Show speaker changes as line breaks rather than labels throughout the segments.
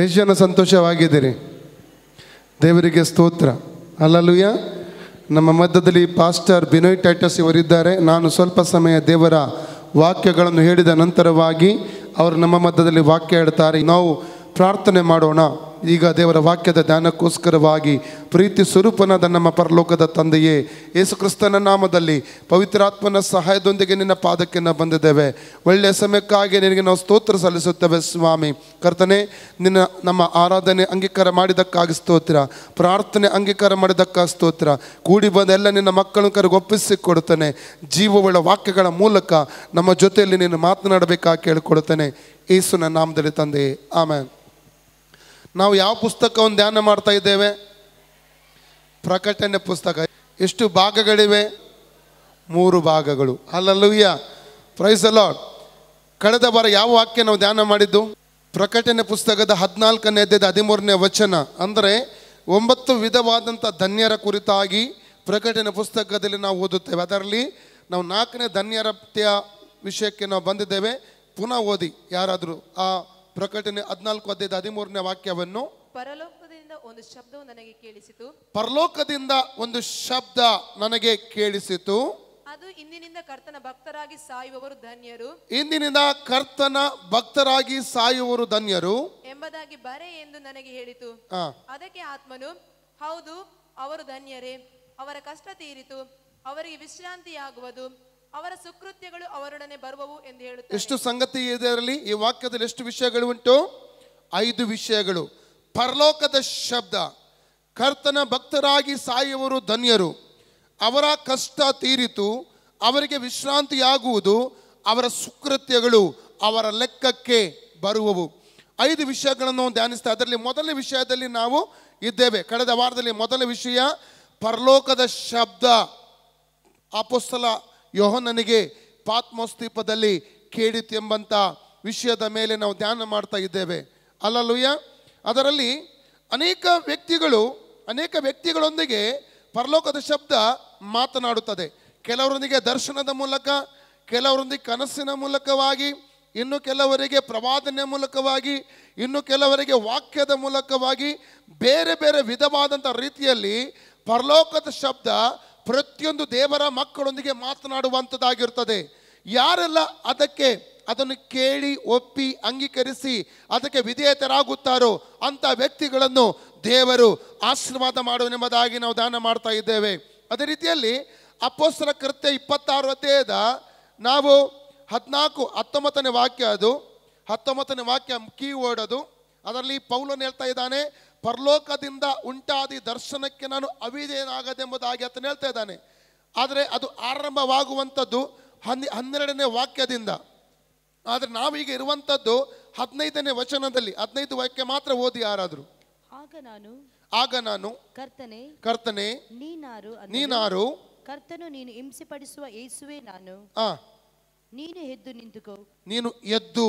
ಎಷ್ಟು ಜನ ಸಂತೋಷವಾಗಿದ್ದೀರಿ? ದೇವರಿಗೆ ಸ್ತೋತ್ರ. ಹಲ್ಲೆಲೂಯಾ. ನಮ್ಮ ಮಧ್ಯದಲ್ಲಿ ಪಾಸ್ಟರ್ ಬಿನೋಯ್ ಟೈಟಸ್ ಇವರಿದ್ದಾರೆ. ನಾನು ಸ್ವಲ್ಪ ಸಮಯ ದೇವರ ವಾಕ್ಯಗಳನ್ನು ಹೇಳಿದ ನಂತರವಾಗಿ ಅವರು ನಮ್ಮ ಮಧ್ಯದಲ್ಲಿ ವಾಕ್ಯ ಹೇಳ್ತಾರೆ. ನಾವು ಪ್ರಾರ್ಥನೆ ಮಾಡೋಣ. ಈಗ ದೇವರ ವಾಕ್ಯದ ಧ್ಯಾನಕ್ಕೋಸ್ಕರವಾಗಿ ಪ್ರೀತಿ ಸ್ವರೂಪನಾದ ನಮ್ಮ ಪರಲೋಕದ ತಂದೆಯೇ, ಯೇಸು ಕ್ರಿಸ್ತನ ನಾಮದಲ್ಲಿ ಪವಿತ್ರಾತ್ಮನ ಸಹಾಯದೊಂದಿಗೆ ನಿನ್ನ ಪಾದಕ್ಕೆ ನಾವು ಬಂದಿದ್ದೇವೆ. ಒಳ್ಳೆಯ ಸಮಯಕ್ಕಾಗಿ ನಿನಗೆ ನಾವು ಸ್ತೋತ್ರ ಸಲ್ಲಿಸುತ್ತೇವೆ ಸ್ವಾಮಿ. ಕರ್ತನೆ, ನಮ್ಮ ಆರಾಧನೆ ಅಂಗೀಕಾರ ಮಾಡಿದ್ದಕ್ಕಾಗಿ ಸ್ತೋತ್ರ, ಪ್ರಾರ್ಥನೆ ಅಂಗೀಕಾರ ಮಾಡಿದ್ದಕ್ಕಾಗಿ ಸ್ತೋತ್ರ. ಕೂಡಿ ಬಂದ ಎಲ್ಲ ನಿನ್ನ ಮಕ್ಕಳನ್ನು ಕರೆಗೆ ಒಪ್ಪಿಸಿಕೊಡುತ್ತೇನೆ. ಜೀವವುಳ್ಳ ವಾಕ್ಯಗಳ ಮೂಲಕ ನಮ್ಮ ಜೊತೆಯಲ್ಲಿ ನೀನು ಮಾತನಾಡಬೇಕಾಗಿ ಕೇಳಿಕೊಡುತ್ತೇನೆ ಯೇಸುವಿನ ನಾಮದಲ್ಲಿ ತಂದೆಯೇ, ಆಮೆನ್. ನಾವು ಯಾವ ಪುಸ್ತಕವನ್ನು ಧ್ಯಾನ ಮಾಡ್ತಾ ಇದ್ದೇವೆ? ಪ್ರಕಟಣೆ ಪುಸ್ತಕ. ಎಷ್ಟು ಭಾಗಗಳಿವೆ? 3 ಭಾಗಗಳು. Hallelujah, praise the lord. ಕಳೆದ ವಾರ ಯಾವ ವಾಕ್ಯ ನಾವು ಧ್ಯಾನ ಮಾಡಿದ್ದು? ಪ್ರಕಟಣೆ ಪುಸ್ತಕದ 14ನೇ ಅಧ್ಯಾಯದ 13ನೇ ವಚನ. ಅಂದರೆ 9 ವಿಧವಾದಂಥ ಧನ್ಯರ ಕುರಿತಾಗಿ ಪ್ರಕಟಣೆ ಪುಸ್ತಕದಲ್ಲಿ ನಾವು ಓದುತ್ತೇವೆ. ಅದರಲ್ಲಿ ನಾವು 4ನೇ ಧನ್ಯರತೆಯ ವಿಷಯಕ್ಕೆ ನಾವು ಬಂದಿದ್ದೇವೆ. ಪುನಃ ಓದಿ ಯಾರಾದರೂ ಆ ಪ್ರಕಟಣೆ 14 ಅಧ್ಯಾಯದ 13ನೇ ವಾಕ್ಯವನ್ನು.
ಪರಲೋಕದಿಂದ ಒಂದು ಶಬ್ದವು ನನಗೆ ಕೇಳಿಸಿತು.
ಪರಲೋಕದಿಂದ ಒಂದು ಶಬ್ದ ನನಗೆ ಕೇಳಿಸಿತು.
ಅದು ಇಂದಿನಿಂದ ಕರ್ತನ ಭಕ್ತರಾಗಿ ಸಾಯುವವರು ಧನ್ಯರು,
ಇಂದಿನಿಂದ ಕರ್ತನ ಭಕ್ತರಾಗಿ ಸಾಯುವವರು ಧನ್ಯರು
ಎಂಬುದಾಗಿ ಬರೆ ಎಂದು ನನಗೆ ಹೇಳಿತು. ಅದಕ್ಕೆ ಆತ್ಮನು, ಹೌದು, ಅವರು ಧನ್ಯರೇ, ಅವರ ಕಷ್ಟ ತೀರಿತು, ಅವರಿಗೆ ವಿಶ್ರಾಂತಿಯಾಗುವುದು, ಅವರ ಸುಕೃತ್ಯಗಳು ಅವರೊಡನೆ ಬರುವವು ಎಂದು ಹೇಳುತ್ತಾರೆ.
ಎಷ್ಟು ಸಂಗತಿ ಇದರಲ್ಲಿ? ಈ ವಾಕ್ಯದಲ್ಲಿ ಎಷ್ಟು ವಿಷಯಗಳು ಉಂಟು? 5 ವಿಷಯಗಳು. ಪರಲೋಕದ ಶಬ್ದ, ಕರ್ತನ ಭಕ್ತರಾಗಿ ಸಾಯುವವರು ಧನ್ಯರು, ಅವರ ಕಷ್ಟ ತೀರಿತು, ಅವರಿಗೆ ವಿಶ್ರಾಂತಿಯಾಗುವುದು, ಅವರ ಸುಕೃತ್ಯಗಳು ಅವರ ಲೆಕ್ಕಕ್ಕೆ ಬರುವವು. 5 ವಿಷಯಗಳನ್ನು ಧ್ಯಾನಿಸ್ತಾ. ಅದರಲ್ಲಿ ಮೊದಲನೇ ವಿಷಯದಲ್ಲಿ ನಾವು ಇದ್ದೇವೆ. ಕಳೆದ ವಾರದಲ್ಲಿ ಮೊದಲ ವಿಷಯ ಪರಲೋಕದ ಶಬ್ದ ಅಪೊಸ್ತಲ ಯೋಹನನಿಗೆ ಪಾತ್ಮೋಸ್ ದ್ವೀಪದಲ್ಲಿ ಕೇಳಿತು ಎಂಬಂಥ ವಿಷಯದ ಮೇಲೆ ನಾವು ಧ್ಯಾನ ಮಾಡ್ತಾ ಇದ್ದೇವೆ. ಹಲ್ಲೆಲೂಯಾ. ಅದರಲ್ಲಿ ಅನೇಕ ವ್ಯಕ್ತಿಗಳೊಂದಿಗೆ ಪರಲೋಕದ ಶಬ್ದ ಮಾತನಾಡುತ್ತದೆ. ಕೆಲವರೊಂದಿಗೆ ದರ್ಶನದ ಮೂಲಕ, ಕೆಲವರೊಂದಿಗೆ ಕನಸಿನ ಮೂಲಕವಾಗಿ, ಇನ್ನು ಕೆಲವರಿಗೆ ಪ್ರವಾದನೆಯ ಮೂಲಕವಾಗಿ, ಇನ್ನು ಕೆಲವರಿಗೆ ವಾಕ್ಯದ ಮೂಲಕವಾಗಿ, ಬೇರೆ ಬೇರೆ ವಿಧವಾದಂಥ ರೀತಿಯಲ್ಲಿ ಪರಲೋಕದ ಶಬ್ದ ಪ್ರತಿಯೊಂದು ದೇವರ ಮಕ್ಕಳೊಂದಿಗೆ ಮಾತನಾಡುವಂಥದ್ದಾಗಿರ್ತದೆ. ಯಾರೆಲ್ಲ ಅದನ್ನು ಕೇಳಿ ಒಪ್ಪಿ ಅಂಗೀಕರಿಸಿ ಅದಕ್ಕೆ ವಿಧೇಯತರಾಗುತ್ತಾರೋ ಅಂಥ ವ್ಯಕ್ತಿಗಳನ್ನು ದೇವರು ಆಶೀರ್ವಾದ ಮಾಡುವನೆಂಬುದಾಗಿ ನಾವು ಧ್ಯಾನ ಮಾಡ್ತಾ ಇದ್ದೇವೆ. ಅದೇ ರೀತಿಯಲ್ಲಿ ಅಪೊಸ್ತಲರ ಕೃತ್ಯ 26 ಅಧ್ಯಾಯದ ನಾವು 19ನೇ ವಾಕ್ಯ, ಅದು 19ನೇ ವಾಕ್ಯ ಕೀ ವರ್ಡ್ ಅದು. ಅದರಲ್ಲಿ ಪೌಲನು ಹೇಳ್ತಾ ಇದ್ದಾನೆ, ಪರಲೋಕದಿಂದ ಉಂಟಾದ ದರ್ಶನಕ್ಕೆ ನಾನು ಅವಿಧೇಯನಾಗದೆಂಬುದಾಗಿ ಆತನು ಹೇಳ್ತಾ ಇದ್ದಾನೆ. ಆದರೆ ಅದು ಆರಂಭವಾಗುವಂಥದ್ದು 12ನೇ ವಾಕ್ಯದಿಂದ. ಆದರೆ ನಾವೀಗ ಇರುವಂಥದ್ದು 15ನೇ ವಚನದಲ್ಲಿ. 15 ವಾಕ್ಯ ಮಾತ್ರ ಓದಿ ಯಾರಾದರೂ. ಆಗ ನಾನು ಕರ್ತನೇ ನೀನಾರು,
ಕರ್ತನು ನೀನು ಹಿಂಸೆಪಡಿಸುವ ಯೇಸುವೇ ನಾನು, ನೀನು
ಎದ್ದು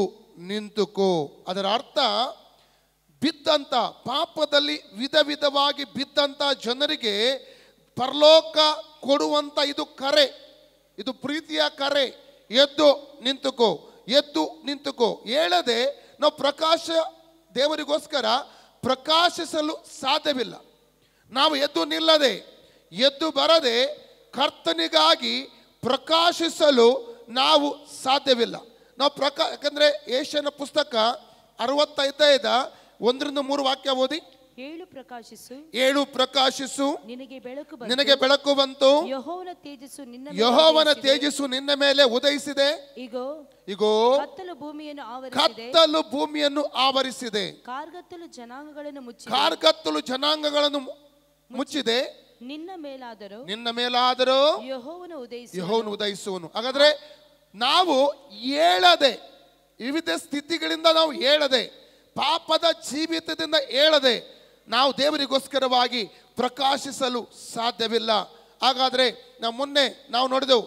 ನಿಂತುಕೋ. ಅದರ ಅರ್ಥ, ಬಿದ್ದಂಥ ಪಾಪದಲ್ಲಿ ವಿಧವಾಗಿ ಬಿದ್ದಂಥ ಜನರಿಗೆ ಪರಲೋಕ ಕೊಡುವಂಥ ಇದು ಕರೆ, ಇದು ಪ್ರೀತಿಯ ಕರೆ. ಎದ್ದು ನಿಂತುಕೋ. ಹೇಳದೆ ನಾವು ದೇವರಿಗೋಸ್ಕರ ಪ್ರಕಾಶಿಸಲು ಸಾಧ್ಯವಿಲ್ಲ. ನಾವು ಎದ್ದು ನಿಲ್ಲದೆ, ಎದ್ದು ಬರದೆ ಕರ್ತನಿಗಾಗಿ ಪ್ರಕಾಶಿಸಲು ನಾವು ಸಾಧ್ಯವಿಲ್ಲ. ನಾವು ಯಾಕಂದ್ರೆ ಯೆಶಾಯನ ಪುಸ್ತಕ 65 1-3 ವಾಕ್ಯ ಓದಿ.
ಏಳು
ಪ್ರಕಾಶಿಸು,
ನಿನಗೆ ಬೆಳಕು
ಬಂತು, ಯೆಹೋವನ ತೇಜಸ್ಸು ನಿನ್ನ ಮೇಲೆ ಉದಯಿಸಿದೆ. ಇಗೋ ಕತ್ತಲು ಭೂಮಿಯನ್ನು ಆವರಿಸಿದೆ,
ಕಾರ್ಗತ್ತಲು
ಜನಾಂಗಗಳನ್ನು ಮುಚ್ಚಿದೆ.
ನಿನ್ನ
ಮೇಲಾದರೂ ಯೆಹೋವನು ಉದಯಿಸುವನು. ಹಾಗಾದ್ರೆ ನಾವು ಹೇಳದೆ, ವಿವಿಧ ಸ್ಥಿತಿಗಳಿಂದ ನಾವು ಹೇಳದೆ, ಪಾಪದ ಜೀವಿತದಿಂದ ಹೇಳದೆ ನಾವು ದೇವರಿಗೋಸ್ಕರವಾಗಿ ಪ್ರಕಾಶಿಸಲು ಸಾಧ್ಯವಿಲ್ಲ. ಹಾಗಾದರೆ ನಾವು ನೋಡಿದೆವು,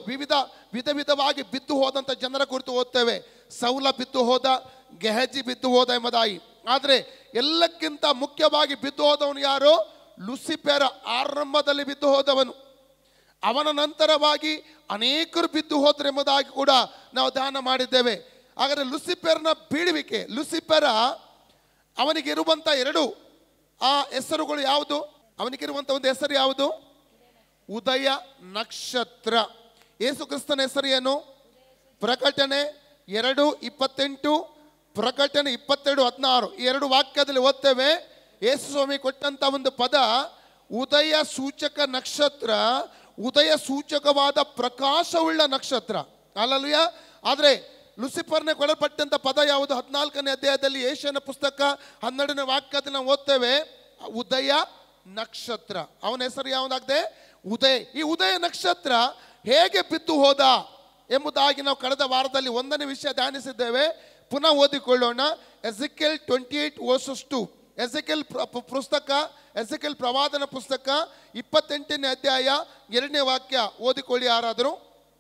ವಿಧವಾಗಿ ಬಿದ್ದು ಹೋದಂಥ ಜನರ ಕುರಿತು ಓದ್ತೇವೆ. ಸೌಲ ಬಿದ್ದು ಹೋದ, ಗೆಹಜಿ ಬಿದ್ದು ಹೋದ ಎಂಬುದಾಗಿ. ಆದರೆ ಎಲ್ಲಕ್ಕಿಂತ ಮುಖ್ಯವಾಗಿ ಬಿದ್ದು ಹೋದವನು ಯಾರು? ಲೂಸಿಫರ್ ಆರಂಭದಲ್ಲಿ ಬಿದ್ದು ಹೋದವನು. ಅವನ ನಂತರವಾಗಿ ಅನೇಕರು ಬಿದ್ದು ಹೋದರೆಂಬುದಾಗಿ ಕೂಡ ನಾವು ಧ್ಯಾನ ಮಾಡಿದ್ದೇವೆ. ಹಾಗಾದರೆ ಲೂಸಿಫರ್ನ ಬೀಳುವಿಕೆ, ಲೂಸಿಫರ್ ಅವನಿಗಿರುವಂಥ ಎರಡು ಆ ಹೆಸರುಗಳು ಯಾವುದು? ಅವನಿಗಿರುವಂಥ ಒಂದು ಹೆಸರು ಯಾವುದು? ಉದಯ ನಕ್ಷತ್ರ. ಯೇಸು ಕ್ರಿಸ್ತನ ಹೆಸರು ಏನು? ಪ್ರಕಟಣೆ 2:28, ಪ್ರಕಟಣೆ 22:16 ಈ ಎರಡು ವಾಕ್ಯದಲ್ಲಿ ಓದ್ತೇವೆ. ಯೇಸು ಸ್ವಾಮಿ ಕೊಟ್ಟಂತ ಒಂದು ಪದ ಉದಯ ಸೂಚಕ ನಕ್ಷತ್ರ, ಉದಯ ಸೂಚಕವಾದ ಪ್ರಕಾಶವುಳ್ಳ ನಕ್ಷತ್ರ. ಅಲ್ಲಲ್ಯ. ಆದರೆ ಲುಸಿಫರ್ನ ಕೊಡಲ್ಪಟ್ಟಂತ ಪದ ಯಾವುದು? 14ನೇ ಅಧ್ಯಾಯದಲ್ಲಿ ಏಷ್ಯನ ಪುಸ್ತಕ 12ನೇ ವಾಕ್ಯದಲ್ಲಿ ನಾವು ಓದ್ತೇವೆ ಉದಯ ನಕ್ಷತ್ರ. ಅವನ ಹೆಸರು ಯಾವುದಾಗಿದೆ? ಉದಯ. ಈ ಉದಯ ನಕ್ಷತ್ರ ಹೇಗೆ ಬಿದ್ದು ಹೋದ ಎಂಬುದಾಗಿ ನಾವು ಕಳೆದ ವಾರದಲ್ಲಿ ಒಂದನೇ ವಿಷಯ ಧ್ಯಾನಿಸಿದ್ದೇವೆ. ಪುನಃ ಓದಿಕೊಳ್ಳೋಣ. ಎಸೆಕಿಯೇಲ್ 28:2. ಎಸೆಕಿಯೇಲ್ ಪುಸ್ತಕ, ಎಸೆಕಿಯೇಲ್ ಪ್ರವಾದನ ಪುಸ್ತಕ 28ನೇ ಅಧ್ಯಾಯ 2ನೇ ವಾಕ್ಯ ಓದಿಕೊಳ್ಳಿ ಯಾರಾದರೂ.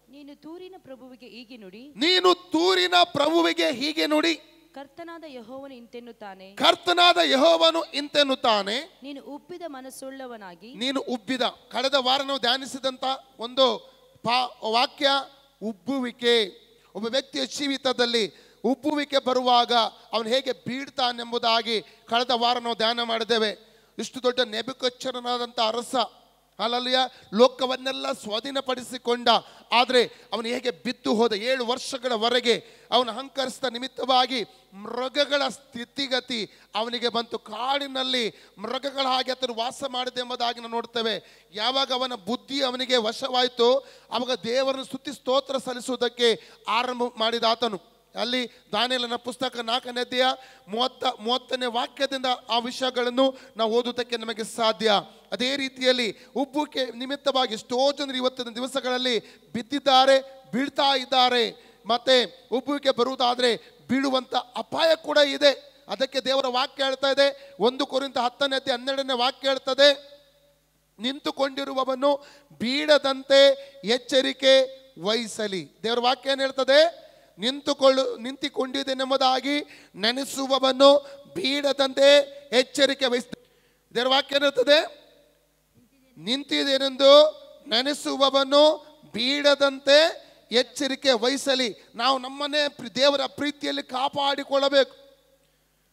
ನೀನು ತೂರಿನ ಪ್ರಭುವಿಗೆ ಹೀಗೆ ನುಡಿ,
ನೀನು ತೂರಿನ ಪ್ರಭುವಿಗೆ ಹೀಗೆ ನುಡಿ,
ಕರ್ತನಾದ ಯೆಹೋವನು ಇಂತೆನ್ನುತ್ತಾನೆ,
ಕರ್ತನಾದ ಯೆಹೋವನು ಇಂತೆನ್ನುತ್ತಾನೆ,
ನೀನು ಉಬ್ಬಿದ ಮನಸ್ಸುಳ್ಳವನಾಗಿ.
ನೀನು ಉಬ್ಬಿದ. ಕಳೆದ ವಾರ ನಾವು ಧ್ಯಾನಿಸಿದಂತ ಒಂದು ವಾಕ್ಯ ಉಬ್ಬುವಿಕೆ. ಒಬ್ಬ ವ್ಯಕ್ತಿಯ ಜೀವಿತದಲ್ಲಿ ಉಬ್ಬುವಿಕೆ ಬರುವಾಗ ಅವನು ಹೇಗೆ ಬೀಳ್ತಾನೆಂಬುದಾಗಿ ಕಳೆದ ವಾರ ನಾವು ಧ್ಯಾನ ಮಾಡಿದ್ದೇವೆ. ಇಷ್ಟು ದೊಡ್ಡ ನೆಬೂಕದ್ನೆಚ್ಚರನಾದಂಥ ಅರಸ, ಅಲ್ಲಲ್ಲಿಯ ಲೋಕವನ್ನೆಲ್ಲ ಸ್ವಾಧೀನಪಡಿಸಿಕೊಂಡ, ಆದರೆ ಅವನು ಹೇಗೆ ಬಿದ್ದು ಹೋದ. 7 ವರ್ಷಗಳವರೆಗೆ ಅವನು ಅಹಂಕರಿಸಿದ ನಿಮಿತ್ತವಾಗಿ ಮೃಗಗಳ ಸ್ಥಿತಿಗತಿ ಅವನಿಗೆ ಬಂತು. ಕಾಡಿನಲ್ಲಿ ಮೃಗಗಳ ಹಾಗೆ ಆತನು ವಾಸ ಮಾಡಿದೆ ಎಂಬುದಾಗಿ ನಾವು ನೋಡ್ತೇವೆ. ಯಾವಾಗ ಅವನ ಬುದ್ಧಿ ಅವನಿಗೆ ವಶವಾಯಿತು, ಆವಾಗ ದೇವರನ್ನು ಸ್ತುತಿ ಸ್ತೋತ್ರ ಸಲ್ಲಿಸುವುದಕ್ಕೆ ಆರಂಭ ಮಾಡಿದ ಆತನು. ಅಲ್ಲಿ ದಾನಿಯೇಲನ ಪುಸ್ತಕ 4ನೇ ಅಧ್ಯಾಯ 30ನೇ ವಾಕ್ಯದಿಂದ ಆ ವಿಷಯಗಳನ್ನು ನಾವು ಓದುವುದಕ್ಕೆ ನಮಗೆ ಸಾಧ್ಯ. ಅದೇ ರೀತಿಯಲ್ಲಿ ಉಬ್ಬುವಿಕೆ ನಿಮಿತ್ತವಾಗಿ ಎಷ್ಟೋ ಜನರು ಇವತ್ತಿನ ದಿವಸಗಳಲ್ಲಿ ಬಿದ್ದಿದ್ದಾರೆ, ಬೀಳ್ತಾ ಇದ್ದಾರೆ. ಮತ್ತೆ ಉಬ್ಬುವಿಕೆ ಬರುವುದಾದರೆ ಬೀಳುವಂಥ ಅಪಾಯ ಕೂಡ ಇದೆ. ಅದಕ್ಕೆ ದೇವರ ವಾಕ್ಯ ಹೇಳ್ತಾ ಇದೆ. 1 ಕೊರಿಂಥ 10ನೇ ಅಧ್ಯಾಯ 12ನೇ ವಾಕ್ಯ ಹೇಳ್ತದೆ, ನಿಂತುಕೊಂಡಿರುವವನು ಬೀಳದಂತೆ ಎಚ್ಚರಿಕೆ ವಹಿಸಲಿ. ದೇವರ ವಾಕ್ಯ ಏನು ಹೇಳ್ತದೆ? ನಿಂತುಕೊಂಡಿದ್ದೇನೆಂಬುದಾಗಿ ನೆನೆಸುವವನು ಬೀಳದಂತೆ ಎಚ್ಚರಿಕೆ ವಹಿಸ. ದೇವರ ವಾಕ್ಯ ಏನಿರ್ತದೆ? ನಿಂತಿದ್ದೇನೆಂದು ನೆನೆಸುವವನು ಬೀಳದಂತೆ ಎಚ್ಚರಿಕೆ ವಹಿಸಲಿ. ನಾವು ನಮ್ಮನ್ನೇ ದೇವರ ಪ್ರೀತಿಯಲ್ಲಿ ಕಾಪಾಡಿಕೊಳ್ಳಬೇಕು.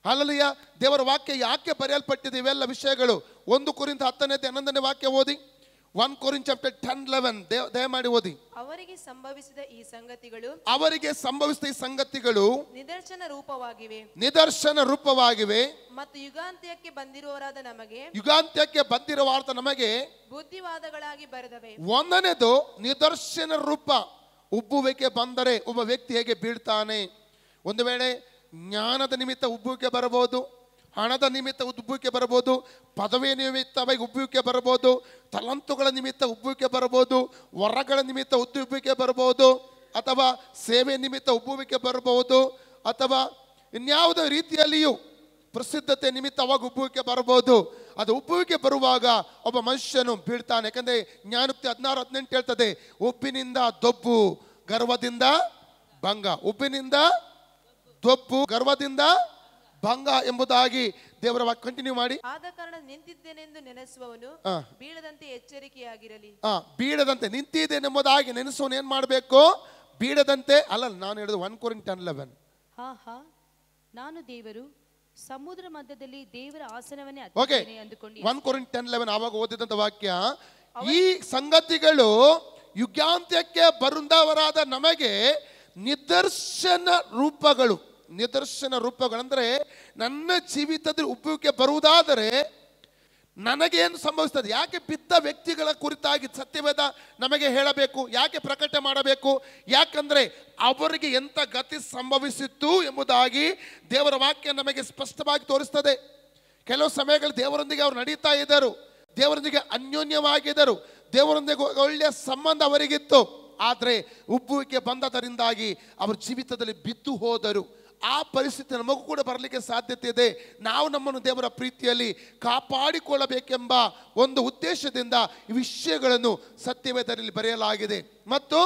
ಹಲ್ಲೆಲೂಯಾ. ದೇವರ ವಾಕ್ಯ ಯಾಕೆ ಬರೆಯಲ್ಪಟ್ಟಿದೆ? ಇವೆಲ್ಲ ವಿಷಯಗಳು 1 ಕೊರಿಂಥ 10ನೇ ಅಧ್ಯಾಯ 11ನೇ ವಾಕ್ಯ ಓದಿ. 1 Corinthians chapter 10:11 ದಯಮಾಡಿ ಓದಿ.
ಅವರಿಗೆ ಸಂಭವಿಸಿದ ಈ ಸಂಗತಿಗಳು,
ಅವರಿಗೆ ಸಂಭವಿಸಿದ ಈ ಸಂಗತಿಗಳು
ನಿದರ್ಶನ ರೂಪವಾಗಿವೆ,
ನಿದರ್ಶನ ರೂಪವಾಗಿವೆ.
ಮತ್ತು ಯುಗಾಂತ್ಯಕ್ಕೆ ಬಂದಿರುವವರಾದ ನಮಗೆ,
ಯುಗಾಂತ್ಯಕ್ಕೆ ಬಂದಿರುವಾದ ನಮಗೆ
ಬುದ್ಧಿವಾದಗಳಾಗಿ ಬರೆದವೆ.
ಒಂದನೇದು ನಿದರ್ಶನ ರೂಪ. ಉಬ್ಬುವಿಕೆ ಬಂದರೆ ಒಬ್ಬ ವ್ಯಕ್ತಿ ಹೇಗೆ ಬೀಳ್ತಾನೆ. ಒಂದು ವೇಳೆ ಜ್ಞಾನದ ನಿಮಿತ್ತ ಉಬ್ಬುವಿಕೆ ಬರಬಹುದು, ಹಣದ ನಿಮಿತ್ತ ಉಬ್ಬುವಿಕೆ ಬರಬಹುದು, ಪದವಿಯ ನಿಮಿತ್ತವಾಗಿ ಉಬ್ಬುವಿಕೆ ಬರಬಹುದು, ತಲಂತುಗಳ ನಿಮಿತ್ತ ಉಬ್ಬುವಿಕೆ ಬರಬಹುದು, ವರಗಳ ನಿಮಿತ್ತ ಉಬ್ಬುವಿಕೆ ಬರಬಹುದು, ಅಥವಾ ಸೇವೆ ನಿಮಿತ್ತ ಉಬ್ಬುವಿಕೆ ಬರಬಹುದು, ಅಥವಾ ಇನ್ಯಾವುದೇ ರೀತಿಯಲ್ಲಿಯೂ ಪ್ರಸಿದ್ಧತೆ ನಿಮಿತ್ತ ಅವಾಗ ಉಬ್ಬುವಿಕೆ ಬರಬಹುದು. ಅದು ಉಬ್ಬುವಿಕೆ ಬರುವಾಗ ಒಬ್ಬ ಮನುಷ್ಯನು ಬೀಳ್ತಾನೆ. ಯಾಕಂದರೆ ಜ್ಞಾನೋಕ್ತಿ 16:18 ಹೇಳ್ತದೆ, ಉಬ್ಬಿನಿಂದ ದೊಬ್ಬು, ಗರ್ವದಿಂದ ಭಂಗ. ಉಬ್ಬಿನಿಂದ ದೊಬ್ಬು, ಗರ್ವದಿಂದ ಭಂಗ ಎಂಬುದಾಗಿ ದೇವರ ವಾಕ್ಯ. ಕಂಟಿನ್ಯೂ ಮಾಡಿ.
ಆದ ಕಾರಣ ನಿಂತಿದ್ದೇನೆಂದು ನೆನೆಸುವವನು ಬೀಳದಂತೆ ಎಚ್ಚರಿಕೆಯಾಗಿರಲಿ.
ಬೀಳದಂತೆ ನಿಂತಿದ್ದೇನೆಂಬುದಾಗಿ ನೆನೆಸುವನು ಏನ್ ಮಾಡಬೇಕು? ಬೀಳದಂತೆ ಅಲ್ಲ. ನಾನು ಹೇಳಿದ 1 Corinthians 10:11.
ನಾನು ದೇವರು ಸಮುದ್ರ ಮಧ್ಯದಲ್ಲಿ ದೇವರ ಆಸನವನ್ನೇ ಅಂದುಕೊಂಡು
1 Corinthians 10:11 ಆವಾಗ ಓದಿದಂತ ವಾಕ್ಯ. ಈ ಸಂಗತಿಗಳು ಯುಗಾಂತ್ಯಕ್ಕೆ ಬರುವವರಾದ ನಮಗೆ ನಿದರ್ಶನ ರೂಪಗಳು. ನಿದರ್ಶನ ರೂಪಗಳಂದ್ರೆ ನನ್ನ ಜೀವಿತದಲ್ಲಿ ಉಬ್ಬುವಿಕೆ ಬರುವುದಾದರೆ ನನಗೇನು ಸಂಭವಿಸ್ತದೆ? ಯಾಕೆ ಬಿದ್ದ ವ್ಯಕ್ತಿಗಳ ಕುರಿತಾಗಿ ಸತ್ಯವೇದ ನಮಗೆ ಹೇಳಬೇಕು? ಯಾಕೆ ಪ್ರಕಟ ಮಾಡಬೇಕು? ಯಾಕಂದ್ರೆ ಅವರಿಗೆ ಎಂಥ ಗತಿ ಸಂಭವಿಸಿತ್ತು ಎಂಬುದಾಗಿ ದೇವರ ವಾಕ್ಯ ನಮಗೆ ಸ್ಪಷ್ಟವಾಗಿ ತೋರಿಸ್ತದೆ. ಕೆಲವು ಸಮಯಗಳು ದೇವರೊಂದಿಗೆ ಅವರು ನಡೀತಾ ಇದ್ದರು, ದೇವರೊಂದಿಗೆ ಅನ್ಯೋನ್ಯವಾಗಿದ್ದರು, ದೇವರೊಂದಿಗೆ ಒಳ್ಳೆಯ ಸಂಬಂಧ ಅವರಿಗಿತ್ತು. ಆದರೆ ಉಬ್ಬುವಿಕೆ ಬಂದದರಿಂದಾಗಿ ಅವರ ಜೀವಿತದಲ್ಲಿ ಬಿದ್ದು ಹೋದರು. ಆ ಪರಿಸ್ಥಿತಿ ನಮಗೂ ಕೂಡ ಬರಲಿಕ್ಕೆ ಸಾಧ್ಯತೆ ಇದೆ. ನಾವು ನಮ್ಮನ್ನು ದೇವರ ಪ್ರೀತಿಯಲ್ಲಿ ಕಾಪಾಡಿಕೊಳ್ಳಬೇಕೆಂಬ ಒಂದು ಉದ್ದೇಶದಿಂದ ಈ ವಿಷಯಗಳನ್ನು ಸತ್ಯವೇದದಲ್ಲಿ ಬರೆಯಲಾಗಿದೆ. ಮತ್ತು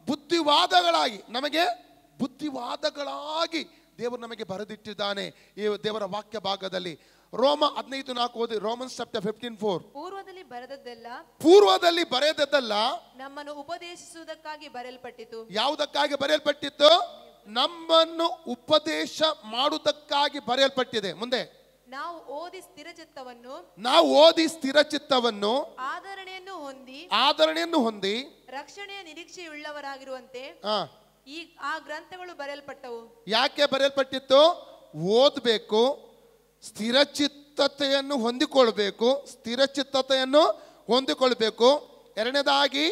ಬುದ್ಧಿವಾದಗಳಾಗಿ ನಮಗೆ ಬುದ್ಧಿವಾದಗಳಾಗಿ ದೇವರು ನಮಗೆ ಬರೆದಿಟ್ಟಿದ್ದಾನೆ ಈ ದೇವರ ವಾಕ್ಯ ಭಾಗದಲ್ಲಿ. ರೋಮ 15:4 ಓದಿ. Romans chapter 15:4. ಪೂರ್ವದಲ್ಲಿ ಬರೆದದ್ದಲ್ಲ
ನಮ್ಮನ್ನು ಉಪದೇಶಿಸುವುದಕ್ಕಾಗಿ ಬರೆಯಲ್ಪಟ್ಟಿತು.
ಯಾವುದಕ್ಕಾಗಿ ಬರೆಯಲ್ಪಟ್ಟಿತ್ತು? ನಮ್ಮನ್ನು ಉಪದೇಶ ಮಾಡುವುದಕ್ಕಾಗಿ ಬರೆಯಲ್ಪಟ್ಟಿದೆ. ಮುಂದೆ
ನಾವು ಓದಿ ಸ್ಥಿರಚಿತ್ತವನ್ನು
ಆದರಣೆಯನ್ನು ಹೊಂದಿ
ರಕ್ಷಣೆಯ ನಿರೀಕ್ಷೆಯುಳ್ಳವರಾಗಿರುವಂತೆ ಈ ಆ ಗ್ರಂಥಗಳು ಬರೆಯಲ್ಪಟ್ಟವು.
ಯಾಕೆ ಬರೆಯಲ್ಪಟ್ಟಿತ್ತು? ಓದಬೇಕು, ಸ್ಥಿರಚಿತ್ತತೆಯನ್ನು ಹೊಂದಿಕೊಳ್ಬೇಕು. ಎರಡನೇದಾಗಿ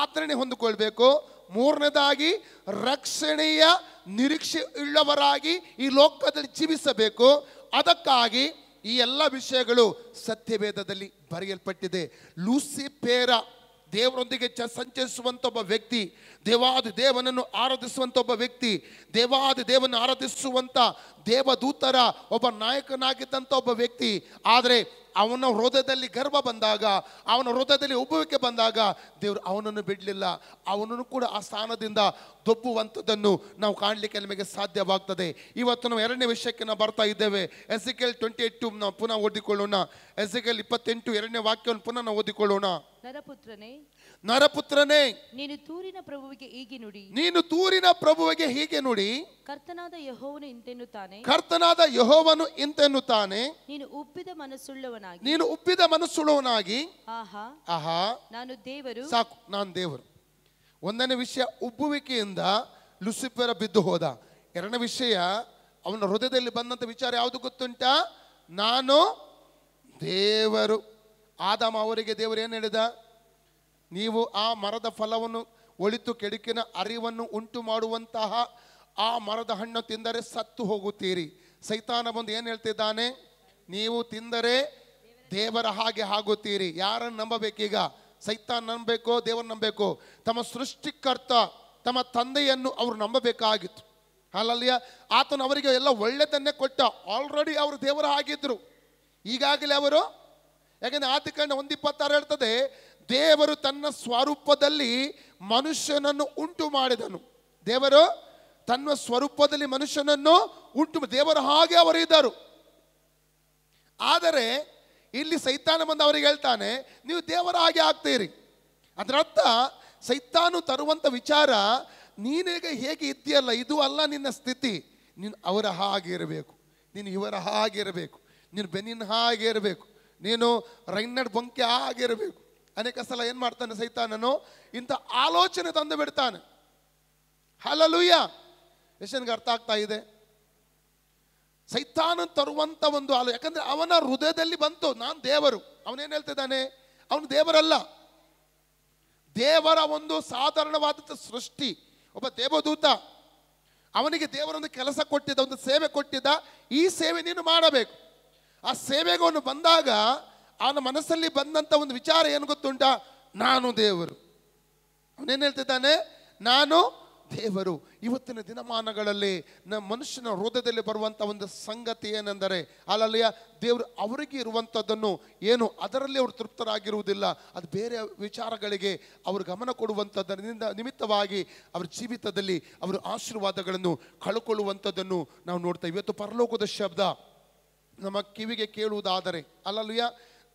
ಆಚರಣೆ ಹೊಂದಿಕೊಳ್ಬೇಕು. ಮೂರನೇದಾಗಿ ರಕ್ಷಣೆಯ ನಿರೀಕ್ಷೆ ಉಳ್ಳವರಾಗಿ ಈ ಲೋಕದಲ್ಲಿ ಜೀವಿಸಬೇಕು. ಅದಕ್ಕಾಗಿ ಈ ಎಲ್ಲ ವಿಷಯಗಳು ಸತ್ಯವೇದದಲ್ಲಿ ಬರೆಯಲ್ಪಟ್ಟಿದೆ. ಲೂಸಿಫೇರ ದೇವರೊಂದಿಗೆ ಸಂಚರಿಸುವಂಥ ಒಬ್ಬ ವ್ಯಕ್ತಿ, ದೇವಾದಿ ದೇವನನ್ನು ಆರಾಧಿಸುವಂಥ ಒಬ್ಬ ವ್ಯಕ್ತಿ, ದೇವಾದಿ ದೇವನನ್ನು ಆರಾಧಿಸುವಂಥ ದೇವದೂತರ ಒಬ್ಬ ನಾಯಕನಾಗಿದ್ದಂಥ ಒಬ್ಬ ವ್ಯಕ್ತಿ. ಆದರೆ ಅವನ ಹೃದಯದಲ್ಲಿ ಗರ್ವ ಬಂದಾಗ, ಅವನ ಹೃದಯದಲ್ಲಿ ಉಬ್ಬುವಿಕೆ ಬಂದಾಗ ದೇವರು ಅವನನ್ನು ಬಿಡಲಿಲ್ಲ. ಅವನನ್ನು ಕೂಡ ಆ ಸ್ಥಾನದಿಂದ ದೊಬ್ಬುವಂಥದ್ದನ್ನು ನಾವು ಕಾಣಲಿಕ್ಕೆ ನಮಗೆ ಸಾಧ್ಯವಾಗ್ತದೆ. ಇವತ್ತು ನಾವು ಎರಡನೇ ವಿಷಯಕ್ಕೆ ನಾವು ಬರ್ತಾ ಇದ್ದೇವೆ. ಎಸೆಕಿಯೇಲ್ 28 ನಾವು ಪುನಃ ಓದಿಕೊಳ್ಳೋಣ. ಎಸೆಕಿಯೇಲ್ 28 ಎರಡನೇ ವಾಕ್ಯವನ್ನು ಪುನಃ ನಾವು ಓದಿಕೊಳ್ಳೋಣ. ನರಪುತ್ರನೇ,
ನೀನು ತೂರಿನ ಪ್ರಭುವಿಗೆ
ಹೀಗೆ ನುಡಿ,
ಕರ್ತನಾದ
ಯೆಹೋವನು ಇಂತೆನ್ನುತ್ತಾನೆ,
ನೀನು ಉಬ್ಬಿದ
ಮನಸ್ಸುಳ್ಳವನಾಗಿ ಆಹಾ
ನಾನು ದೇವರು.
ಸಾಕು, ನಾನು ದೇವರು. ಒಂದನೇ ವಿಷಯ, ಉಬ್ಬುವಿಕೆಯಿಂದ ಲೂಸಿಫರ ಬಿದ್ದು ಹೋದ. ಎರಡನೇ ವಿಷಯ, ಅವನ ಹೃದಯದಲ್ಲಿ ಬಂದಂತ ವಿಚಾರ ಯಾವುದು ಗೊತ್ತುಂಟಾ? ನಾನು ದೇವರು. ಆದಾಮ ಅವರಿಗೆ ದೇವರು ಏನು ಹೇಳಿದ? ನೀವು ಆ ಮರದ ಫಲವನ್ನು ಒಳಿತು ಕೆಡುಕಿನ ಅರಿವನ್ನು ಉಂಟು ಮಾಡುವಂತಹ ಆ ಮರದ ಹಣ್ಣು ತಿಂದರೆ ಸತ್ತು ಹೋಗುತ್ತೀರಿ. ಸೈತಾನ ಬಂದು ಏನು ಹೇಳ್ತಿದ್ದಾನೆ? ನೀವು ತಿಂದರೆ ದೇವರ ಹಾಗೆ ಆಗುತ್ತೀರಿ. ಯಾರನ್ನು ನಂಬಬೇಕೀಗ? ಸೈತಾನ್ ನಂಬಬೇಕು, ದೇವರು ನಂಬಬೇಕು? ತಮ್ಮ ಸೃಷ್ಟಿಕರ್ತ, ತಮ್ಮ ತಂದೆಯನ್ನು ಅವರು ನಂಬಬೇಕಾಗಿತ್ತು. ಅಲ್ಲಲ್ಲಿಯ ಆತನು ಅವರಿಗೆ ಎಲ್ಲ ಒಳ್ಳೆದನ್ನೇ ಕೊಟ್ಟ. ಆಲ್ರೆಡಿ ಅವರು ದೇವರ ಆಗಿದ್ರು. ಈಗಾಗಲೇ ಅವರು, ಯಾಕಂದ್ರೆ ಆದಿಕಾಂಡ 1:26 ಹೇಳ್ತದೆ, ದೇವರು ತನ್ನ ಸ್ವರೂಪದಲ್ಲಿ ಮನುಷ್ಯನನ್ನು ಉಂಟು ಮಾಡಿದನು. ದೇವರು ತನ್ನ ಸ್ವರೂಪದಲ್ಲಿ ಮನುಷ್ಯನನ್ನು ದೇವರ ಹಾಗೆ ಅವರು ಇದ್ದರು. ಆದರೆ ಇಲ್ಲಿ ಸೈತಾನ ಬಂದು ಅವರಿಗೆ ಹೇಳ್ತಾನೆ, ನೀವು ದೇವರ ಹಾಗೆ ಆಗ್ತೀರಿ. ಅದರ ಅರ್ಥ ಸೈತಾನು ತರುವಂಥ ವಿಚಾರ, ನೀನೀಗ ಹೇಗೆ ಇದ್ದೀಯಲ್ಲ, ಇದು ಅಲ್ಲ ನಿನ್ನ ಸ್ಥಿತಿ. ನೀನು ಅವರ ಹಾಗೆ ಇರಬೇಕು, ನೀನು ಇವರ ಹಾಗೆ ಇರಬೇಕು, ನೀನು ಬೆನ್ನಿನ ಹಾಗೆ ಇರಬೇಕು, ನೀನು ರೈನಡ್ ಬೊಂಕೆ ಆಗಿರಬೇಕು. ಅನೇಕ ಸಲ ಏನು ಮಾಡ್ತಾನೆ ಸೈತಾನನು? ಇಂಥ ಆಲೋಚನೆ ತಂದು ಬಿಡ್ತಾನೆ. ಹಲ್ಲೆಲೂಯಾ. ಯಶನ್ಗೆ ಅರ್ಥ ಆಗ್ತಾ ಇದೆ? ಸೈತಾನ ತರುವಂತ ಒಂದು ಯಾಕಂದ್ರೆ ಅವನ ಹೃದಯದಲ್ಲಿ ಬಂತು, ನಾನು ದೇವರು. ಅವನೇನು ಹೇಳ್ತಿದ್ದಾನೆ? ಅವನು ದೇವರಲ್ಲ, ದೇವರ ಒಂದು ಸಾಧಾರಣವಾದ ಸೃಷ್ಟಿ, ಒಬ್ಬ ದೇವದೂತ. ಅವನಿಗೆ ದೇವರೊಂದು ಕೆಲಸ ಕೊಟ್ಟಿದ್ದ, ಒಂದು ಸೇವೆ ಕೊಟ್ಟಿದ್ದ. ಈ ಸೇವೆ ನೀನು ಮಾಡಬೇಕು. ಆ ಸೇವೆಗೆ ಅವನು ಬಂದಾಗ ಅವನ ಮನಸ್ಸಲ್ಲಿ ಬಂದಂತ ಒಂದು ವಿಚಾರ ಏನು ಗೊತ್ತುಂಟಾ? ನಾನು ದೇವರು. ಅವನೇನು ಹೇಳ್ತಿದ್ದಾನೆ? ನಾನು ದೇವರು. ಇವತ್ತಿನ ದಿನಮಾನಗಳಲ್ಲಿ ಮನುಷ್ಯನ ಹೃದಯದಲ್ಲಿ ಬರುವಂಥ ಒಂದು ಸಂಗತಿ ಏನೆಂದರೆ, ಅಲ್ಲಲ್ಲಿಯ ದೇವರು ಅವರಿಗೆ ಇರುವಂಥದ್ದನ್ನು ಏನು ಅದರಲ್ಲಿ ಅವರು ತೃಪ್ತರಾಗಿರುವುದಿಲ್ಲ. ಅದು ಬೇರೆ ವಿಚಾರಗಳಿಗೆ ಅವರು ಗಮನ ಕೊಡುವಂಥದ್ದರಿಂದ ನಿಮಿತ್ತವಾಗಿ ಅವರ ಜೀವಿತದಲ್ಲಿ ಅವರು ಆಶೀರ್ವಾದಗಳನ್ನು ಕಳ್ಕೊಳ್ಳುವಂಥದ್ದನ್ನು ನಾವು ನೋಡ್ತೇವೆ. ಇವತ್ತು ಪರಲೋಕದ ಶಬ್ದ ನಮ್ಮ ಕಿವಿಗೆ ಕೇಳುವುದಾದರೆ, ಅಲ್ಲಲ್ಲಿಯ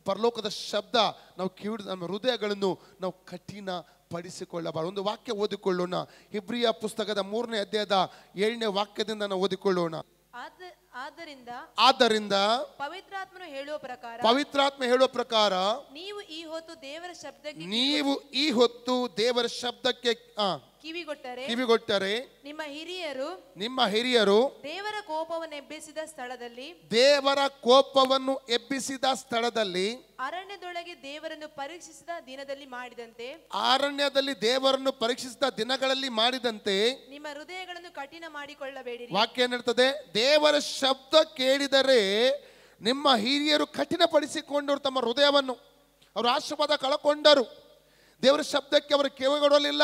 ಪರಲೋಕದ ಶಬ್ದ ನಾವು ನಮ್ಮ ಹೃದಯಗಳನ್ನು ನಾವು ಕಠಿಣ ಪಡಿಸಿಕೊಳ್ಳಬಾರದು. ಒಂದು ವಾಕ್ಯ ಓದಿಕೊಳ್ಳೋಣ. ಇಬ್ರಿಯ ಪುಸ್ತಕದ 3ನೇ ಅಧ್ಯಾಯದ 7ನೇ ವಾಕ್ಯದಿಂದ ನಾವು ಓದಿಕೊಳ್ಳೋಣ. ಆದ್ದರಿಂದ
ಪವಿತ್ರಾತ್ಮ
ಹೇಳುವ ಪ್ರಕಾರ
ನೀವು ಈ ಹೊತ್ತು ದೇವರ ಶಬ್ದಕ್ಕೆ
ಕಿವಿಗೊಟ್ಟರೆ ನಿಮ್ಮ ಹಿರಿಯರು ದೇವರ ಕೋಪವನ್ನು ಎಬ್ಬಿಸಿದ ಸ್ಥಳದಲ್ಲಿ
ಅರಣ್ಯದೊಳಗೆ ದೇವರನ್ನು ಪರೀಕ್ಷಿಸಿದ
ದಿನಗಳಲ್ಲಿ ಮಾಡಿದಂತೆ
ನಿಮ್ಮ ಹೃದಯಗಳನ್ನು ಕಠಿಣ ಮಾಡಿಕೊಳ್ಳಬೇಡಿರಿ.
ವಾಕ್ಯ ಏನಿರ್ತದೆ? ದೇವರ ಶಬ್ದ ಕೇಳಿದರೆ ನಿಮ್ಮ ಹಿರಿಯರು ಕಠಿಣಪಡಿಸಿಕೊಂಡರು ತಮ್ಮ ಹೃದಯವನ್ನು. ಅವರು ಆಶೀರ್ವಾದ ಕಳಕೊಂಡರು. ದೇವರ ಶಬ್ದಕ್ಕೆ ಅವರು ಕಿವಿಗೊಡಲಿಲ್ಲ.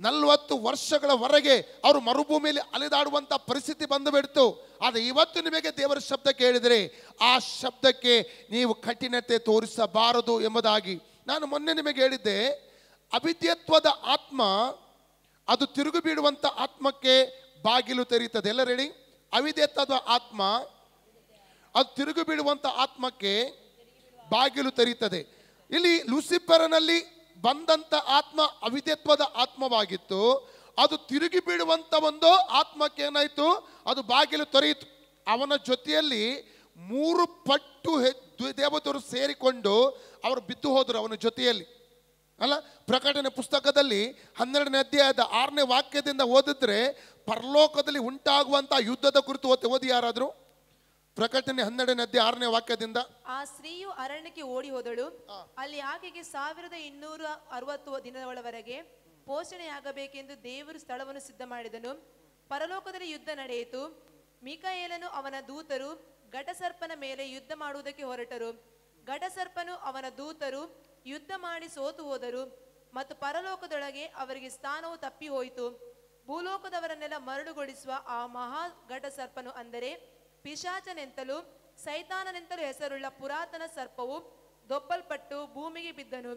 40 ವರ್ಷಗಳವರೆಗೆ ಅವರು ಮರುಭೂಮಿಯಲ್ಲಿ ಅಲೆದಾಡುವಂತ ಪರಿಸ್ಥಿತಿ ಬಂದು ಬಿಡ್ತು. ಆದರೆ ಇವತ್ತು ನಿಮಗೆ ದೇವರ ಶಬ್ದ ಕೇಳಿದರೆ ಆ ಶಬ್ದಕ್ಕೆ ನೀವು ಕಠಿಣತೆ ತೋರಿಸಬಾರದು ಎಂಬುದಾಗಿ ನಾನು ಮೊನ್ನೆ ನಿಮಗೆ ಹೇಳಿದ್ದೆ. ಅವಿದ್ಯತ್ವದ ಆತ್ಮ ಅದು ತಿರುಗಿ ಬೀಳುವಂತ ಆತ್ಮಕ್ಕೆ ಬಾಗಿಲು ತೆರೀತದೆ. ಎಲ್ಲ ಹೇಳಿ, ಅವಿದ್ಯತ್ವದ ಆತ್ಮ ಅದು ತಿರುಗಿ ಬೀಳುವಂತ ಆತ್ಮಕ್ಕೆ ಬಾಗಿಲು ತೆರೀತದೆ. ಇಲ್ಲಿ ಲೂಸಿಫರನಲ್ಲಿ ಬಂದಂತ ಆತ್ಮ ಅವಿದ್ಯತ್ವದ ಆತ್ಮವಾಗಿತ್ತು. ಅದು ತಿರುಗಿ ಬೀಳುವಂತ ಒಂದು ಆತ್ಮಕ್ಕೆ ಏನಾಯ್ತು? ಅದು ಬಾಗಿಲು ತೆರೆಯಿತು. ಅವನ ಜೊತೆಯಲ್ಲಿ 3 ಪಟ್ಟು ದೇವದೂತರು ಸೇರಿಕೊಂಡು ಅವರು ಬಿದ್ದು ಹೋದರು ಅವನ ಜೊತೆಯಲ್ಲಿ ಅಲ್ಲ. ಪ್ರಕಟಣೆ ಪುಸ್ತಕದಲ್ಲಿ 12ನೇ ಅಧ್ಯಾಯದ 6ನೇ ವಾಕ್ಯದಿಂದ ಓದಿದ್ರೆ ಪರಲೋಕದಲ್ಲಿ ಉಂಟಾಗುವಂತ ಯುದ್ಧದ ಕುರಿತು ಓದಿ ಯಾರಾದರೂ? ಪ್ರಕಟಣೆ 12ನೇ ಅಧ್ಯಾಯ 6ನೇ ವಾಕ್ಯದಿಂದ.
ಆ ಸ್ತ್ರೀಯು ಅರಣ್ಯಕ್ಕೆ ಓಡಿ ಹೋದಳು, ಅಲ್ಲಿ ಆಕೆಗೆ 1260 ದಿನಗಳವರೆಗೆ ಪೋಷಣೆಯಾಗಬೇಕೆಂದು ದೇವರು ಸ್ಥಳವನ್ನು ಸಿದ್ಧ ಮಾಡಿದನು. ಪರಲೋಕದಲ್ಲಿ ಯುದ್ಧ ನಡೆಯಿತು. ಮಿಕಾಯೇಲನು ಅವನ ದೂತರು ಘಟಸರ್ಪನ ಮೇಲೆ ಯುದ್ಧ ಮಾಡುವುದಕ್ಕೆ ಹೊರಟರು. ಘಟಸರ್ಪನು ಅವನ ದೂತರು ಯುದ್ಧ ಮಾಡಿ ಸೋತು ಹೋದರು ಮತ್ತು ಪರಲೋಕದೊಳಗೆ ಅವರಿಗೆ ಸ್ಥಾನವು ತಪ್ಪಿ ಹೋಯಿತು. ಭೂಲೋಕದವರನ್ನೆಲ್ಲ ಮರಳುಗೊಳಿಸುವ ಆ ಮಹಾ ಘಟಸರ್ಪನು, ಅಂದರೆ ಪಿಶಾಚನೆಂತಲೂ ಸೈತಾನನೆಂತಲೂ ಹೆಸರುಳ್ಳ ಪುರಾತನ ಸರ್ಪವು ದೊಬ್ಬಲ್ಪಟ್ಟು ಭೂಮಿಗೆ ಬಿದ್ದನು.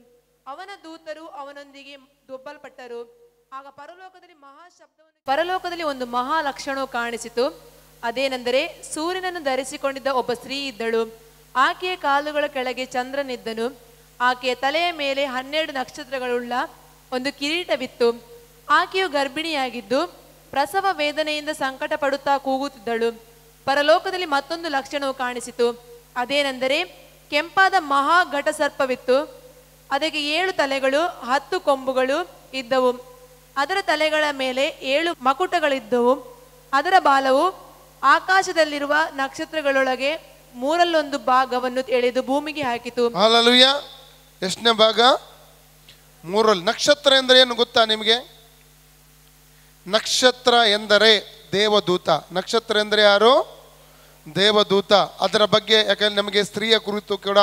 ಅವನ ದೂತರು ಅವನೊಂದಿಗೆ ದೊಬ್ಬಲ್ಪಟ್ಟರು. ಆಗ ಪರಲೋಕದಲ್ಲಿ ಒಂದು ಮಹಾ ಲಕ್ಷಣವು ಕಾಣಿಸಿತು. ಅದೇನೆಂದರೆ ಸೂರ್ಯನನ್ನು ಧರಿಸಿಕೊಂಡಿದ್ದ ಒಬ್ಬ ಸ್ತ್ರೀ ಇದ್ದಳು. ಆಕೆಯ ಕಾಲುಗಳ ಕೆಳಗೆ ಚಂದ್ರನಿದ್ದನು. ಆಕೆಯ ತಲೆಯ ಮೇಲೆ 12 ನಕ್ಷತ್ರಗಳುಳ್ಳ ಒಂದು ಕಿರೀಟವಿತ್ತು. ಆಕೆಯು ಗರ್ಭಿಣಿಯಾಗಿದ್ದು ಪ್ರಸವ ವೇದನೆಯಿಂದ ಸಂಕಟ ಪಡುತ್ತಾ ಕೂಗುತ್ತಿದ್ದಳು. ಪರಲೋಕದಲ್ಲಿ ಮತ್ತೊಂದು ಲಕ್ಷಣವು ಕಾಣಿಸಿತು. ಅದೇನೆಂದರೆ ಕೆಂಪಾದ ಮಹಾ ಘಟಸರ್ಪವಿತ್ತು. ಅದಕ್ಕೆ 7 ತಲೆಗಳು 10 ಕೊಂಬುಗಳು ಇದ್ದವು. ಅದರ ತಲೆಗಳ ಮೇಲೆ 7 ಮಕುಟಗಳಿದ್ದವು. ಅದರ ಬಾಲವು ಆಕಾಶದಲ್ಲಿರುವ ನಕ್ಷತ್ರಗಳೊಳಗೆ 1/3 ಭಾಗವನ್ನು ಎಳೆದು ಭೂಮಿಗೆ ಹಾಕಿತು.
ಹಲ್ಲೆಲೂಯಾ. ಎಷ್ಟನೇ ಭಾಗ? 3. ನಕ್ಷತ್ರ ಎಂದರೆ ಏನು ಗೊತ್ತಾ ನಿಮಗೆ? ನಕ್ಷತ್ರ ಎಂದರೆ ದೇವದೂತ. ನಕ್ಷತ್ರ ಎಂದರೆ ಯಾರು? ದೇವದೂತ. ಅದರ ಬಗ್ಗೆ ಯಾಕಂದ್ರೆ ನಮಗೆ ಸ್ತ್ರೀಯ ಕುರಿತು ಕೂಡ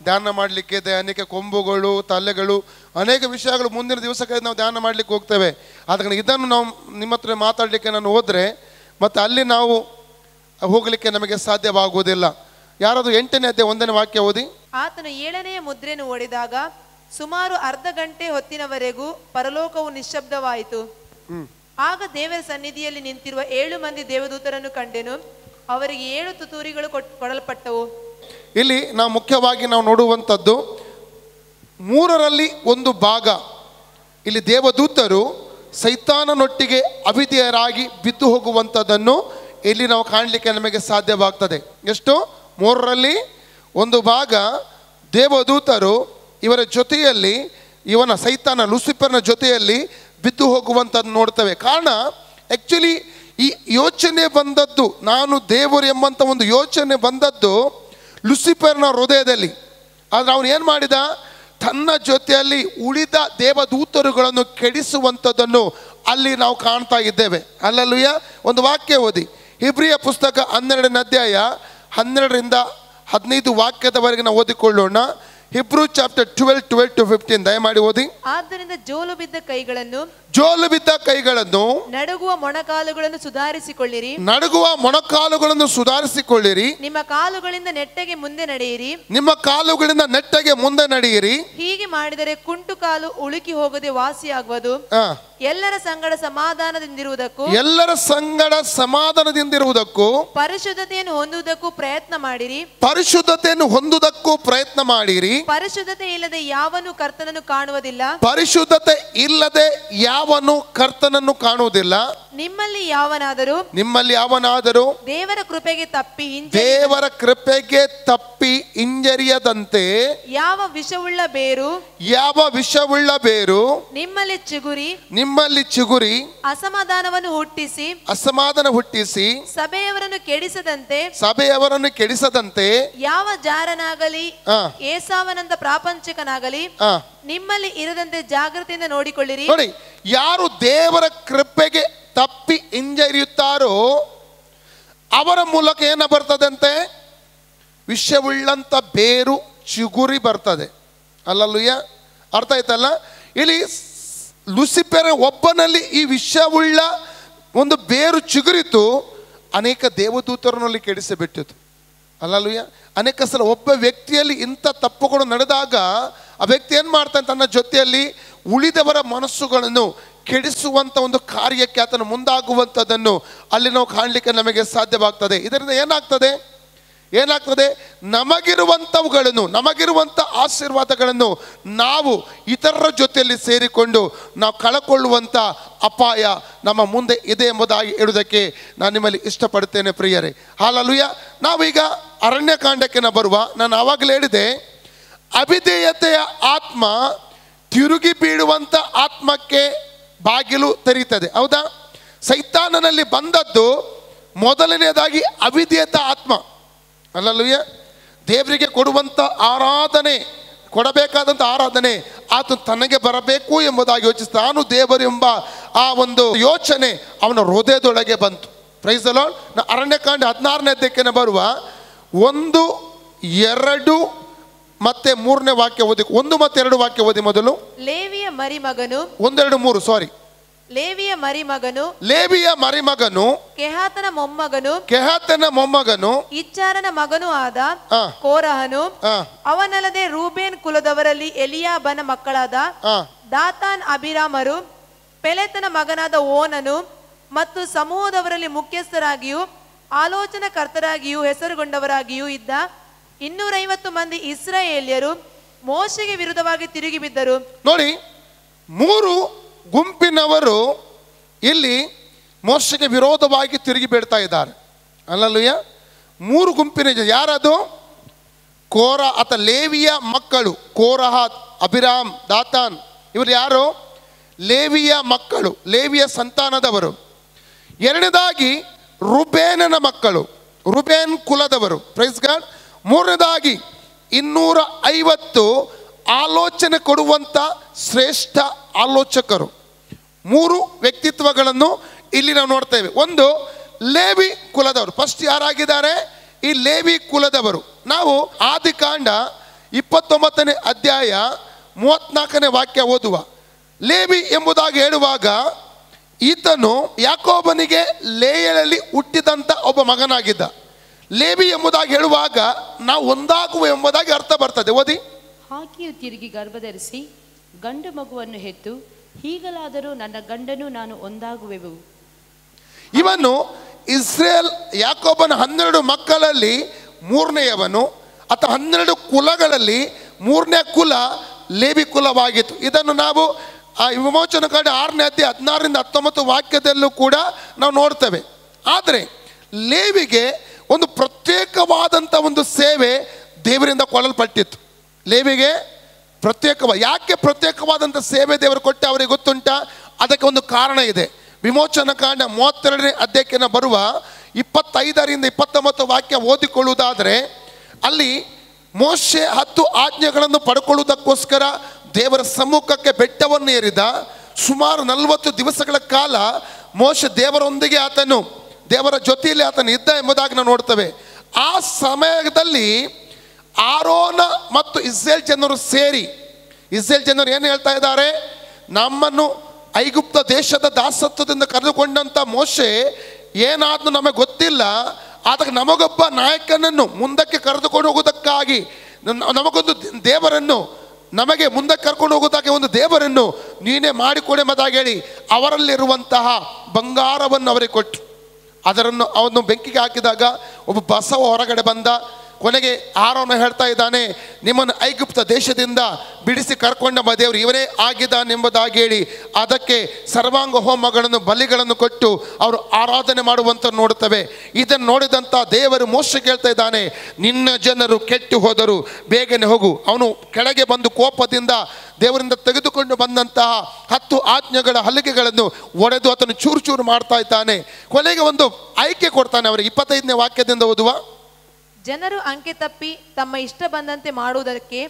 ಧ್ಯಾನ ಮಾಡಲಿಕ್ಕೆ ಇದೆ. ಅನೇಕ ಕೊಂಬುಗಳು, ತಲೆಗಳು, ಅನೇಕ ವಿಷಯಗಳು ಮುಂದಿನ ದಿವಸಕ್ಕೆ ನಾವು ಧ್ಯಾನ ಮಾಡಲಿಕ್ಕೆ ಹೋಗ್ತೇವೆ. ಆದ್ರೆ ಇದನ್ನು ನಾವು ನಿಮ್ಮ ಹತ್ರ ಮಾತಾಡಲಿಕ್ಕೆ ನಾನು ಹೋದರೆ ಮತ್ತು ಅಲ್ಲಿ ನಾವು ಹೋಗಲಿಕ್ಕೆ ನಮಗೆ ಸಾಧ್ಯವಾಗುವುದಿಲ್ಲ. ಯಾರಾದರೂ 8ನೇ ಅಧ್ಯಾಯ 1ನೇ ವಾಕ್ಯ ಓದಿ.
ಆತನು 7ನೆಯ ಮುದ್ರೆಯನ್ನು ಒಡೆದಾಗ ಸುಮಾರು ಅರ್ಧ ಗಂಟೆ ಹೊತ್ತಿನವರೆಗೂ ಪರಲೋಕವು ನಿಶ್ಶಬ್ದವಾಯಿತು. ಆಗ ದೇವರ ಸನ್ನಿಧಿಯಲ್ಲಿ ನಿಂತಿರುವ 7 ಮಂದಿ ದೇವದೂತರನ್ನು ಕಂಡೆನು. ಅವರಿಗೆ 7 ತುತ್ತೂರಿಗಳು ಕೊಡಲ್ಪಟ್ಟವು.
ಇಲ್ಲಿ ನಾವು ಮುಖ್ಯವಾಗಿ ನಾವು ನೋಡುವಂಥದ್ದು 3ರಲ್ಲಿ 1 ಭಾಗ. ಇಲ್ಲಿ ದೇವದೂತರು ಸೈತಾನನೊಟ್ಟಿಗೆ ಅವಿಧೇಯರಾಗಿ ಬಿದ್ದು ಹೋಗುವಂಥದ್ದನ್ನು ಇಲ್ಲಿ ನಾವು ಕಾಣಲಿಕ್ಕೆ ನಮಗೆ ಸಾಧ್ಯವಾಗ್ತದೆ. ಎಷ್ಟು? 3ರಲ್ಲಿ 1 ಭಾಗ ದೇವದೂತರು ಇವರ ಜೊತೆಯಲ್ಲಿ, ಇವನ ಸೈತಾನ ಲೂಸಿಫರ್ನ ಜೊತೆಯಲ್ಲಿ ಬಿದ್ದು ಹೋಗುವಂಥದ್ದು ನೋಡ್ತೇವೆ. ಕಾರಣ ಆ್ಯಕ್ಚುಲಿ ಈ ಯೋಚನೆ ಬಂದದ್ದು, ನಾನು ದೇವರು ಎಂಬಂಥ ಒಂದು ಯೋಚನೆ ಬಂದದ್ದು ಲೂಸಿಫರ್ನ ಹೃದಯದಲ್ಲಿ. ಆದರೆ ಅವನು ಏನು ಮಾಡಿದ? ತನ್ನ ಜೊತೆಯಲ್ಲಿ ಉಳಿದ ದೇವದೂತರುಗಳನ್ನು ಕೆಡಿಸುವಂಥದ್ದನ್ನು ಅಲ್ಲಿ ನಾವು ಕಾಣ್ತಾ ಇದ್ದೇವೆ. ಹಲ್ಲೆಲೂಯಾ. ಒಂದು ವಾಕ್ಯ ಓದಿ. ಇಬ್ರಿಯ ಪುಸ್ತಕ 12ನೇ ಅಧ್ಯಾಯ 12ರಿಂದ 15 ವಾಕ್ಯದವರೆಗೆ ನಾವು ಓದಿಕೊಳ್ಳೋಣ. ಹಿಬ್ರೂ ಚಾಪ್ಟರ್ 12:12-15 ದಯಮಾಡಿ ಓದಿ.
ಆದ್ದರಿಂದ ಜೋಲು ಬಿದ್ದ ಕೈಗಳನ್ನು ನಡುಗುವ ಮೊಣಕಾಲುಗಳನ್ನು ಸುಧಾರಿಸಿಕೊಳ್ಳಿರಿ. ನಿಮ್ಮ ಕಾಲುಗಳಿಂದ ನೆಟ್ಟಗೆ ಮುಂದೆ ನಡೆಯಿರಿ. ಹೀಗೆ ಮಾಡಿದರೆ ಕುಂಟು ಕಾಲು ಉಳುಕಿ ಹೋಗದೆ ವಾಸಿಯಾಗುವುದು. ಎಲ್ಲರ ಸಂಗಡ ಸಮಾಧಾನದಿಂದಿರುವುದಕ್ಕೂ ಪರಿಶುದ್ಧತೆಯನ್ನು ಹೊಂದುವುದಕ್ಕೂ ಪ್ರಯತ್ನ ಮಾಡಿರಿ. ಪರಿಶುದ್ಧತೆ ಇಲ್ಲದೆ ಯಾವನು ಕರ್ತನನ್ನು ಕಾಣುವುದಿಲ್ಲ. ನಿಮ್ಮಲ್ಲಿ ಯಾವನಾದರೂ ದೇವರ ಕೃಪೆಗೆ ತಪ್ಪಿ ಹಿಂಜರಿಯದಂತೆ ಯಾವ ವಿಷವುಳ್ಳ ಬೇರು ನಿಮ್ಮಲ್ಲಿ ಚಿಗುರಿ ಅಸಮಾಧಾನ ಹುಟ್ಟಿಸಿ ಸಭೆಯವರನ್ನು ಕೆಡಿಸದಂತೆ ಯಾವ ಜಾರನಾಗಲಿ ಏಸಾವನಂತ ಪ್ರಾಪಂಚಿಕನಾಗಲಿ ನಿಮ್ಮಲ್ಲಿ ಇರದಂತೆ ಜಾಗೃತಿಯಿಂದ ನೋಡಿಕೊಳ್ಳಿರಿ.
ನೋಡಿ, ಯಾರು ದೇವರ ಕೃಪೆಗೆ ತಪ್ಪಿ ಹಿಂಜರಿಯುತ್ತಾರೋ ಅವರ ಮೂಲಕ ಏನ ಬರ್ತದಂತೆ? ವಿಷವುಳ್ಳಂತ ಬೇರು ಚಿಗುರಿ ಬರ್ತದೆ. ಅಲ್ಲಲ್ಲೂಯ್ಯ, ಅರ್ಥ ಆಯ್ತಲ್ಲ? ಇಲ್ಲಿ ಲೂಸಿಫರ್ ಒಬ್ಬನಲ್ಲಿ ಈ ವಿಷವುಳ್ಳ ಒಂದು ಬೇರು ಚಿಗುರಿತು, ಅನೇಕ ದೇವದೂತರನಲ್ಲಿ ಕೆಡಿಸಿಬಿಟ್ಟಿತು. ಅಲ್ಲಲ್ಲೂಯ್ಯ, ಅನೇಕ ಸಲ ಒಬ್ಬ ವ್ಯಕ್ತಿಯಲ್ಲಿ ಇಂಥ ತಪ್ಪುಗಳು ನಡೆದಾಗ ಆ ವ್ಯಕ್ತಿ ಏನು ಮಾಡ್ತಾನೆ? ತನ್ನ ಜೊತೆಯಲ್ಲಿ ಉಳಿದವರ ಮನಸ್ಸುಗಳನ್ನು ಕೆಡಿಸುವಂಥ ಒಂದು ಕಾರ್ಯಕ್ಕೆ ಆತನು ಮುಂದಾಗುವಂಥದ್ದನ್ನು ಅಲ್ಲಿ ನಾವು ಕಾಣಲಿಕ್ಕೆ ನಮಗೆ ಸಾಧ್ಯವಾಗ್ತದೆ. ಇದರಿಂದ ಏನಾಗ್ತದೆ? ನಮಗಿರುವಂಥ ಆಶೀರ್ವಾದಗಳನ್ನು ನಾವು ಇತರರ ಜೊತೆಯಲ್ಲಿ ಸೇರಿಕೊಂಡು ನಾವು ಕಳಕೊಳ್ಳುವಂಥ ಅಪಾಯ ನಮ್ಮ ಮುಂದೆ ಇದೆ ಎಂಬುದಾಗಿ ಹೇಳುವುದಕ್ಕೆ ನಾನು ನಿಮ್ಮಲ್ಲಿ ಇಷ್ಟಪಡುತ್ತೇನೆ ಪ್ರಿಯರೇ. ಹಲ್ಲೆಲೂಯಾ. ನಾವೀಗ ಅರಣ್ಯಕಾಂಡಕ್ಕೆ ಬರುವ, ನಾನು ಆವಾಗಲೇ ಹೇಳಿದೆ, ಅವಿಧೇಯತೆಯ ಆತ್ಮ ತಿರುಗಿ ಬೀಳುವಂಥ ಆತ್ಮಕ್ಕೆ ಬಾಗಿಲು ತೆರೀತದೆ. ಹೌದಾ? ಸೈತಾನನಲ್ಲಿ ಬಂದದ್ದು ಮೊದಲನೆಯದಾಗಿ ಅವಿಧೇಯತ ಆತ್ಮ. ಹಲ್ಲೆಲೂಯಾ. ದೇವರಿಗೆ ಕೊಡುವಂಥ ಆರಾಧನೆ, ಕೊಡಬೇಕಾದಂಥ ಆರಾಧನೆ ಆತ ತನಗೆ ಬರಬೇಕು ಎಂಬುದಾಗಿ ಯೋಚಿಸಿ ತಾನು ದೇವರು ಎಂಬ ಆ ಒಂದು ಯೋಚನೆ ಅವನ ಹೃದಯದೊಳಗೆ ಬಂತು. Praise the lord. ಅರಣ್ಯಕಾಂಡ 16ನೇ ಅಧ್ಯಾಯಕ್ಕೆ ಬರುವ 1, 2 ಮತ್ತೆ 3ನೇ ವಾಕ್ಯ ಓದಿ. 1 ಮತ್ತು 2 ವಾಕ್ಯ ಓದಿ ಮೊದಲು.
ಲೇವಿಯ ಮರಿಮಗನು
1, 2, 3 ಸಾರಿ.
ಲೇವಿಯ
ಮರಿಮಗನು ಕೆಹಾತನ ಮೊಮ್ಮಗನು
ಇಚ್ಚಾರನ ಮಗನೂ ಆದ ಕೋರಹನು, ಅವನಲ್ಲದೆ ರೂಬೇನ್ ಕುಲದವರಲ್ಲಿ ಎಲಿಯಾಬನ ಮಕ್ಕಳಾದ ದಾತಾನ್, ಅಬಿರಾಮರು, ಪೆಲೆತನ ಮಗನಾದ ಓನನು ಮತ್ತು ಸಮೂಹದವರಲ್ಲಿ ಮುಖ್ಯಸ್ಥರಾಗಿಯೂ ಆಲೋಚನಾಕರ್ತರಾಗಿಯೂ ಹೆಸರುಗೊಂಡವರಾಗಿಯೂ ಇದ್ದ 250 ಮಂದಿ ಇಸ್ರಾಯೇಲ್ಯರು ಮೋಶೆಗೆ ವಿರುದ್ಧವಾಗಿ ತಿರುಗಿ ಬಿದ್ದರು.
ನೋಡಿ, 3 ಗುಂಪಿನವರು ಇಲ್ಲಿ ಮೋಶೆಗೆ ವಿರೋಧವಾಗಿ ತಿರುಗಿ ಬೀಳ್ತಾ ಇದ್ದಾರೆ. ಹಲ್ಲೆಲೂಯಾ. 3 ಗುಂಪಿನ ಯಾರದು? ಕೋರ ಅಥವಾ ಲೇವಿಯ ಮಕ್ಕಳು, ಕೋರಹ, ಅಬಿರಾಮ್, ದಾತಾನ್. ಇವರು ಯಾರು? ಲೇವಿಯ ಮಕ್ಕಳು, ಲೇವಿಯ ಸಂತಾನದವರು. ಎರಡನೇದಾಗಿ ರುಬೇನನ ಮಕ್ಕಳು, ರುಬೇನ್ ಕುಲದವರು. Praise God. ಮೂರನೇದಾಗಿ 250 ಆಲೋಚನೆ ಕೊಡುವಂಥ ಶ್ರೇಷ್ಠ ಆಲೋಚಕರು. 3 ವ್ಯಕ್ತಿತ್ವಗಳನ್ನು ಇಲ್ಲಿ ನಾವು ನೋಡ್ತೇವೆ. ಒಂದು ಲೇವಿ ಕುಲದವರು. ಫಸ್ಟ್ ಯಾರಾಗಿದ್ದಾರೆ? ಈ ಲೇವಿ ಕುಲದವರು. ನಾವು ಆದಿಕಾಂಡ 29ನೇ ಅಧ್ಯಾಯ 34ನೇ ವಾಕ್ಯ ಓದುವ. ಲೇವಿ ಎಂಬುದಾಗಿ ಹೇಳುವಾಗ ಈತನು ಯಾಕೋಬನಿಗೆ ಲೇಯಳಲ್ಲಿ ಹುಟ್ಟಿದಂಥ ಒಬ್ಬ ಮಗನಾಗಿದ್ದ. ಲೇವಿ ಎಂಬುದಾಗಿ ಹೇಳುವಾಗ ನಾವು ಒಂದಾಗುವ ಎಂಬುದಾಗಿ ಅರ್ಥ ಬರ್ತದೆ. ಓದಿ.
ಆಕೆಯು ತಿರುಗಿ ಗರ್ಭಧರಿಸಿ ಗಂಡು ಮಗುವನ್ನು ಹೆತ್ತು, ಹೀಗಲಾದರೂ ನನ್ನ ಗಂಡನು ನಾನು ಒಂದಾಗುವೆವು.
ಇವನು ಇಸ್ರೇಲ್ ಯಾಕೋಬನ 12 ಮಕ್ಕಳಲ್ಲಿ 3ನೇಯವನು, ಅಥವಾ 12 ಕುಲಗಳಲ್ಲಿ 3ನೇ ಕುಲ ಲೇವಿ ಕುಲವಾಗಿತ್ತು. ಇದನ್ನು ನಾವು ವಿಮೋಚನಕಾಂಡ 6ನೇ ಅಧ್ಯಾಯ 16ರಿಂದ 19 ವಾಕ್ಯದಲ್ಲೂ ಕೂಡ ನಾವು ನೋಡ್ತೇವೆ. ಆದರೆ ಲೇವಿಗೆ ಒಂದು ಪ್ರತ್ಯೇಕವಾದಂಥ ಒಂದು ಸೇವೆ ದೇವರಿಂದ ಕೊಡಲ್ಪಟ್ಟಿತ್ತು. ಲೇವಿಗೆ ಯಾಕೆ ಪ್ರತ್ಯೇಕವಾದಂಥ ಸೇವೆ ದೇವರು ಕೊಟ್ಟೆ ಅವರಿಗೆ ಗೊತ್ತುಂಟ? ಅದಕ್ಕೆ ಒಂದು ಕಾರಣ ಇದೆ. ವಿಮೋಚನಕಾಂಡ 32ನೇ ಅಧ್ಯಾಯಕ್ಕೆ ಬರುವ 25ರಿಂದ 29 ವಾಕ್ಯ ಓದಿಕೊಳ್ಳುವುದಾದರೆ, ಅಲ್ಲಿ ಮೋಶೆ 10 ಆಜ್ಞೆಗಳನ್ನು ಪಡ್ಕೊಳ್ಳುವುದಕ್ಕೋಸ್ಕರ ದೇವರ ಸಮ್ಮುಖಕ್ಕೆ ಬೆಟ್ಟವನ್ನು ಏರಿದ. ಸುಮಾರು 40 ದಿವಸಗಳ ಕಾಲ ಮೋಶೆ ದೇವರೊಂದಿಗೆ ದೇವರ ಜೊತೆಯಲ್ಲಿ ಆತನು ಇದ್ದ ಎಂಬುದಾಗಿ ನಾವು ನೋಡ್ತೇವೆ. ಆ ಸಮಯದಲ್ಲಿ ಆರೋನ ಮತ್ತು ಇಸ್ರೇಲ್ ಜನರು ಸೇರಿ, ಇಸ್ರೇಲ್ ಜನರು ಏನು ಹೇಳ್ತಾ ಇದ್ದಾರೆ? ನಮ್ಮನ್ನು ಐಗುಪ್ತ ದೇಶದ ದಾಸತ್ವದಿಂದ ಕರೆದುಕೊಂಡಂಥ ಮೋಶೆ ಏನಾದ್ರೂ ನಮಗೆ ಗೊತ್ತಿಲ್ಲ, ಅದಕ್ಕೆ ನಮಗೊಬ್ಬ ನಾಯಕನನ್ನು ಮುಂದಕ್ಕೆ ಕರೆದುಕೊಂಡು ಹೋಗೋದಕ್ಕಾಗಿ ನಮಗೊಂದು ದೇವರನ್ನು, ನಮಗೆ ಮುಂದಕ್ಕೆ ಕರ್ಕೊಂಡು ಹೋಗೋದಕ್ಕೆ ಒಂದು ದೇವರನ್ನು ನೀನೇ ಮಾಡಿಕೊಡೆ ಎಂಬುದಾಗಿ ಹೇಳಿ ಅವರಲ್ಲಿರುವಂತಹ ಬಂಗಾರವನ್ನು ಅವರಿಗೆ ಕೊಟ್ಟರು. ಅವನು ಬೆಂಕಿಗೆ ಹಾಕಿದಾಗ ಒಬ್ಬ ಬಸವ ಹೊರಗಡೆ ಬಂದ. ಕೊನೆಗೆ ಆರೋನ ಹೇಳ್ತಾ ಇದ್ದಾನೆ, ನಿಮ್ಮನ್ನು ಐಗುಪ್ತ ದೇಶದಿಂದ ಬಿಡಿಸಿ ಕರ್ಕೊಂಡ ದೇವರು ಇವರೇ ಆಗಿದ್ದಾನೆಂಬುದಾಗಿ ಹೇಳಿ ಅದಕ್ಕೆ ಸರ್ವಾಂಗ ಹೋಮಗಳನ್ನು, ಬಲಿಗಳನ್ನು ಕೊಟ್ಟು ಅವರು ಆರಾಧನೆ ಮಾಡುವಂತ ನೋಡುತ್ತವೆ. ಇದನ್ನು ನೋಡಿದಂಥ ದೇವರು ಮೋಶೆಗೆ ಹೇಳ್ತಾ ಇದ್ದಾನೆ, ನಿನ್ನ ಜನರು ಕೆಟ್ಟು ಹೋದರು, ಬೇಗನೆ ಹೋಗು. ಅವನು ಕೆಳಗೆ ಬಂದು ಕೋಪದಿಂದ ದೇವರಿಂದ ತೆಗೆದುಕೊಂಡು ಬಂದಂತಹ 10 ಆಜ್ಞೆಗಳ ಹಲಿಗೆಗಳನ್ನು ಒಡೆದು ಆತನು ಚೂರು ಚೂರು ಮಾಡ್ತಾ ಇದ್ದಾನೆ. ಕೊನೆಗೆ ಒಂದು ಆಯ್ಕೆ ಕೊಡ್ತಾನೆ ಅವರಿಗೆ. 25ನೇ ವಾಕ್ಯದಿಂದ ಓದುವ.
ಜನರು ಅಂಕೆ ತಪ್ಪಿ ತಮ್ಮ ಇಷ್ಟ ಬಂದಂತೆ ಮಾಡುವುದಕ್ಕೆ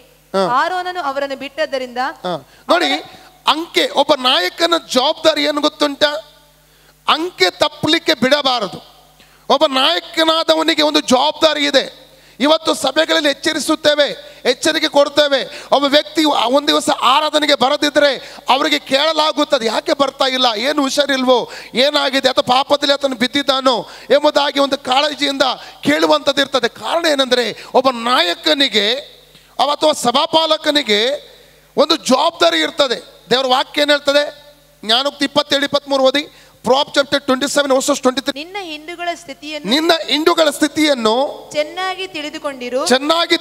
ಆರೋನನು ಅವರನ್ನು ಬಿಟ್ಟದ್ದರಿಂದ.
ನೋಡಿ, ಅಂಕೆ, ಒಬ್ಬ ನಾಯಕನ ಜವಾಬ್ದಾರಿ ಏನು ಗೊತ್ತುಂಟ? ಅಂಕೆ ತಪ್ಪಲಿಕ್ಕೆ ಬಿಡಬಾರದು. ಒಬ್ಬ ನಾಯಕನಾದವನಿಗೆ ಒಂದು ಜವಾಬ್ದಾರಿ ಇದೆ. ಇವತ್ತು ಸಭೆಗಳಲ್ಲಿ ಎಚ್ಚರಿಕೆ ಕೊಡ್ತೇವೆ. ಒಬ್ಬ ವ್ಯಕ್ತಿ ಒಂದು ದಿವಸ ಆರಾಧನೆಗೆ ಬರದಿದ್ದರೆ ಅವರಿಗೆ ಕೇಳಲಾಗುತ್ತದೆ, ಯಾಕೆ ಬರ್ತಾ ಇಲ್ಲ, ಏನು ಹುಷಾರಿಲ್ವೋ, ಏನಾಗಿದೆ, ಅಥವಾ ಪಾಪದಲ್ಲಿ ಆತನು ಬಿದ್ದಿದ್ದಾನೋ ಎಂಬುದಾಗಿ ಒಂದು ಕಾಳಜಿಯಿಂದ ಕೇಳುವಂಥದ್ದು ಇರ್ತದೆ. ಕಾರಣ ಏನಂದರೆ, ಒಬ್ಬ ನಾಯಕನಿಗೆ ಅಥವಾ ಸಭಾಪಾಲಕನಿಗೆ ಒಂದು ಜವಾಬ್ದಾರಿ ಇರ್ತದೆ. ದೇವರ ವಾಕ್ಯ ಏನು ಹೇಳ್ತದೆ? ಜ್ಞಾನೋಕ್ತಿ 27-23 ಓದಿ. Proverbs chapter 27 verses 23.
ನಿನ್ನ ಹಿಂಡುಗಳ ಸ್ಥಿತಿಯನ್ನು
ನಿನ್ನ ಹಿಂಡುಗಳ ಸ್ಥಿತಿಯನ್ನು
ಚೆನ್ನಾಗಿ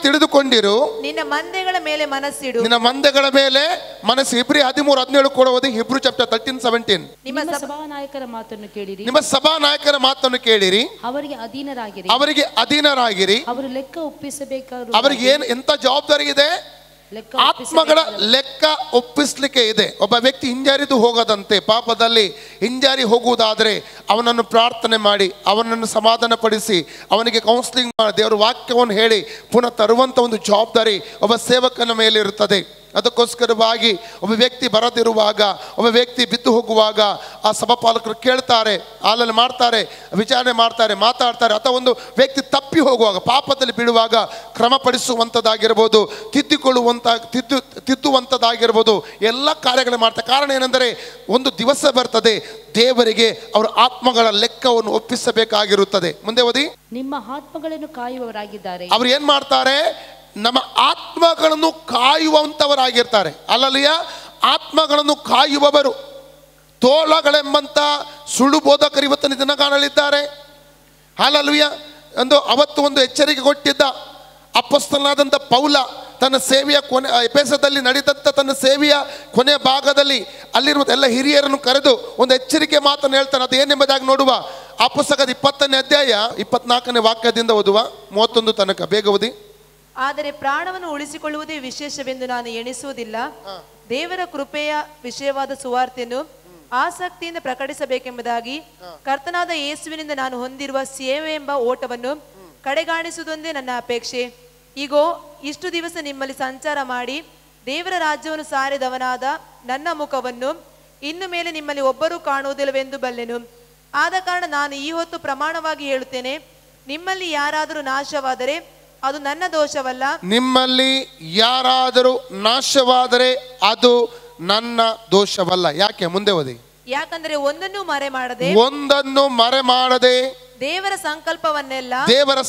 ತಿಳಿದುಕೊಂಡಿರು,
ನಿನ್ನ
ಮಂದೆಗಳ ಮೇಲೆ ಮನಸ್ಸಿಡು.
ನಿನ್ನ ಮಂದೆಗಳ ಮೇಲೆ ಮನಸ್ಸು. ಇಬ್ರಿ 13-17 ಕೂಡ ಓದಿ. Hebrew chapter 13-17.
ನಿಮ್ಮ ಸಭಾನಾಯಕರ ಮಾತನ್ನು ಕೇಳಿರಿ,
ನಿಮ್ಮ ಸಭಾನಾಯಕರ ಮಾತನ್ನು ಕೇಳಿರಿ,
ಅವರಿಗೆ
ಅಧೀನರಾಗಿರಿ.
ಅವರು ಲೆಕ್ಕ ಒಪ್ಪಿಸಬೇಕಾದ
ಅವರಿಗೆ ಏನು ಎಂತ ಜವಾಬ್ದಾರಿ ಇದೆ? ಆತ್ಮಗಳ ಲೆಕ್ಕ ಒಪ್ಪಿಸ್ಲಿಕ್ಕೆ ಇದೆ. ಒಬ್ಬ ವ್ಯಕ್ತಿ ಹಿಂಜರಿದು ಹೋಗದಂತೆ, ಪಾಪದಲ್ಲಿ ಹಿಂಜಾರಿ ಹೋಗುವುದಾದ್ರೆ ಅವನನ್ನು ಪ್ರಾರ್ಥನೆ ಮಾಡಿ, ಅವನನ್ನು ಸಮಾಧಾನ ಪಡಿಸಿ, ಅವನಿಗೆ ಕೌನ್ಸಿಲಿಂಗ್ ಮಾಡಿ, ದೇವರ ವಾಕ್ಯವನ್ನು ಹೇಳಿ ಪುನಃ ತರುವಂಥ ಒಂದು ಜವಾಬ್ದಾರಿ ಒಬ್ಬ ಸೇವಕನ ಮೇಲೆ ಇರುತ್ತದೆ. ಅದಕ್ಕೋಸ್ಕರವಾಗಿ ಒಬ್ಬ ವ್ಯಕ್ತಿ ಬರದಿರುವಾಗ, ಒಬ್ಬ ವ್ಯಕ್ತಿ ಬಿದ್ದು ಹೋಗುವಾಗ ಆ ಸಭಾಪಾಲಕರು ಕೇಳ್ತಾರೆ, ಆಲೋಚನೆ ಮಾಡ್ತಾರೆ, ವಿಚಾರಣೆ ಮಾಡ್ತಾರೆ, ಮಾತಾಡ್ತಾರೆ. ಅಥವಾ ಒಂದು ವ್ಯಕ್ತಿ ತಪ್ಪಿ ಹೋಗುವಾಗ, ಪಾಪದಲ್ಲಿ ಬೀಳುವಾಗ ಕ್ರಮಪಡಿಸುವಂಥದ್ದಾಗಿರ್ಬೋದು, ತಿದ್ದುವಂಥದ್ದಾಗಿರ್ಬೋದು, ಎಲ್ಲ ಕಾರ್ಯಗಳು ಮಾಡ್ತಾರೆ. ಕಾರಣ ಏನೆಂದರೆ ಒಂದು ದಿವಸ ಬರ್ತದೆ ದೇವರಿಗೆ ಅವರ ಆತ್ಮಗಳ ಲೆಕ್ಕವನ್ನು ಒಪ್ಪಿಸಬೇಕಾಗಿರುತ್ತದೆ. ಮುಂದೆ ಓದಿ.
ನಿಮ್ಮ ಆತ್ಮಗಳನ್ನು ಕಾಯುವವರಾಗಿದ್ದಾರೆ.
ಅವ್ರು ಏನ್ ಮಾಡ್ತಾರೆ? ನಮ್ಮ ಆತ್ಮಗಳನ್ನು ಕಾಯುವಂಥವರಾಗಿರ್ತಾರೆ. ಅಲ್ಲಲಿಯ ಆತ್ಮಗಳನ್ನು ಕಾಯುವವರು. ತೋಳಗಳೆಂಬಂತ ಸುಳ್ಳು ಬೋಧಕರು ಇವತ್ತಿನ ದಿನ ಕಾಣಲಿದ್ದಾರೆ. ಅಲ್ಲಲ್ವಿಯ ಅವತ್ತು ಒಂದು ಎಚ್ಚರಿಕೆ ಕೊಟ್ಟಿದ್ದ ಅಪೊಸ್ತಲನಾದಂಥ ಪೌಲ ತನ್ನ ಸೇವೆಯ ಕೊನೆ, ಎಫೆಸದಲ್ಲಿ ನಡೆದಂಥ ತನ್ನ ಸೇವೆಯ ಕೊನೆಯ ಭಾಗದಲ್ಲಿ ಅಲ್ಲಿರುವ ಎಲ್ಲ ಹಿರಿಯರನ್ನು ಕರೆದು ಒಂದು ಎಚ್ಚರಿಕೆ ಮಾತನ್ನು ಹೇಳ್ತಾನೆ. ಅದು ಏನೆಂಬುದಾಗಿ ನೋಡುವ. ಆ ಪುಸ್ತಕದ 20ನೇ ಅಧ್ಯಾಯ 24ನೇ ವಾಕ್ಯದಿಂದ ಓದುವ 31 ತನಕ. ಬೇಗ ಓದಿ.
ಆದರೆ ಪ್ರಾಣವನ್ನು ಉಳಿಸಿಕೊಳ್ಳುವುದೇ ವಿಶೇಷವೆಂದು ನಾನು ಎಣಿಸುವುದಿಲ್ಲ. ದೇವರ ಕೃಪೆಯ ವಿಷಯವಾದ ಸುವಾರ್ತೆಯನ್ನು ಆಸಕ್ತಿಯಿಂದ ಪ್ರಕಟಿಸಬೇಕೆಂಬುದಾಗಿ ಕರ್ತನಾದ ಯೇಸುವಿನಿಂದ ನಾನು ಹೊಂದಿರುವ ಸೇವೆ ಎಂಬ ಓಟವನ್ನು ಕಡೆಗಾಣಿಸುವುದೊಂದೇ ನನ್ನ ಅಪೇಕ್ಷೆ. ಈಗೋ ಇಷ್ಟು ದಿವಸ ನಿಮ್ಮಲ್ಲಿ ಸಂಚಾರ ಮಾಡಿ ದೇವರ ರಾಜ್ಯವನ್ನು ಸಾರಿದವನಾದ ನನ್ನ ಮುಖವನ್ನು ಇನ್ನು ಮೇಲೆ ನಿಮ್ಮಲ್ಲಿ ಒಬ್ಬರೂ ಕಾಣುವುದಿಲ್ಲವೆಂದು ಬಲ್ಲೆನು. ಆದ ಕಾರಣ ನಾನು ಈ ಹೊತ್ತು ಪ್ರಮಾಣವಾಗಿ ಹೇಳುತ್ತೇನೆ, ನಿಮ್ಮಲ್ಲಿ ಯಾರಾದರೂ ನಾಶವಾದರೆ ಅದು ನನ್ನ ದೋಷವಲ್ಲ.
ನಿಮ್ಮಲ್ಲಿ ಯಾರಾದರೂ ನಾಶವಾದರೆ ಅದು ನನ್ನ ದೋಷವಲ್ಲ. ಯಾಕೆ? ಮುಂದೆ ಓದಿ.
ಯಾಕಂದರೆ ಒಂದನ್ನು ಮರೆ ಮಾಡದೆ ದೇವರ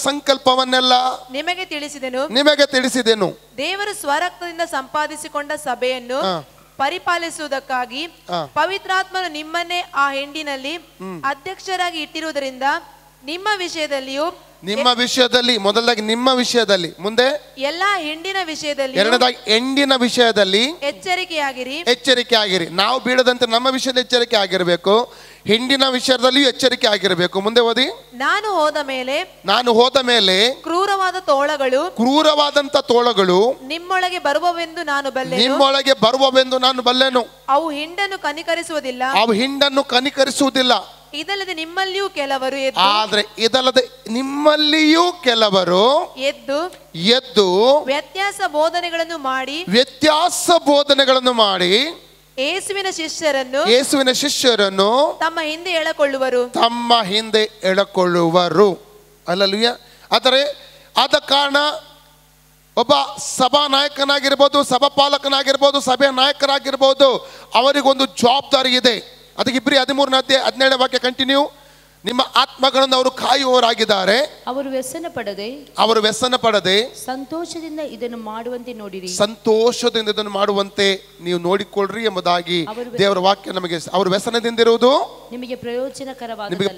ಸಂಕಲ್ಪವನ್ನೆಲ್ಲ ನಿಮಗೆ ತಿಳಿಸಿದೆನು. ದೇವರು ಸ್ವರಕ್ತದಿಂದ ಸಂಪಾದಿಸಿಕೊಂಡ ಸಭೆಯನ್ನು ಪರಿಪಾಲಿಸುವುದಕ್ಕಾಗಿ ಪವಿತ್ರಾತ್ಮನು ನಿಮ್ಮನ್ನೇ ಆ ಹಿಂಡಿನಲ್ಲಿ ಅಧ್ಯಕ್ಷರಾಗಿ ಇಟ್ಟಿರುವುದರಿಂದ ನಿಮ್ಮ ವಿಷಯದಲ್ಲಿ ಮೊದಲಾಗಿ ನಿಮ್ಮ ವಿಷಯದಲ್ಲಿ, ಮುಂದೆ ಎಲ್ಲಾ ಹಿಂಡಿನ ವಿಷಯದಲ್ಲಿ, ಎರಡನೇದಾಗಿ ಎಂಡಿನ ವಿಷಯದಲ್ಲಿ ಎಚ್ಚರಿಕೆಯಾಗಿರಿ. ನಾವು ಬೀಳದಂತೆ ನಮ್ಮ ವಿಷಯದಲ್ಲಿ ಎಚ್ಚರಿಕೆ ಆಗಿರಬೇಕು, ಹಿಂಡಿನ ವಿಷಯದಲ್ಲಿಯೂ ಎಚ್ಚರಿಕೆ ಆಗಿರಬೇಕು. ಮುಂದೆ ಓದಿ. ನಾನು ಹೋದ ಮೇಲೆ ಕ್ರೂರವಾದಂತ ತೋಳಗಳು ನಿಮ್ಮೊಳಗೆ ಬರುವವೆಂದು ನಾನು ಬಲ್ಲೆನು. ಅವು ಹಿಂಡನ್ನು ಕನಿಕರಿಸುವುದಿಲ್ಲ. ಇದಲ್ಲದೆ ನಿಮ್ಮಲ್ಲಿಯೂ ಕೆಲವರು ಎದ್ದು ವ್ಯತ್ಯಾಸ ಬೋಧನೆಗಳನ್ನು ಮಾಡಿ ಯೇಸುವಿನ ಶಿಷ್ಯರನ್ನು ತಮ್ಮ ಹಿಂದೆ ಎಳಕೊಳ್ಳುವರು. ಅಲ್ಲಲ್ವಿಯ. ಆದ ಕಾರಣ ಒಬ್ಬ ಸಭಾ ನಾಯಕನಾಗಿರ್ಬೋದು, ಸಭಾಪಾಲಕನಾಗಿರ್ಬೋದು, ಸಭೆಯ ನಾಯಕರಾಗಿರ್ಬೋದು, ಅವರಿಗೊಂದು ಜವಾಬ್ದಾರಿ ಇದೆ. ಅದಕ್ಕೆ ಇಬ್ರಿ 13-17 ವಾಕ್ಯ ಕಂಟಿನ್ಯೂ. ನಿಮ್ಮ ಆತ್ಮಗಳನ್ನು ಅವರು ಕಾಯುವವರಾಗಿದ್ದಾರೆ. ಅವರು ವ್ಯಸನ ಪಡದೆ
ಸಂತೋಷದಿಂದ ಇದನ್ನು
ಮಾಡುವಂತೆ ನೀವು ನೋಡಿಕೊಳ್ಳ್ರಿ ಎಂಬುದಾಗಿ ದೇವರ ವಾಕ್ಯ ನಮಗೆ. ಅವರು ವ್ಯಸನದಿಂದಿರುವುದು ನಿಮಗೆ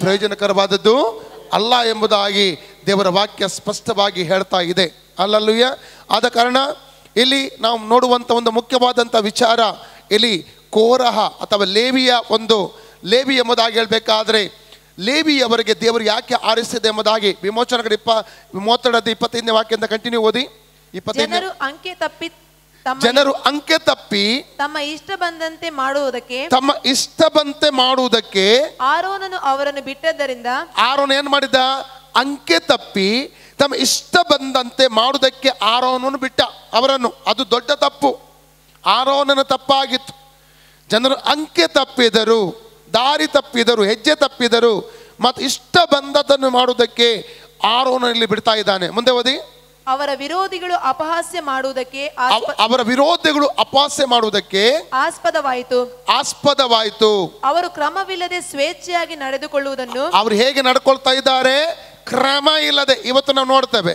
ಪ್ರಯೋಜನಕರವಾದದ್ದು ಅಲ್ಲ ಎಂಬುದಾಗಿ ದೇವರ ವಾಕ್ಯ ಸ್ಪಷ್ಟವಾಗಿ ಹೇಳ್ತಾ ಇದೆ. ಅಲ್ಲಲ್ಲೂಯ್ಯ. ಆದ ಕಾರಣ ಇಲ್ಲಿ ನಾವು ನೋಡುವಂಥ ಒಂದು ಮುಖ್ಯವಾದಂಥ ವಿಚಾರ, ಇಲ್ಲಿ ಕೋರಹ ಅಥವಾ ಲೇವಿ ಎಂಬುದಾಗಿ ಹೇಳಬೇಕಾದ್ರೆ, ಲೇವಿಯವರಿಗೆ ದೇವರು ಯಾಕೆ ಆರಿಸಿದೆ ಎಂಬುದಾಗಿ ವಿಮೋಚನಗಳ 35ನೇ ವಾಕ್ಯದಿಂದ ಕಂಟಿನ್ಯೂ ಓದಿ. 25. ಜನರು ಅಂಕೆ ತಪ್ಪಿ ತಮ್ಮ ಇಷ್ಟ ಬಂದಂತೆ ಮಾಡುವುದಕ್ಕೆ ಆರೋನನು ಅವರನ್ನು ಬಿಟ್ಟದ್ದರಿಂದ, ಆರೋನ ಏನ್ ಮಾಡಿದ? ಅಂಕೆ ತಪ್ಪಿ ತಮ್ಮ ಇಷ್ಟ ಬಂದಂತೆ ಮಾಡುವುದಕ್ಕೆ ಆರೋನನ್ನು ಬಿಟ್ಟ ಅವರನ್ನು. ಅದು ದೊಡ್ಡ ತಪ್ಪು, ಆರೋನನ ತಪ್ಪಾಗಿತ್ತು. ಜನರು ಅಂಕೆ ತಪ್ಪಿದರು, ದಾರಿ ತಪ್ಪಿದರು, ಹೆಜ್ಜೆ ತಪ್ಪಿದರು, ಮತ್ತು ಇಷ್ಟ ಬಂದದನ್ನು ಮಾಡುವುದಕ್ಕೆ ಆರೋನಲ್ಲಿ ಬಿಡ್ತಾ ಇದ್ದಾನೆ. ಮುಂದೆ ಓದಿ. ಅವರ ವಿರೋಧಿಗಳು ಅಪಹಾಸ್ಯ ಮಾಡುವುದಕ್ಕೆ ಆಸ್ಪದವಾಯಿತು. ಅವರು ಕ್ರಮವಿಲ್ಲದೆ ಸ್ವೇಚ್ಛೆಯಾಗಿ ನಡೆದುಕೊಳ್ಳುವುದನ್ನು, ಅವರು ಹೇಗೆ ನಡ್ಕೊಳ್ತಾ ಇದ್ದಾರೆ? ಕ್ರಮ ಇಲ್ಲದೆ. ಇವತ್ತು ನಾವು ನೋಡ್ತೇವೆ,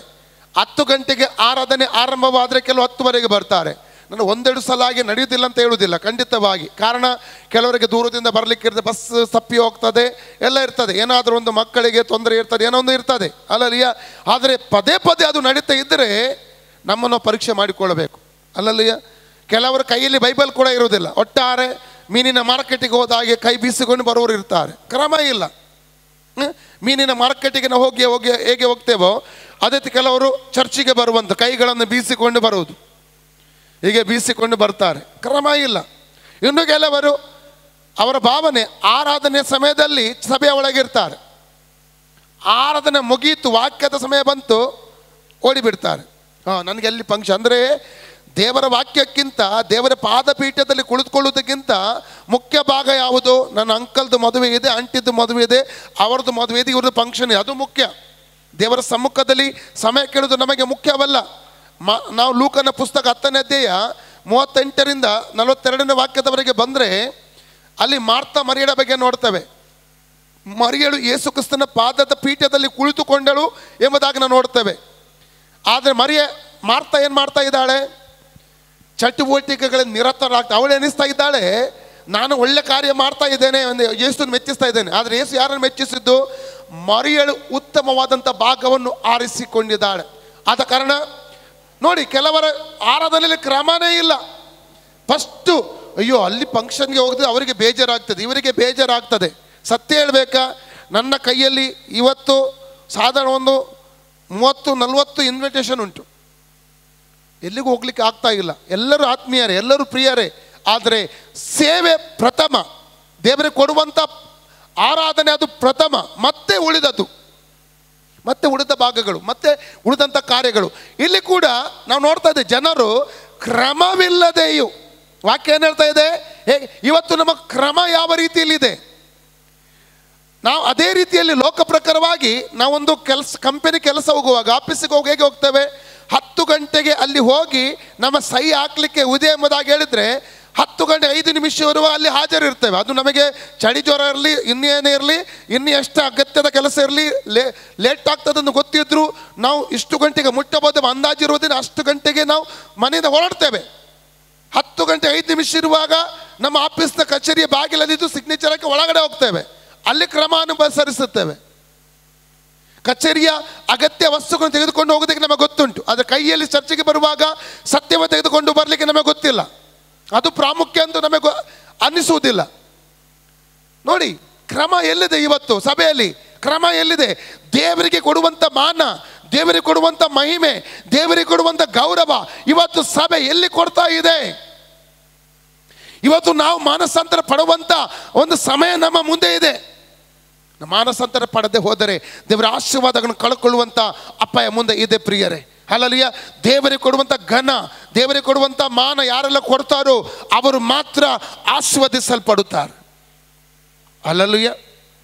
10 ಗಂಟೆಗೆ ಆರಾಧನೆ ಆರಂಭವಾದರೆ ಕೆಲವು 10ವರೆಗೆ ಬರ್ತಾರೆ, ನಾನು ಒಂದೆರಡು ಸಲ ಆಗಿ ನಡೆಯುವುದಿಲ್ಲ ಅಂತ ಹೇಳುವುದಿಲ್ಲ, ಖಂಡಿತವಾಗಿ. ಕಾರಣ ಕೆಲವರಿಗೆ ದೂರದಿಂದ ಬರಲಿಕ್ಕಿರ್ತದೆ, ಬಸ್ ತಪ್ಪಿ ಹೋಗ್ತದೆ, ಎಲ್ಲ ಇರ್ತದೆ, ಏನಾದರೂ ಒಂದು ಮಕ್ಕಳಿಗೆ ತೊಂದರೆ ಇರ್ತದೆ, ಏನೋ ಒಂದು ಇರ್ತದೆ ಅಲ್ಲಲ್ಲಿಯ. ಆದರೆ ಪದೇ ಪದೇ ಅದು ನಡೀತಾ ಇದ್ದರೆ ನಮ್ಮನ್ನು ಪರೀಕ್ಷೆ ಮಾಡಿಕೊಳ್ಳಬೇಕು ಅಲ್ಲಲ್ಲಿಯ. ಕೆಲವರ ಕೈಯಲ್ಲಿ ಬೈಬಲ್ ಕೂಡ ಇರುವುದಿಲ್ಲ, ಒಟ್ಟಾರೆ ಮೀನಿನ ಮಾರ್ಕೆಟಿಗೆ ಹೋದ ಹಾಗೆ ಕೈ ಬೀಸಿಕೊಂಡು ಬರೋರು ಇರ್ತಾರೆ. ಕ್ರಮ ಇಲ್ಲ. ಮೀನಿನ ಮಾರ್ಕೆಟಿಗೆ ನಾವು ಹೋಗಿ ಹೇಗೆ ಹೋಗ್ತೇವೋ ಅದೇ ಕೆಲವರು ಚರ್ಚಿಗೆ ಬರುವಂಥ ಕೈಗಳನ್ನು ಬೀಸಿಕೊಂಡು ಬರುವುದು, ಹೀಗೆ ಬೀಸಿಕೊಂಡು ಬರ್ತಾರೆ, ಕ್ರಮ ಇಲ್ಲ. ಇನ್ನು ಕೆಲವರು ಅವರ ಭಾವನೆ ಆರಾಧನೆ ಸಮಯದಲ್ಲಿ ಸಭೆಯ ಒಳಗಿರ್ತಾರೆ, ಆರಾಧನೆ ಮುಗಿಯಿತು, ವಾಕ್ಯದ ಸಮಯ ಬಂತು, ಓಡಿಬಿಡ್ತಾರೆ. ನನಗೆ ಎಲ್ಲಿ ಫಂಕ್ಷನ್ ಅಂದರೆ ದೇವರ ವಾಕ್ಯಕ್ಕಿಂತ ದೇವರ ಪಾದಪೀಠದಲ್ಲಿ ಕುಳಿತುಕೊಳ್ಳುವುದಕ್ಕಿಂತ ಮುಖ್ಯ ಭಾಗ ಯಾವುದು? ನನ್ನ ಅಂಕಲ್ದು ಮದುವೆ ಇದೆ, ಆಂಟಿದ್ದು ಮದುವೆ ಇದೆ, ಅವರದ್ದು ಮದುವೆ ಇದೆ, ಇವ್ರದ್ದು ಫಂಕ್ಷನ್ ಇದೆ, ಅದು ಮುಖ್ಯ. ದೇವರ ಸಮ್ಮುಖದಲ್ಲಿ ಸಮಯ ಕೇಳೋದು ನಮಗೆ ಮುಖ್ಯವಲ್ಲ. ನಾವು ಲೂಕನ ಪುಸ್ತಕ 10ನೇ ಅಧ್ಯಾಯ 38ರಿಂದ 42ನೇ ವಾಕ್ಯದವರೆಗೆ ಬಂದರೆ ಅಲ್ಲಿ ಮಾರ್ತಾ ಮರಿಯಳ ಬಗ್ಗೆ ನೋಡ್ತೇವೆ. ಮರಿಯಳು ಯೇಸು ಕ್ರಿಸ್ತನ ಪಾದದ ಪೀಠದಲ್ಲಿ ಕುಳಿತುಕೊಂಡಳು ಎಂಬುದಾಗಿ ನಾವು ನೋಡ್ತೇವೆ. ಆದರೆ ಮಾರ್ತಾ ಏನು ಮಾಡ್ತಾ ಇದ್ದಾಳೆ? ಚಟುವಟಿಕೆಗಳಲ್ಲಿ ನಿರತರಾಗ್ತಾ ಅವಳು ಎನಿಸ್ತಾ ಇದ್ದಾಳೆ, ನಾನು ಒಳ್ಳೆ ಕಾರ್ಯ ಮಾಡ್ತಾ ಇದ್ದೇನೆ, ಒಂದು ಯೇಸುವನ್ನು ಮೆಚ್ಚಿಸ್ತಾ ಇದ್ದೇನೆ. ಆದರೆ ಯೇಸು ಯಾರನ್ನು ಮೆಚ್ಚಿಸಿದ್ದು? ಮರಿಯಳು ಉತ್ತಮವಾದಂಥ ಭಾಗವನ್ನು ಆರಿಸಿಕೊಂಡಿದ್ದಾಳೆ. ಆದ ಕಾರಣ ನೋಡಿ, ಕೆಲವರ ಆರಾಧನೆಯಲ್ಲಿ ಕ್ರಮನೇ ಇಲ್ಲ. ಫಸ್ಟು ಅಯ್ಯೋ ಅಲ್ಲಿ ಫಂಕ್ಷನ್ಗೆ ಹೋಗಿದ್ರೆ ಅವರಿಗೆ ಬೇಜಾರಾಗ್ತದೆ, ಇವರಿಗೆ ಬೇಜಾರಾಗ್ತದೆ. ಸತ್ಯ ಹೇಳಬೇಕಾ, ನನ್ನ ಕೈಯಲ್ಲಿ ಇವತ್ತು ಸಾಧಾರಣ ಒಂದು 30-40 ಇನ್ವಿಟೇಷನ್ ಉಂಟು. ಎಲ್ಲಿಗೂ ಹೋಗ್ಲಿಕ್ಕೆ ಆಗ್ತಾ ಇಲ್ಲ. ಎಲ್ಲರೂ ಆತ್ಮೀಯರೇ, ಎಲ್ಲರೂ ಪ್ರಿಯರೇ. ಆದರೆ ಸೇವೆ ಪ್ರಥಮ, ದೇವರಿಗೆ ಕೊಡುವಂಥ ಆರಾಧನೆ ಅದು ಪ್ರಥಮ, ಮತ್ತೆ ಉಳಿದದ್ದು, ಮತ್ತೆ ಉಳಿದ ಭಾಗಗಳು, ಮತ್ತೆ ಉಳಿದಂಥ ಕಾರ್ಯಗಳು. ಇಲ್ಲಿ ಕೂಡ ನಾವು ನೋಡ್ತಾ ಇದ್ದೇವೆ, ಜನರು ಕ್ರಮವಿಲ್ಲದೆಯೂ, ವಾಕ್ಯ ಏನು ಹೇಳ್ತಾ ಇದೆ? ಇವತ್ತು ನಮ್ಮ ಕ್ರಮ ಯಾವ ರೀತಿಯಲ್ಲಿದೆ? ನಾವು ಅದೇ ರೀತಿಯಲ್ಲಿ ಲೋಕ ಪ್ರಕಾರವಾಗಿ ನಾವೊಂದು ಕಂಪನಿ ಕೆಲಸ ಹೋಗುವಾಗ, ಆಫೀಸಿಗೆ ಹೋಗಿ ಹೇಗೆ ಹೋಗ್ತೇವೆ? 10 ಗಂಟೆಗೆ ಅಲ್ಲಿ ಹೋಗಿ ನಮ್ಮ ಸಹಿ ಹಾಕಲಿಕ್ಕೆ ಉದಯ ಎಂಬುದಾಗಿ ಹೇಳಿದರೆ 10 ಗಂಟೆ 5 ನಿಮಿಷ ಇರುವ ಅಲ್ಲಿ ಹಾಜರಿರ್ತೇವೆ. ಅದು ನಮಗೆ ಚಳಿ ಜ್ವರ ಇರಲಿ, ಇನ್ನೇನೇ ಇರಲಿ, ಇನ್ನು ಎಷ್ಟು ಅಗತ್ಯದ ಕೆಲಸ ಇರಲಿ, ಲೇಟ್ ಆಗ್ತದಂದು ಗೊತ್ತಿದ್ರು ನಾವು ಇಷ್ಟು ಗಂಟೆಗೆ ಮುಟ್ಟಬಹುದು ಅಂದಾಜಿರುವುದಿಲ್ಲ, ಅಷ್ಟು ಗಂಟೆಗೆ ನಾವು ಮನೆಯಿಂದ ಹೊರಡ್ತೇವೆ. 10 ಗಂಟೆ 5 ನಿಮಿಷ ಇರುವಾಗ ನಮ್ಮ ಆಫೀಸ್ನ ಕಚೇರಿಯ ಬಾಗಿಲಲ್ಲಿದ್ದು ಸಿಗ್ನೇಚರಕ್ಕೆ ಒಳಗಡೆ ಹೋಗ್ತೇವೆ, ಅಲ್ಲಿ ಕ್ರಮ ಅನುಸರಿಸುತ್ತೇವೆ. ಕಚೇರಿಯ ಅಗತ್ಯ ವಸ್ತುಗಳನ್ನು ತೆಗೆದುಕೊಂಡು ಹೋಗೋದಕ್ಕೆ ನಮಗೆ ಗೊತ್ತುಂಟು, ಆದರೆ ಕೈಯಲ್ಲಿ ಚರ್ಚೆಗೆ ಬರುವಾಗ ಸತ್ಯವನ್ನು ತೆಗೆದುಕೊಂಡು ಬರಲಿಕ್ಕೆ ನಮಗೆ ಗೊತ್ತಿಲ್ಲ, ಅದು ಪ್ರಾಮುಖ್ಯ ಅಂತ ನಮಗೆ ಅನ್ನಿಸುವುದಿಲ್ಲ. ನೋಡಿ, ಕ್ರಮ ಎಲ್ಲಿದೆ? ಇವತ್ತು ಸಭೆಯಲ್ಲಿ ಕ್ರಮ ಎಲ್ಲಿದೆ? ದೇವರಿಗೆ ಕೊಡುವಂಥ ಮಾನ, ದೇವರಿಗೆ ಕೊಡುವಂಥ ಮಹಿಮೆ, ದೇವರಿಗೆ ಕೊಡುವಂಥ ಗೌರವ ಇವತ್ತು ಸಭೆ ಎಲ್ಲಿ ಕೊಡ್ತಾ ಇದೆ? ಇವತ್ತು ನಾವು ಮಾನಸಾಂತರ ಪಡುವಂಥ ಒಂದು ಸಮಯ ನಮ್ಮ ಮುಂದೆ ಇದೆ. ಮಾನಸಾಂತರ ಪಡದೆ ಹೋದರೆ ದೇವರ ಆಶೀರ್ವಾದಗಳನ್ನು ಕಳ್ಕೊಳ್ಳುವಂಥ ಅಪಾಯ ಮುಂದೆ ಇದೆ ಪ್ರಿಯರೇ. ಹಲ್ಲಲಿಯ. ದೇವರಿಗೆ ಕೊಡುವಂಥ ಘನ, ದೇವರಿಗೆ ಕೊಡುವಂಥ ಮಾನ ಯಾರೆಲ್ಲ ಕೊಡ್ತಾರೋ ಅವರು ಮಾತ್ರ ಆಶೀರ್ವದಿಸಲ್ಪಡುತ್ತಾರೆ. ಹಲ್ಲಲಿಯ.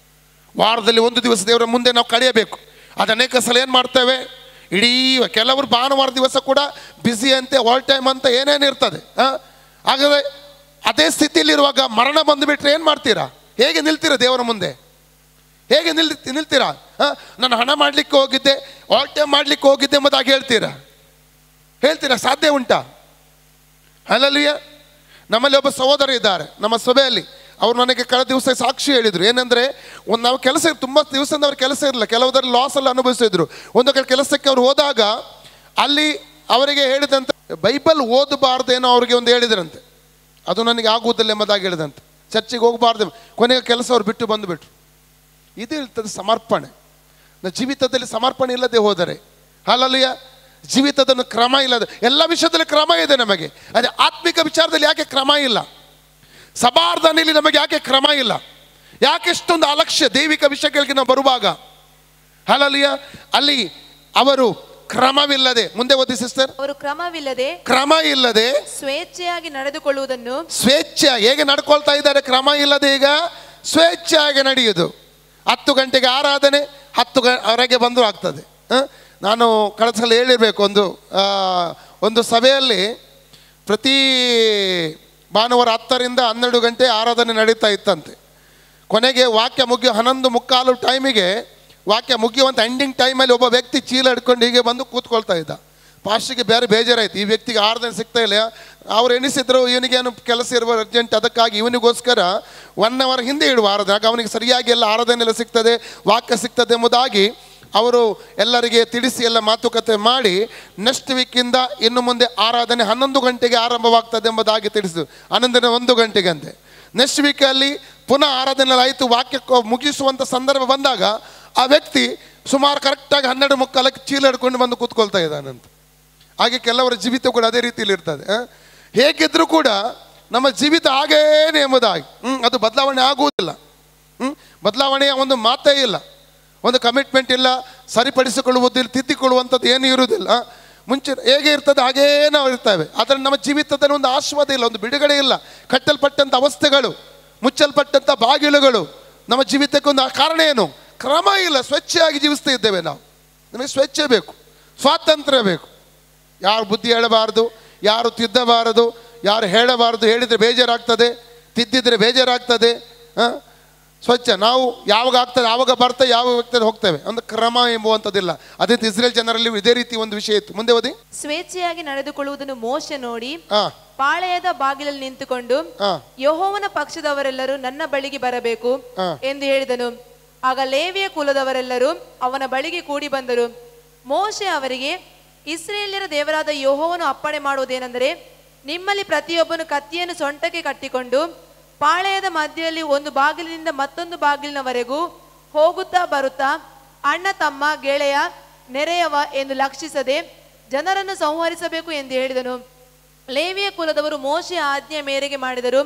ವಾರದಲ್ಲಿ 1 ದಿವಸ ದೇವರ ಮುಂದೆ ನಾವು ಕಳೆಯಬೇಕು. ಅದು ಅನೇಕ ಸಲ ಏನು ಮಾಡ್ತೇವೆ? ಇಡೀ ಕೆಲವರು ಭಾನುವಾರ ದಿವಸ ಕೂಡ ಬ್ಯುಸಿ ಅಂತೆ, ಆಲ್ ಟೈಮ್ ಅಂತ ಏನೇನು ಇರ್ತದೆ. ಹಾಗಾದರೆ ಅದೇ ಸ್ಥಿತಿಯಲ್ಲಿರುವಾಗ ಮರಣ ಬಂದುಬಿಟ್ರೆ ಏನು ಮಾಡ್ತೀರಾ? ಹೇಗೆ ನಿಲ್ತೀರಾ ದೇವರ ಮುಂದೆ? ಹೇಗೆ ನಿಲ್ತೀರಾ? ನಾನು ಹಣ ಮಾಡಲಿಕ್ಕೆ ಹೋಗಿದ್ದೆ, ಆಲ್ ಟೈಮ್ ಮಾಡಲಿಕ್ಕೆ ಹೋಗಿದ್ದೆ ಎಂಬುದಾಗಿ ಹೇಳ್ತೀರಾ? ಸಾಧ್ಯ ಉಂಟಾ? ಹಲ್ಲಲಿಯ. ನಮ್ಮಲ್ಲಿ ಒಬ್ಬ ಸಹೋದರ ಇದ್ದಾರೆ ನಮ್ಮ ಸಭೆಯಲ್ಲಿ, ಅವರು ನನಗೆ ಕಳೆದ ದಿವಸ ಸಾಕ್ಷಿ ಹೇಳಿದರು. ಏನಂದರೆ, ನಾವು ಕೆಲಸ ತುಂಬ ದಿವಸದಿಂದ ಅವ್ರ ಕೆಲಸ ಇರಲಿಲ್ಲ, ಕೆಲವರಲ್ಲಿ ಲಾಸ್ ಎಲ್ಲ ಅನುಭವಿಸಿದ್ರು. ಒಂದು ಕಡೆ ಕೆಲಸಕ್ಕೆ ಅವರು ಹೋದಾಗ ಅಲ್ಲಿ ಅವರಿಗೆ ಹೇಳಿದಂತೆ ಬೈಬಲ್ ಓದಬಾರ್ದೇನೋ ಅವ್ರಿಗೆ ಒಂದು ಹೇಳಿದ್ರಂತೆ. ಅದು ನನಗೆ ಆಗುವುದಿಲ್ಲ ಎಂಬುದಾಗಿ ಹೇಳಿದಂತೆ. ಚರ್ಚಿಗೆ ಹೋಗಬಾರ್ದು, ಕೊನೆಗೆ ಕೆಲಸ ಅವ್ರು ಬಿಟ್ಟು ಬಂದುಬಿಟ್ರು. ಇದು ಇರ್ತದೆ ಸಮರ್ಪಣೆ. ಜೀವಿತದಲ್ಲಿ ಸಮರ್ಪಣೆ ಇಲ್ಲದೆ ಹೋದರೆ, ಹಲ್ಲಲಿಯ, ಜೀವಿತದ ಕ್ರಮ ಇಲ್ಲದೆ, ಎಲ್ಲ ವಿಷಯದಲ್ಲಿ ಕ್ರಮ ಇದೆ ನಮಗೆ, ಅದೇ ಆತ್ಮಿಕ ವಿಚಾರದಲ್ಲಿ ಯಾಕೆ ಕ್ರಮ ಇಲ್ಲ? ಸಭಾರ್ಧನೆಯಲ್ಲಿ ನಮಗೆ ಯಾಕೆ ಕ್ರಮ ಇಲ್ಲ? ಯಾಕೆ ಎಷ್ಟೊಂದು ಅಲಕ್ಷ್ಯ ದೈವಿಕ ವಿಷಯಗಳಿಗೆ ನಾವು ಬರುವಾಗ? ಹಲ್ಲಲಿಯ. ಅಲ್ಲಿ ಅವರು ಕ್ರಮವಿಲ್ಲದೆ, ಮುಂದೆ ಓದಿ ಸಿಸ್ಟರ್.
ಅವರು ಕ್ರಮ ಇಲ್ಲದೆ ಸ್ವೇಚ್ಛೆಯಾಗಿ ನಡೆದುಕೊಳ್ಳುವುದನ್ನು,
ಹೇಗೆ ನಡ್ಕೊಳ್ತಾ ಇದ್ದಾರೆ? ಕ್ರಮ ಇಲ್ಲದೆ ಈಗ ಸ್ವೇಚ್ಛೆಯಾಗಿ ನಡೆಯುವುದು. 10 ಗಂಟೆಗೆ ಆರಾಧನೆ, 10 ಬಂದರೂ ಆಗ್ತದೆ. ನಾನು ಕಳೆದ ಸಲ ಹೇಳಿರಬೇಕು, ಒಂದು ಸಭೆಯಲ್ಲಿ ಪ್ರತಿ ಭಾನುವಾರ 10ರಿಂದ 12 ಗಂಟೆ ಆರಾಧನೆ ನಡೀತಾ ಇತ್ತಂತೆ. ಕೊನೆಗೆ ವಾಕ್ಯ ಮುಗಿಯೋ 11:45 ಟೈಮಿಗೆ ವಾಕ್ಯ ಮುಗಿಯುವಂಥ ಎಂಡಿಂಗ್ ಟೈಮಲ್ಲಿ ಒಬ್ಬ ವ್ಯಕ್ತಿ ಚೀಲ ಹಿಡ್ಕೊಂಡು ಹೀಗೆ ಬಂದು ಕೂತ್ಕೊಳ್ತಾ ಇದ್ದ. ಪಾಸ್ಟ್ರಿಗೆ ಬೇರೆ ಬೇಜಾರಾಯ್ತು, ಈ ವ್ಯಕ್ತಿಗೆ ಆರಾಧನೆ ಸಿಗ್ತಾ ಇಲ್ಲ, ಅವ್ರು ಎಣಿಸಿದ್ರು ಇವನಿಗೇನು ಕೆಲಸ ಇರುವ ಅರ್ಜೆಂಟ್, ಅದಕ್ಕಾಗಿ ಇವನಿಗೋಸ್ಕರ 1 hour ಹಿಂದೆ ಇಡುವ ಆರಾಧನೆ, ಆಗ ಅವನಿಗೆ ಸರಿಯಾಗಿ ಎಲ್ಲ ಆರಾಧನೆ ಎಲ್ಲ ಸಿಗ್ತದೆ, ವಾಕ್ಯ ಸಿಗ್ತದೆ ಎಂಬುದಾಗಿ ಅವರು ಎಲ್ಲರಿಗೆ ತಿಳಿಸಿ ಎಲ್ಲ ಮಾತುಕತೆ ಮಾಡಿ ನೆಕ್ಸ್ಟ್ ವೀಕಿಂದ ಇನ್ನು ಮುಂದೆ ಆರಾಧನೆ 11 ಗಂಟೆಗೆ ಆರಂಭವಾಗ್ತದೆ ಎಂಬುದಾಗಿ ತಿಳಿಸಿದ್ರು. 1 ಗಂಟೆಗೆ ಅಂತೆ. ನೆಕ್ಸ್ಟ್ ವೀಕಲ್ಲಿ ಪುನಃ ಆರಾಧನೆ ಆಯಿತು. ವಾಕ್ಯ ಮುಗಿಸುವಂಥ ಸಂದರ್ಭ ಬಂದಾಗ ಆ ವ್ಯಕ್ತಿ ಸುಮಾರು ಕರೆಕ್ಟಾಗಿ 12:15 ಚೀಲ ಹಿಡ್ಕೊಂಡು ಬಂದು ಕೂತ್ಕೊಳ್ತಾ ಇದ್ದಾನಂತ. ಹಾಗೆ ಕೆಲವರ ಜೀವಿತ ಕೂಡ ಅದೇ ರೀತಿಯಲ್ಲಿ ಇರ್ತದೆ. ಹೇಗಿದ್ರೂ ಕೂಡ ನಮ್ಮ ಜೀವಿತ ಹಾಗೇನೆ ಎಂಬುದಾಗಿ ಅದು ಬದಲಾವಣೆ ಆಗುವುದಿಲ್ಲ. ಬದಲಾವಣೆಯ ಒಂದು ಮಾತೇ ಇಲ್ಲ, ಒಂದು ಕಮಿಟ್ಮೆಂಟ್ ಇಲ್ಲ, ಸರಿಪಡಿಸಿಕೊಳ್ಳುವುದಿಲ್ಲ, ತಿದ್ದಿಕೊಳ್ಳುವಂಥದ್ದು ಏನೂ ಇರುವುದಿಲ್ಲ. ಮುಂಚೆ ಹೇಗೆ ಇರ್ತದೆ ಹಾಗೇ ನಾವು ಇರ್ತೇವೆ. ಆದರೆ ನಮ್ಮ ಜೀವಿತದಲ್ಲಿ ಒಂದು ಆಶೀರ್ವಾದ ಇಲ್ಲ, ಒಂದು ಬಿಡುಗಡೆ ಇಲ್ಲ. ಕಟ್ಟಲ್ಪಟ್ಟಂಥ ಅವಸ್ಥೆಗಳು, ಮುಚ್ಚಲ್ಪಟ್ಟಂಥ ಬಾಗಿಲುಗಳು ನಮ್ಮ ಜೀವಿತಕ್ಕೆ ಒಂದು ಕಾರಣ ಏನು? ಕ್ರಮ ಇಲ್ಲ. ಸ್ವೇಚ್ಛೆಯಾಗಿ ಜೀವಿಸ್ತಾ ಇದ್ದೇವೆ ನಾವು. ನಮಗೆ ಸ್ವೇಚ್ಛೆ ಬೇಕು, ಸ್ವಾತಂತ್ರ್ಯ ಬೇಕು. ಯಾರು ಬುದ್ಧಿ ಹೇಳಬಾರ್ದು, ಯಾರು ತಿದ್ದಬಾರದು, ಯಾರು ಹೇಳಬಾರ್ದು. ಹೇಳಿದರೆ ಬೇಜಾರಾಗ್ತದೆ, ತಿದ್ದಿದ್ರೆ ಬೇಜಾರಾಗ್ತದೆ. ಸ್ವಚ್ಛ ನಾವು ಯಾವಾಗ ಆಗ್ತದೆ ಆವಾಗ ಬರ್ತೇವೆ, ಯಾವಾಗ ಹೋಗ್ತದೆ ಹೋಗ್ತೇವೆ. ಒಂದು ಕ್ರಮ ಎಂಬುವಂಥದ್ದಿಲ್ಲ. ಅದೇ ಇಸ್ರೇಲ್ ಜನರಲ್ಲಿ ಇದೇ ರೀತಿ ಒಂದು ವಿಷಯ ಇತ್ತು. ಮುಂದೆ ಓದಿ.
ಸ್ವೇಚ್ಛೆಯಾಗಿ ನಡೆದುಕೊಳ್ಳುವುದನ್ನು ಮೋಶೆ ನೋಡಿ ಪಾಳೆಯದ ಬಾಗಿಲಲ್ಲಿ ನಿಂತುಕೊಂಡು ಯೆಹೋವನ ಪಕ್ಷದವರೆಲ್ಲರೂ ನನ್ನ ಬಳಿಗೆ ಬರಬೇಕು ಎಂದು ಹೇಳಿದನು. ಆಗ ಲೇವಿಯ ಕುಲದವರೆಲ್ಲರೂ ಅವನ ಬಳಿಗೆ ಕೂಡಿ ಬಂದರು. ಮೋಶೆ ಅವರಿಗೆ, ಇಸ್ರೇಲ್ಯರ ದೇವರಾದ ಯೆಹೋವನು ಅಪ್ಪಣೆ ಮಾಡುವುದೇನೆಂದರೆ, ನಿಮ್ಮಲ್ಲಿ ಪ್ರತಿಯೊಬ್ಬನು ಕತ್ತಿಯನ್ನು ಸೊಂಟಕ್ಕೆ ಕಟ್ಟಿಕೊಂಡು ಪಾಳೆಯದ ಮಧ್ಯದಲ್ಲಿ ಒಂದು ಬಾಗಿಲಿನಿಂದ ಮತ್ತೊಂದು ಬಾಗಿಲಿನವರೆಗೂ ಹೋಗುತ್ತಾ ಬರುತ್ತಾ ಅಣ್ಣ ತಮ್ಮ ಗೆಳೆಯ ನೆರೆಯವ ಎಂದು ಲಕ್ಷಿಸದೆ ಜನರನ್ನು ಸಂಹರಿಸಬೇಕು ಎಂದು ಹೇಳಿದನು. ಲೇವಿಯ ಕುಲದವರು ಮೋಶೆಯ ಆಜ್ಞೆಯ ಮೇರೆಗೆ ಮಾಡಿದರು.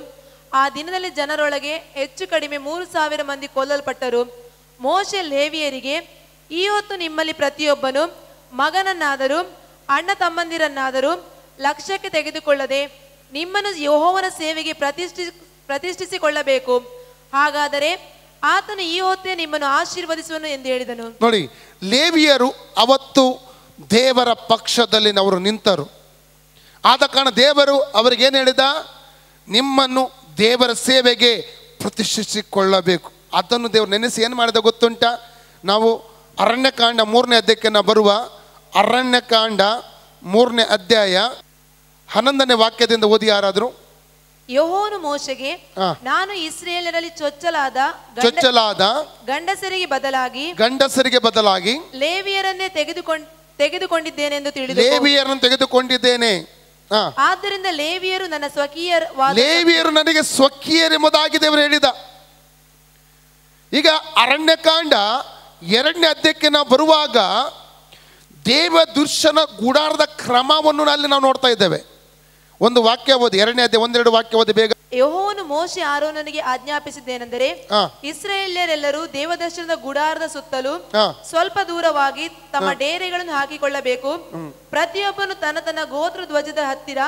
ಆ ದಿನದಲ್ಲಿ ಜನರೊಳಗೆ ಹೆಚ್ಚು ಕಡಿಮೆ 3,000 ಮಂದಿ ಕೊಲ್ಲಲ್ಪಟ್ಟರು. ಮೋಶೆ ಲೇವಿಯರಿಗೆ, ಈ ಹೊತ್ತು ನಿಮ್ಮಲ್ಲಿ ಪ್ರತಿಯೊಬ್ಬನು ಮಗನನ್ನಾದರೂ ಅಣ್ಣ ತಮ್ಮಂದಿರನ್ನಾದರೂ ಲಕ್ಷ್ಯಕ್ಕೆ ತೆಗೆದುಕೊಳ್ಳದೆ ನಿಮ್ಮನ್ನು ಯೆಹೋವನ ಸೇವೆಗೆ ಪ್ರತಿಷ್ಠಿಸಿಕೊಳ್ಳಬೇಕು. ಹಾಗಾದರೆ ಆತನು ಈ ಹೊತ್ತೇ ನಿಮ್ಮನ್ನು ಆಶೀರ್ವದಿಸುವನು ಎಂದು ಹೇಳಿದನು.
ನೋಡಿ, ಲೇವಿಯರು ಅವತ್ತು ದೇವರ ಪಕ್ಷದಲ್ಲಿ ಅವರು ನಿಂತರು. ಆದ ಕಾರಣ ದೇವರು ಅವರಿಗೇನು ಹೇಳಿದ? ನಿಮ್ಮನ್ನು ದೇವರ ಸೇವೆಗೆ ಪ್ರತಿಷ್ಠಿಸಿಕೊಳ್ಳಬೇಕು. ಅದನ್ನು ದೇವರು ನೆನೆಸಿ ಏನು ಮಾಡಿದ ಗೊತ್ತುಂಟ? ನಾವು ಅರಣ್ಯಕಾಂಡ 3ನೇ ಅಧ್ಯಾಯಕ್ಕೆ ನಾವು ಬರುವ. ಅರಣ್ಯಕಾಂಡ 3ನೇ ಅಧ್ಯಾಯ 11ನೇ ವಾಕ್ಯದಿಂದ ಓದಿ ಯಾರಾದರೂ.
ಯೆಹೋವನು ಮೋಶೆಗೆ, ನಾನು ಇಸ್ರಾಯೇಲರಲ್ಲಿ ಚೊಚ್ಚಲಾದ ಗಂಡಸರಿಗೆ ಬದಲಾಗಿ ಲೇವಿಯರನ್ನೇ ತೆಗೆದುಕೊಂಡಿದ್ದೇನೆಂದು ತಿಳಿದು
ಲೇವಿಯರನ್ನು ತೆಗೆದುಕೊಂಡಿದ್ದೇನೆ.
ಆದ್ದರಿಂದ ಲೇವಿಯರು ನನ್ನ
ಲೇವಿಯರು ನನಗೆ ಸ್ವಕೀಯರೆಂಬುದಾಗಿ ದೇವರು ಹೇಳಿದ. ಈಗ ಅರಣ್ಯಕಾಂಡ 2ನೇ ಅಧ್ಯಾಯಕ್ಕೆ ನಾವು ಬರುವಾಗ ದೇವದರ್ಶನ ಗುಡಾರದ ಕ್ರಮವನ್ನು ಅಲ್ಲಿ ನಾವು ನೋಡ್ತಾ ಇದ್ದೇವೆ. ಒಂದು ವಾಕ್ಯ ಓದಿ, 2ನೇ ಅಧ್ಯಾಯ 1-2 ವಾಕ್ಯ ಓದಿ ಬೇಗ.
ಯೆಹೋವನು ಮೋಶೆ ಆರೋನನಿಗೆ ಆಜ್ಞಾಪಿಸಿದ್ದೇನೆಂದರೆ, ಇಸ್ರಾಯೇಲ್ಯರೆಲ್ಲರೂ ದೇವದರ್ಶನದ ಗುಡಾರದ ಸುತ್ತಲೂ ಸ್ವಲ್ಪ ದೂರವಾಗಿ ತಮ್ಮ ಡೇರೆಗಳನ್ನು ಹಾಕಿಕೊಳ್ಳಬೇಕು. ಪ್ರತಿಯೊಬ್ಬನು ತನ್ನ ತನ್ನ ಗೋತ್ರ ಧ್ವಜದ ಹತ್ತಿರ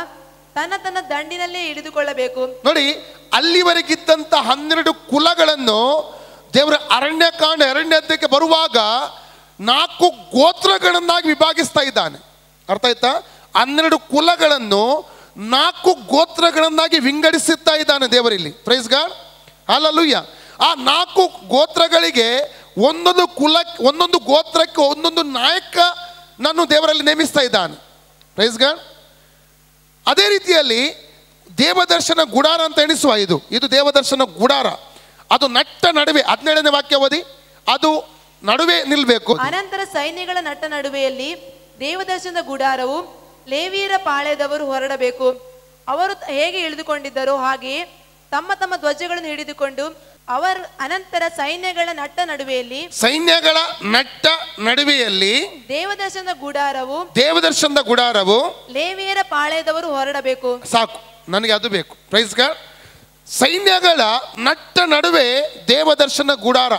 ತನ್ನ ತನ್ನ ದಂಡಿನಲ್ಲೇ ಹಿಡಿದುಕೊಳ್ಳಬೇಕು.
ನೋಡಿ, ಅಲ್ಲಿವರೆಗಿದ್ದಂತ 12 ಕುಲಗಳನ್ನು ದೇವರ ಅರಣ್ಯಕಾಂಡ 2ನೇ ಅಧ್ಯಾಯಕ್ಕೆ ಬರುವಾಗ 4 ಗೋತ್ರಗಳನ್ನಾಗಿ ವಿಭಾಗಿಸ್ತಾ ಇದ್ದಾನೆ. ಅರ್ಥ ಆಯ್ತಾ? 12 ಕುಲಗಳನ್ನು 4 ಗೋತ್ರಗಳನ್ನಾಗಿ ವಿಂಗಡಿಸುತ್ತಾ ಇದ್ದಾನೆ ದೇವರಲ್ಲಿ. Praise God, hallelujah. ಆ 4 ಗೋತ್ರಗಳಿಗೆ ಒಂದೊಂದು ಗೋತ್ರಕ್ಕೆ ಒಂದೊಂದು ನಾಯಕ ನಾನು ದೇವರಲ್ಲಿ ನೇಮಿಸ್ತಾ ಇದ್ದಾನೆ. Praise God. ಅದೇ ರೀತಿಯಲ್ಲಿ ದೇವದರ್ಶನ ಗುಡಾರ ಅಂತ ಎಣಿಸುವ. ಇದು ದೇವದರ್ಶನ ಗುಡಾರ. ಅದು ನಟ್ಟ ನಡುವೆ 17ನೇ ವಾಕ್ಯ ಓದಿ. ಅದು ನಡುವೆ ನಿಲ್ಬೇಕು.
ಅನಂತರ ಸೈನ್ಯಗಳ ನಟ್ಟ ನಡುವೆಯಲ್ಲಿ ದೇವದರ್ಶನದ ಗುಡಾರವು ಲೇವಿಯರ ಪಾಳೆಯದವರು ಹೊರಡಬೇಕು. ಅವರು ಹೇಗೆ ಇಳಿದುಕೊಂಡಿದ್ದರೋ ಹಾಗೆಯೇ ತಮ್ಮ ತಮ್ಮ ಧ್ವಜಗಳನ್ನು ಹಿಡಿದುಕೊಂಡು ಅನಂತರ ಸೈನ್ಯಗಳ ನಟ್ಟ ನಡುವೆಯಲ್ಲಿ ದೇವದರ್ಶನದ ಗುಡಾರವು ಲೇವಿಯರ ಪಾಳೆಯದವರು ಹೊರಡಬೇಕು.
ಸಾಕು, ನನಗೆ ಅದು ಬೇಕು. Praise God. ಸೈನ್ಯಗಳ ನಟ್ಟ ನಡುವೆ ದೇವದರ್ಶನ ಗುಡಾರ.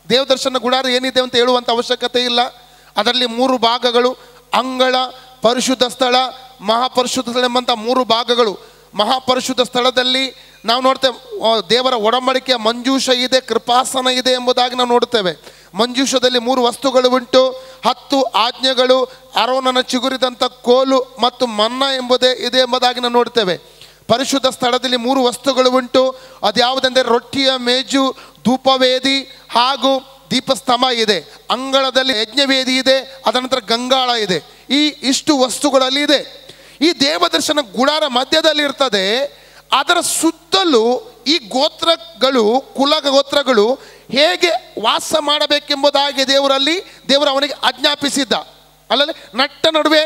ದೇವದರ್ಶನ ಗುಡಾರ ಏನಿದೆ ಅಂತ ಹೇಳುವಂಥ ಅವಶ್ಯಕತೆ ಇಲ್ಲ. ಅದರಲ್ಲಿ 3 ಭಾಗಗಳು: ಅಂಗಳ, ಪರಿಶುದ್ಧ ಸ್ಥಳ, ಮಹಾಪರಿಶುದ್ಧ ಸ್ಥಳ ಎಂಬಂಥ 3 ಭಾಗಗಳು. ಮಹಾಪರಿಶುದ್ಧ ಸ್ಥಳದಲ್ಲಿ ನಾವು ನೋಡ್ತೇವೆ ದೇವರ ಒಡಂಬಡಿಕೆಯ ಮಂಜೂಷ ಇದೆ, ಕೃಪಾಸನ ಇದೆ ಎಂಬುದಾಗಿ ನಾವು ನೋಡ್ತೇವೆ. ಮಂಜೂಷದಲ್ಲಿ 3 ವಸ್ತುಗಳು ಉಂಟು. 10 ಆಜ್ಞೆಗಳು, ಆರೋನನ ಚಿಗುರಿದಂಥ ಕೋಲು ಮತ್ತು ಮನ್ನ ಎಂಬುದೇ ಇದೆ ಎಂಬುದಾಗಿ ನಾವು ನೋಡ್ತೇವೆ. ಪರಿಶುದ್ಧ ಸ್ಥಳದಲ್ಲಿ 3 ವಸ್ತುಗಳು ಉಂಟು. ಅದ್ಯಾವುದೆಂದರೆ ರೊಟ್ಟಿಯ ಮೇಜು, ಧೂಪವೇದಿ ಹಾಗೂ ದೀಪಸ್ತಂಭ ಇದೆ. ಅಂಗಳದಲ್ಲಿ ಯಜ್ಞವೇದಿ ಇದೆ, ಅದರ ನಂತರ ಗಂಗಾಳ ಇದೆ. ಇಷ್ಟು ವಸ್ತುಗಳಲ್ಲಿ ಇದೆ. ಈ ದೇವದರ್ಶನ ಗುಡಾರ ಮಧ್ಯದಲ್ಲಿ ಇರ್ತದೆ. ಅದರ ಸುತ್ತಲೂ ಈ ಗೋತ್ರಗಳು, ಕುಲ ಗೋತ್ರಗಳು ಹೇಗೆ ವಾಸ ಮಾಡಬೇಕೆಂಬುದಾಗಿ ದೇವರು ಅವನಿಗೆ ಆಜ್ಞಾಪಿಸಿದ್ದ. ಅಲ್ಲಲ್ಲಿ ನಟ್ಟ ನಡುವೆ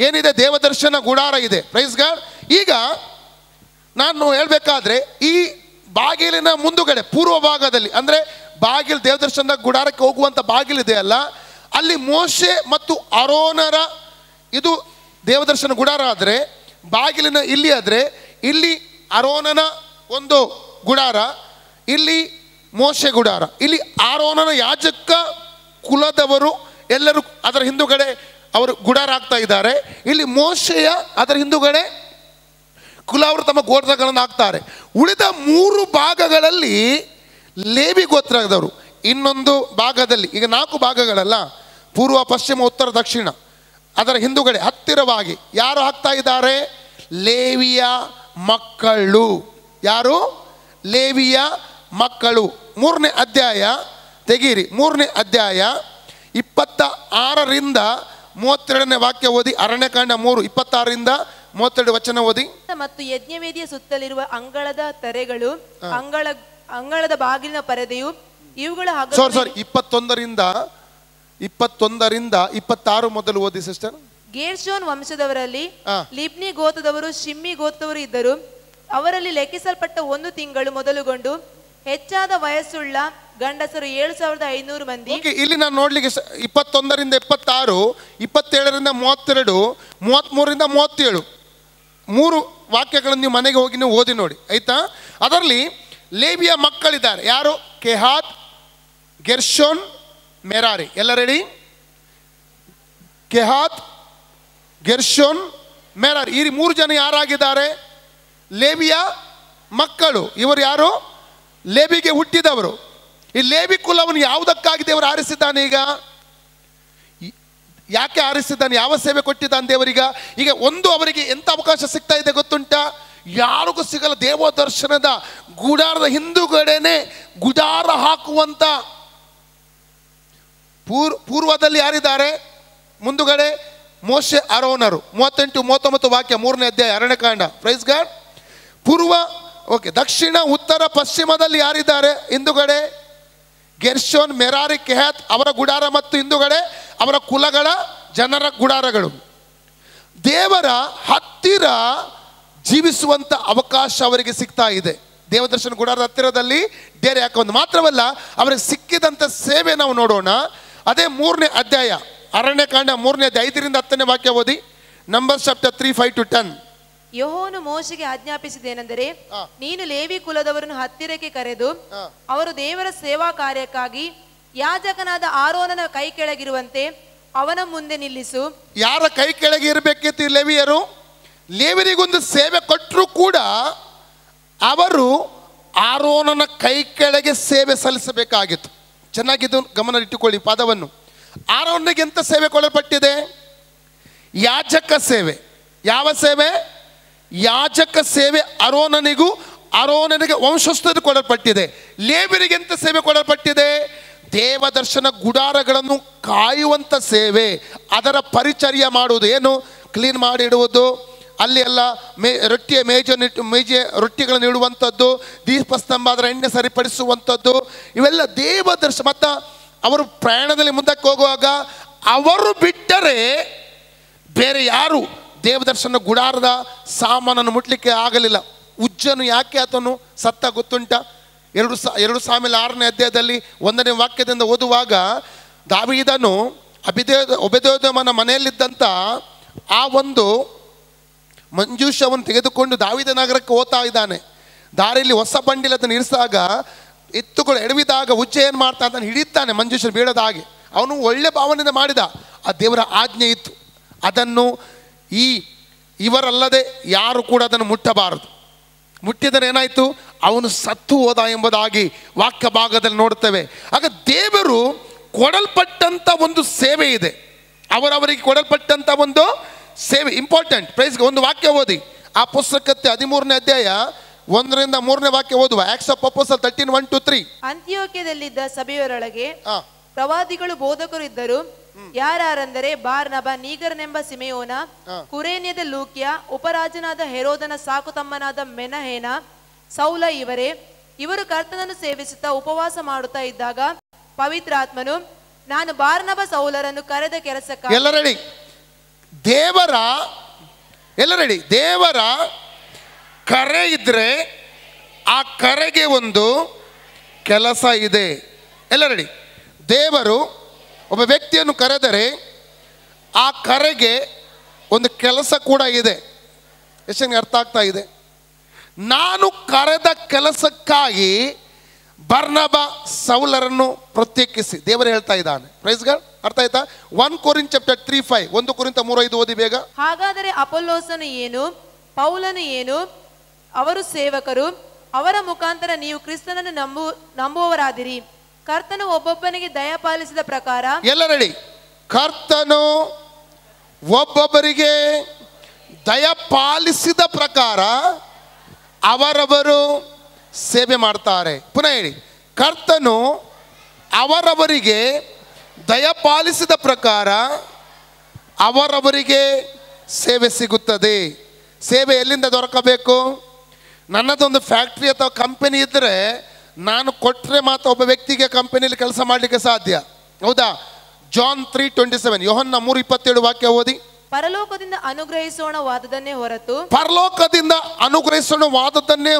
ಏನಿದೆ, ದೇವದರ್ಶನ ಗುಡಾರ ಇದೆ. Praise God. ಈಗ ನಾನು ಹೇಳಬೇಕಾದ್ರೆ ಈ ಬಾಗಿಲಿನ ಮುಂದುಗಡೆ ಪೂರ್ವ ಭಾಗದಲ್ಲಿ, ಅಂದರೆ ಬಾಗಿಲು ದೇವದರ್ಶನದ ಗುಡಾರಕ್ಕೆ ಹೋಗುವಂಥ ಬಾಗಿಲಿದೆ ಅಲ್ಲ, ಅಲ್ಲಿ ಮೋಶೆ ಮತ್ತು ಆರೋನರ, ಇದು ದೇವದರ್ಶನ ಗುಡಾರ ಆದರೆ, ಬಾಗಿಲಿನ ಇಲ್ಲಿ ಆದರೆ ಇಲ್ಲಿ ಆರೋನನ ಒಂದು ಗುಡಾರ, ಇಲ್ಲಿ ಮೋಶೆ ಗುಡಾರ. ಇಲ್ಲಿ ಆರೋನನ ಯಾಜಕ ಕುಲದವರು ಎಲ್ಲರೂ ಅದರ ಹಿಂದುಗಡೆ ಅವರು ಗುಡಾರ ಆಗ್ತಾ ಇದ್ದಾರೆ. ಇಲ್ಲಿ ಮೋಶೆಯ ಅದರ ಹಿಂದುಗಡೆ ಕುಲ ಅವರು ತಮ್ಮ ಗೋತ್ರಗಳನ್ನು ಹಾಕ್ತಾರೆ. ಉಳಿದ 3 ಭಾಗಗಳಲ್ಲಿ ಲೇವಿ ಗೋತ್ರದವರು, ಇನ್ನೊಂದು ಭಾಗದಲ್ಲಿ, ಈಗ 4 ಭಾಗಗಳಲ್ಲ, ಪೂರ್ವ, ಪಶ್ಚಿಮ, ಉತ್ತರ, ದಕ್ಷಿಣ, ಅದರ ಹಿಂದುಗಡೆ ಹತ್ತಿರವಾಗಿ ಯಾರು ಹಾಕ್ತಾ ಇದ್ದಾರೆ? ಲೇವಿಯ ಮಕ್ಕಳು. ಯಾರು? ಲೇವಿಯ ಮಕ್ಕಳು. 3ನೇ ಅಧ್ಯಾಯ ತೆಗೀರಿ. 3ನೇ ಅಧ್ಯಾಯ 26ರಿಂದ 32ನೇ ವಾಕ್ಯ ಓದಿ. ಅರಣ್ಯಕಾಂಡ 3 26ರಿಂದ 32 ವಚನ ಓದಿ.
ಮತ್ತು ಯಜ್ಞವೇದಿಯ ಸುತ್ತಲಿರುವ ಅಂಗಳದ ತೆರೆಗಳು, ಅಂಗಳದ ಬಾಗಿಲಿನ ಪರದೆಯು, ಇವುಗಳ
21ರಿಂದ 26 ಮೊದಲು ಓದಿ ಸಿಸ್ಟರ್.
ಗೇರ್ಷೋನ್ ವಂಶದವರಲ್ಲಿ ಲಿಬ್ನಿ ಗೋತ್ರದವರು, ಶಿಮ್ಮಿ ಗೋತ್ರದವರು ಇದ್ದರು. ಅವರಲ್ಲಿ ಲೆಕ್ಕಿಸಲ್ಪಟ್ಟ 1 ತಿಂಗಳು ಮೊದಲುಗೊಂಡು ಹೆಚ್ಚಾದ ವಯಸ್ಸುಳ್ಳ ಗಂಡಸರು 7500 ಮಂದಿ.
ಇಲ್ಲಿ ನಾನು ನೋಡ್ಲಿಕ್ಕೆ 21ರಿಂದ 26, 27ರಿಂದ 32, 33ರಿಂದ 37 3 ವಾಕ್ಯಗಳನ್ನು ನೀವು ಮನೆಗೆ ಹೋಗಿ ನೀವು ಓದಿ ನೋಡಿ, ಆಯ್ತಾ? ಅದರಲ್ಲಿ ಲೇವಿಯ ಮಕ್ಕಳಿದ್ದಾರೆ. ಯಾರು? ಕೆಹಾತ್, ಗೆರ್ಷೋನ್, ಮೆರಾರಿ. ಎಲ್ಲ ರೆಡಿ? ಕೆಹಾತ್, ಗೆರ್ಷೋನ್, ಮೆರಾರಿ, ಈ 3 ಜನ ಯಾರಾಗಿದ್ದಾರೆ? ಲೇವಿಯ ಮಕ್ಕಳು. ಇವರು ಯಾರು? ಲೇವಿಗೆ ಹುಟ್ಟಿದವರು. ಈ ಲೇವಿ ಕುಲವನ್ನು ಯಾವುದಕ್ಕಾಗಿ ದೇವರು ಆರಿಸಿದ್ದಾನೆ? ಈಗ ಯಾಕೆ ಆರಿಸಿದ್ದಾನೆ? ಯಾವ ಸೇವೆ ಕೊಟ್ಟಿದ್ದಾನೆ ದೇವರೀಗ? ಈಗ ಒಂದು ಅವರಿಗೆ ಎಂಥ ಅವಕಾಶ ಸಿಗ್ತಾ ಇದೆ ಗೊತ್ತುಂಟಾ? ಯಾರಿಗೂ ಸಿಗಲ್ಲ. ದೇವದರ್ಶನದ ಗುಡಾರದ ಹಿಂದುಗಡೆನೆ ಗುಡಾರ ಹಾಕುವಂತ ಪೂರ್ವದಲ್ಲಿ ಯಾರಿದ್ದಾರೆ? ಮುಂದುಗಡೆ ಮೋಶೆ ಆರೋನರು. 38, 39 ವಾಕ್ಯ 3ನೇ ಅಧ್ಯಾಯ ಅರಣ್ಯಕಾಂಡ. Praise God. ಪೂರ್ವ, ಓಕೆ. ದಕ್ಷಿಣ, ಉತ್ತರ, ಪಶ್ಚಿಮದಲ್ಲಿ ಯಾರಿದ್ದಾರೆ? ಹಿಂದುಗಡೆ ಗೆರ್ಷೋನ್, ಮೆರಾರಿ, ಕೆಹಾತ್ ಅವರ ಗುಡಾರ ಮತ್ತು ಹಿಂದುಗಡೆ ಅವರ ಕುಲಗಳ ಜನರ ಗುಡಾರಗಳು. ದೇವರ ಹತ್ತಿರ ಜೀವಿಸುವಂಥ ಅವಕಾಶ ಅವರಿಗೆ ಸಿಗ್ತಾ ಇದೆ. ದೇವದರ್ಶನ ಗುಡಾರದ ಹತ್ತಿರದಲ್ಲಿ ಡೇರೆ ಹಾಕೋದು ಮಾತ್ರವಲ್ಲ, ಅವರಿಗೆ ಸಿಕ್ಕಿದಂಥ ಸೇವೆ ನಾವು ನೋಡೋಣ. ಅದೇ 3ನೇ ಅಧ್ಯಾಯ ಅರಣ್ಯಕಾಂಡ 3ನೇ ಅಧ್ಯಾಯ 5ರಿಂದ 10ನೇ ವಾಕ್ಯ ಓದಿ. Numbers chapter 3, 5-10.
ಯೆಹೋವನು ಮೋಶೆಗೆ ಆಜ್ಞಾಪಿಸಿದ್ದೇನೆಂದರೆ, ನೀನು ಲೇವಿ ಕುಲದವರನ್ನು ಹತ್ತಿರಕ್ಕೆ ಕರೆದು ಅವರು ದೇವರ ಸೇವಾ ಕಾರ್ಯಕ್ಕಾಗಿ ಯಾಜಕನಾದ ಆರೋನನ ಕೈ ಕೆಳಗಿರುವಂತೆ ಅವನ ಮುಂದೆ ನಿಲ್ಲಿಸು.
ಯಾರ ಕೈ ಕೆಳಗೆ ಇರಬೇಕಿತ್ತು ಈ ಲೇವಿಯರು? ಲೇವಿಯರಿಗೊಂದು ಸೇವೆ ಕೊಟ್ಟರು ಕೂಡ ಅವರು ಆರೋನನ ಕೈ ಕೆಳಗೆ ಸೇವೆ ಸಲ್ಲಿಸಬೇಕಾಗಿತ್ತು. ಚೆನ್ನಾಗಿದ್ದು ಗಮನ ಇಟ್ಟುಕೊಳ್ಳಿ ಪದವನ್ನು. ಆರೋನಿಗೆ ಎಂತ ಸೇವೆ ಕೊಡಲ್ಪಟ್ಟಿದೆ? ಯಾಜಕ ಸೇವೆ. ಯಾವ ಸೇವೆ? ಯಾಜಕ ಸೇವೆ ಅರೋನನಿಗೆ ವಂಶಸ್ಥರು ಕೊಡಲ್ಪಟ್ಟಿದೆ. ಲೇವಿಯರಿಗೆ ಎಂತ ಸೇವೆ ಕೊಡಲ್ಪಟ್ಟಿದೆ? ದೇವದರ್ಶನ ಗುಡಾರಗಳನ್ನು ಕಾಯುವಂಥ ಸೇವೆ, ಅದರ ಪರಿಚರ್ಯ ಮಾಡುವುದು. ಏನು? ಕ್ಲೀನ್ ಮಾಡಿಡುವುದು, ಅಲ್ಲಿ ಎಲ್ಲ ಮೇಜೆ ರೊಟ್ಟಿಗಳನ್ನು ಇಡುವಂಥದ್ದು, ದೀಪಸ್ತಂಭ ಅದರ ಎಣ್ಣೆ ಸರಿಪಡಿಸುವಂಥದ್ದು, ಇವೆಲ್ಲ ದೇವದರ್ಶನ. ಮತ್ತು ಅವರು ಪ್ರಯಾಣದಲ್ಲಿ ಮುಂದಕ್ಕೆ ಹೋಗುವಾಗ ಅವರು ಬಿಟ್ಟರೆ ಬೇರೆ ಯಾರು ದೇವದರ್ಶನ ಗುಡಾರದ ಸಾಮಾನನ್ನು ಮುಟ್ಲಿಕ್ಕೆ ಆಗಲಿಲ್ಲ. ಉಜ್ಜನು ಯಾಕೆ ಆತನು ಸತ್ತ ಗೊತ್ತುಂಟ? 2 ಸಾಮೆಲ 6ನೇ ಅಧ್ಯಾಯದಲ್ಲಿ 1ನೇ ವಾಕ್ಯದಿಂದ ಓದುವಾಗ, ದಾವೀದನು ಒಬೆದೆದೋಮನ ಮನೆಯಲ್ಲಿದ್ದಂಥ ಆ ಒಂದು ಮಂಜೂಷವನ್ನು ತೆಗೆದುಕೊಂಡು ದಾವೀದ ನಗರಕ್ಕೆ ಹೋಗ್ತಾ ಇದ್ದಾನೆ. ದಾರಿಯಲ್ಲಿ ಹೊಸ ಬಂಡಿಲ್ ಅದನ್ನು ಇರಿಸಿದಾಗ ಎತ್ತುಗಳು ಎಡವಿದಾಗ ಉಜ್ಜ ಏನು ಮಾಡ್ತಾ ಅದನ್ನು ಹಿಡಿತಾನೆ, ಮಂಜೂಷ ಬೀಳದ ಹಾಗೆ. ಅವನು ಒಳ್ಳೆ ಭಾವನೆಯಿಂದ ಮಾಡಿದ. ಆ ದೇವರ ಆಜ್ಞೆ ಇತ್ತು, ಅದನ್ನು ಇವರಲ್ಲದೆ ಯಾರು ಕೂಡ ಅದನ್ನು ಮುಟ್ಟಬಾರದು. ಮುಟ್ಟಿದರೆ ಏನಾಯಿತು? ಅವನು ಸತ್ತು ಹೋದ ಎಂಬುದಾಗಿ ವಾಕ್ಯ ಭಾಗದಲ್ಲಿ ನೋಡ್ತೇವೆ. ಆಗ ದೇವರು ಕೊಡಲ್ಪಟ್ಟಂಥ ಒಂದು ಸೇವೆ ಇದೆ, ಅವರವರಿಗೆ ಕೊಡಲ್ಪಟ್ಟಂಥ ಒಂದು ಸೇವೆ ಇಂಪಾರ್ಟೆಂಟ್. ಪ್ರೈಸ್ಗೆ ಒಂದು ವಾಕ್ಯ ಓದಿ. ಆ ಪುಸ್ತಕಕ್ಕೆ 13ನೇ ಅಧ್ಯಾಯ 1ರಿಂದ 3ನೇ ವಾಕ್ಯ ಓದುವ. Acts of apostles 13, 1-3.
ಅಂತಿಯೋಕ್ಯದಲ್ಲಿದ್ದ ಸಭೆಯವರೊಳಗೆ ಪ್ರವಾದಿಗಳು, ಬೋಧಕರು ಇದ್ದರು. ಯಾರೆಂದರೆ ಬಾರ್ನಬ, ನೀಗರನೆಂಬ ಸಿಮೆಯೋನ, ಕುರೇನ್ಯದ ಲೂಕ್ಯ, ಉಪರಾಜನಾದ ಹೆರೋದನ ಸಾಕು ತಮ್ಮನಾದ ಮೆನಹೇನ, ಸೌಲ ಇವರೇ. ಇವರು ಕರ್ತನನ್ನು ಸೇವಿಸುತ್ತಾ ಉಪವಾಸ ಮಾಡುತ್ತಾ ಇದ್ದಾಗ ಪವಿತ್ರಾತ್ಮನು ನಾನು ಬಾರ್ನಬ ಸೌಲರನ್ನು ಕರೆದ ಕೆಲಸಕ್ಕೆ
ಎಲ್ಲ ರೆಡಿ. ದೇವರ ಕರೆ ಇದ್ರೆ ಆ ಕರೆಗೆ ಒಂದು ಕೆಲಸ ಇದೆ. ಎಲ್ಲ ರೆಡಿ. ದೇವರು ಒಬ್ಬ ವ್ಯಕ್ತಿಯನ್ನು ಕರೆದರೆ ಆ ಕರೆಗೆ ಒಂದು ಕೆಲಸ ಕೂಡ ಇದೆ. ಎಷ್ಟು ನಿಮಗೆ ಅರ್ಥ ಆಗ್ತಾ ಇದೆ? ನಾನು ಕರೆದ ಕೆಲಸಕ್ಕಾಗಿ ಬರ್ನಬ ಸೌಲರನ್ನು ಪ್ರತ್ಯೇಕಿಸಿ ದೇವರು ಹೇಳ್ತಾ ಇದ್ದಾನೆ. Praise God. ಅರ್ಥ ಆಯ್ತಾ? 1 Corinthians chapter 3:5, 1 Corinthians 3:5 ಓದಿ ಬೇಗ.
ಹಾಗಾದರೆ ಅಪೊಲ್ಲೋಸನು ಏನು, ಪೌಲನು ಏನು? ಅವರು ಸೇವಕರು. ಅವರ ಮುಖಾಂತರ ನೀವು ಕ್ರಿಸ್ತನನ್ನು ನಂಬುವವರಾದಿರಿ. ಕರ್ತನು ಒಬ್ಬೊಬ್ಬನಿಗೆ ದಯಪಾಲಿಸಿದ ಪ್ರಕಾರ. ಎಲ್ಲ ರೆಡಿ.
ಕರ್ತನು ಒಬ್ಬೊಬ್ಬರಿಗೆ ದಯಪಾಲಿಸಿದ ಪ್ರಕಾರ ಅವರವರು ಸೇವೆ ಮಾಡ್ತಾರೆ. ಪುನಃ ಹೇಳಿ. ಕರ್ತನು ಅವರವರಿಗೆ ದಯಪಾಲಿಸಿದ ಪ್ರಕಾರ ಅವರವರಿಗೆ ಸೇವೆ ಸಿಗುತ್ತದೆ. ಸೇವೆ ಎಲ್ಲಿಂದ ದೊರಕಬೇಕು? ನನ್ನದೊಂದು ಫ್ಯಾಕ್ಟ್ರಿ ಅಥವಾ ಕಂಪನಿ ಇದ್ದರೆ ನಾನು ಕೊಟ್ಟರೆ ಮಾತ್ರ ಒಬ್ಬ ವ್ಯಕ್ತಿಗೆ ಕಂಪನಿಯಲ್ಲಿ ಕೆಲಸ ಮಾಡಲಿಕ್ಕೆ ಸಾಧ್ಯ. ಹೌದಾ? ಜಾನ್ 3:27, ಯೋಹನ್ನ 3:27 ವಾಕ್ಯ ಓದಿ.
ಪರಲೋಕದಿಂದ ಅನುಗ್ರಹಿಸೋಣ ವಾದದನ್ನೇ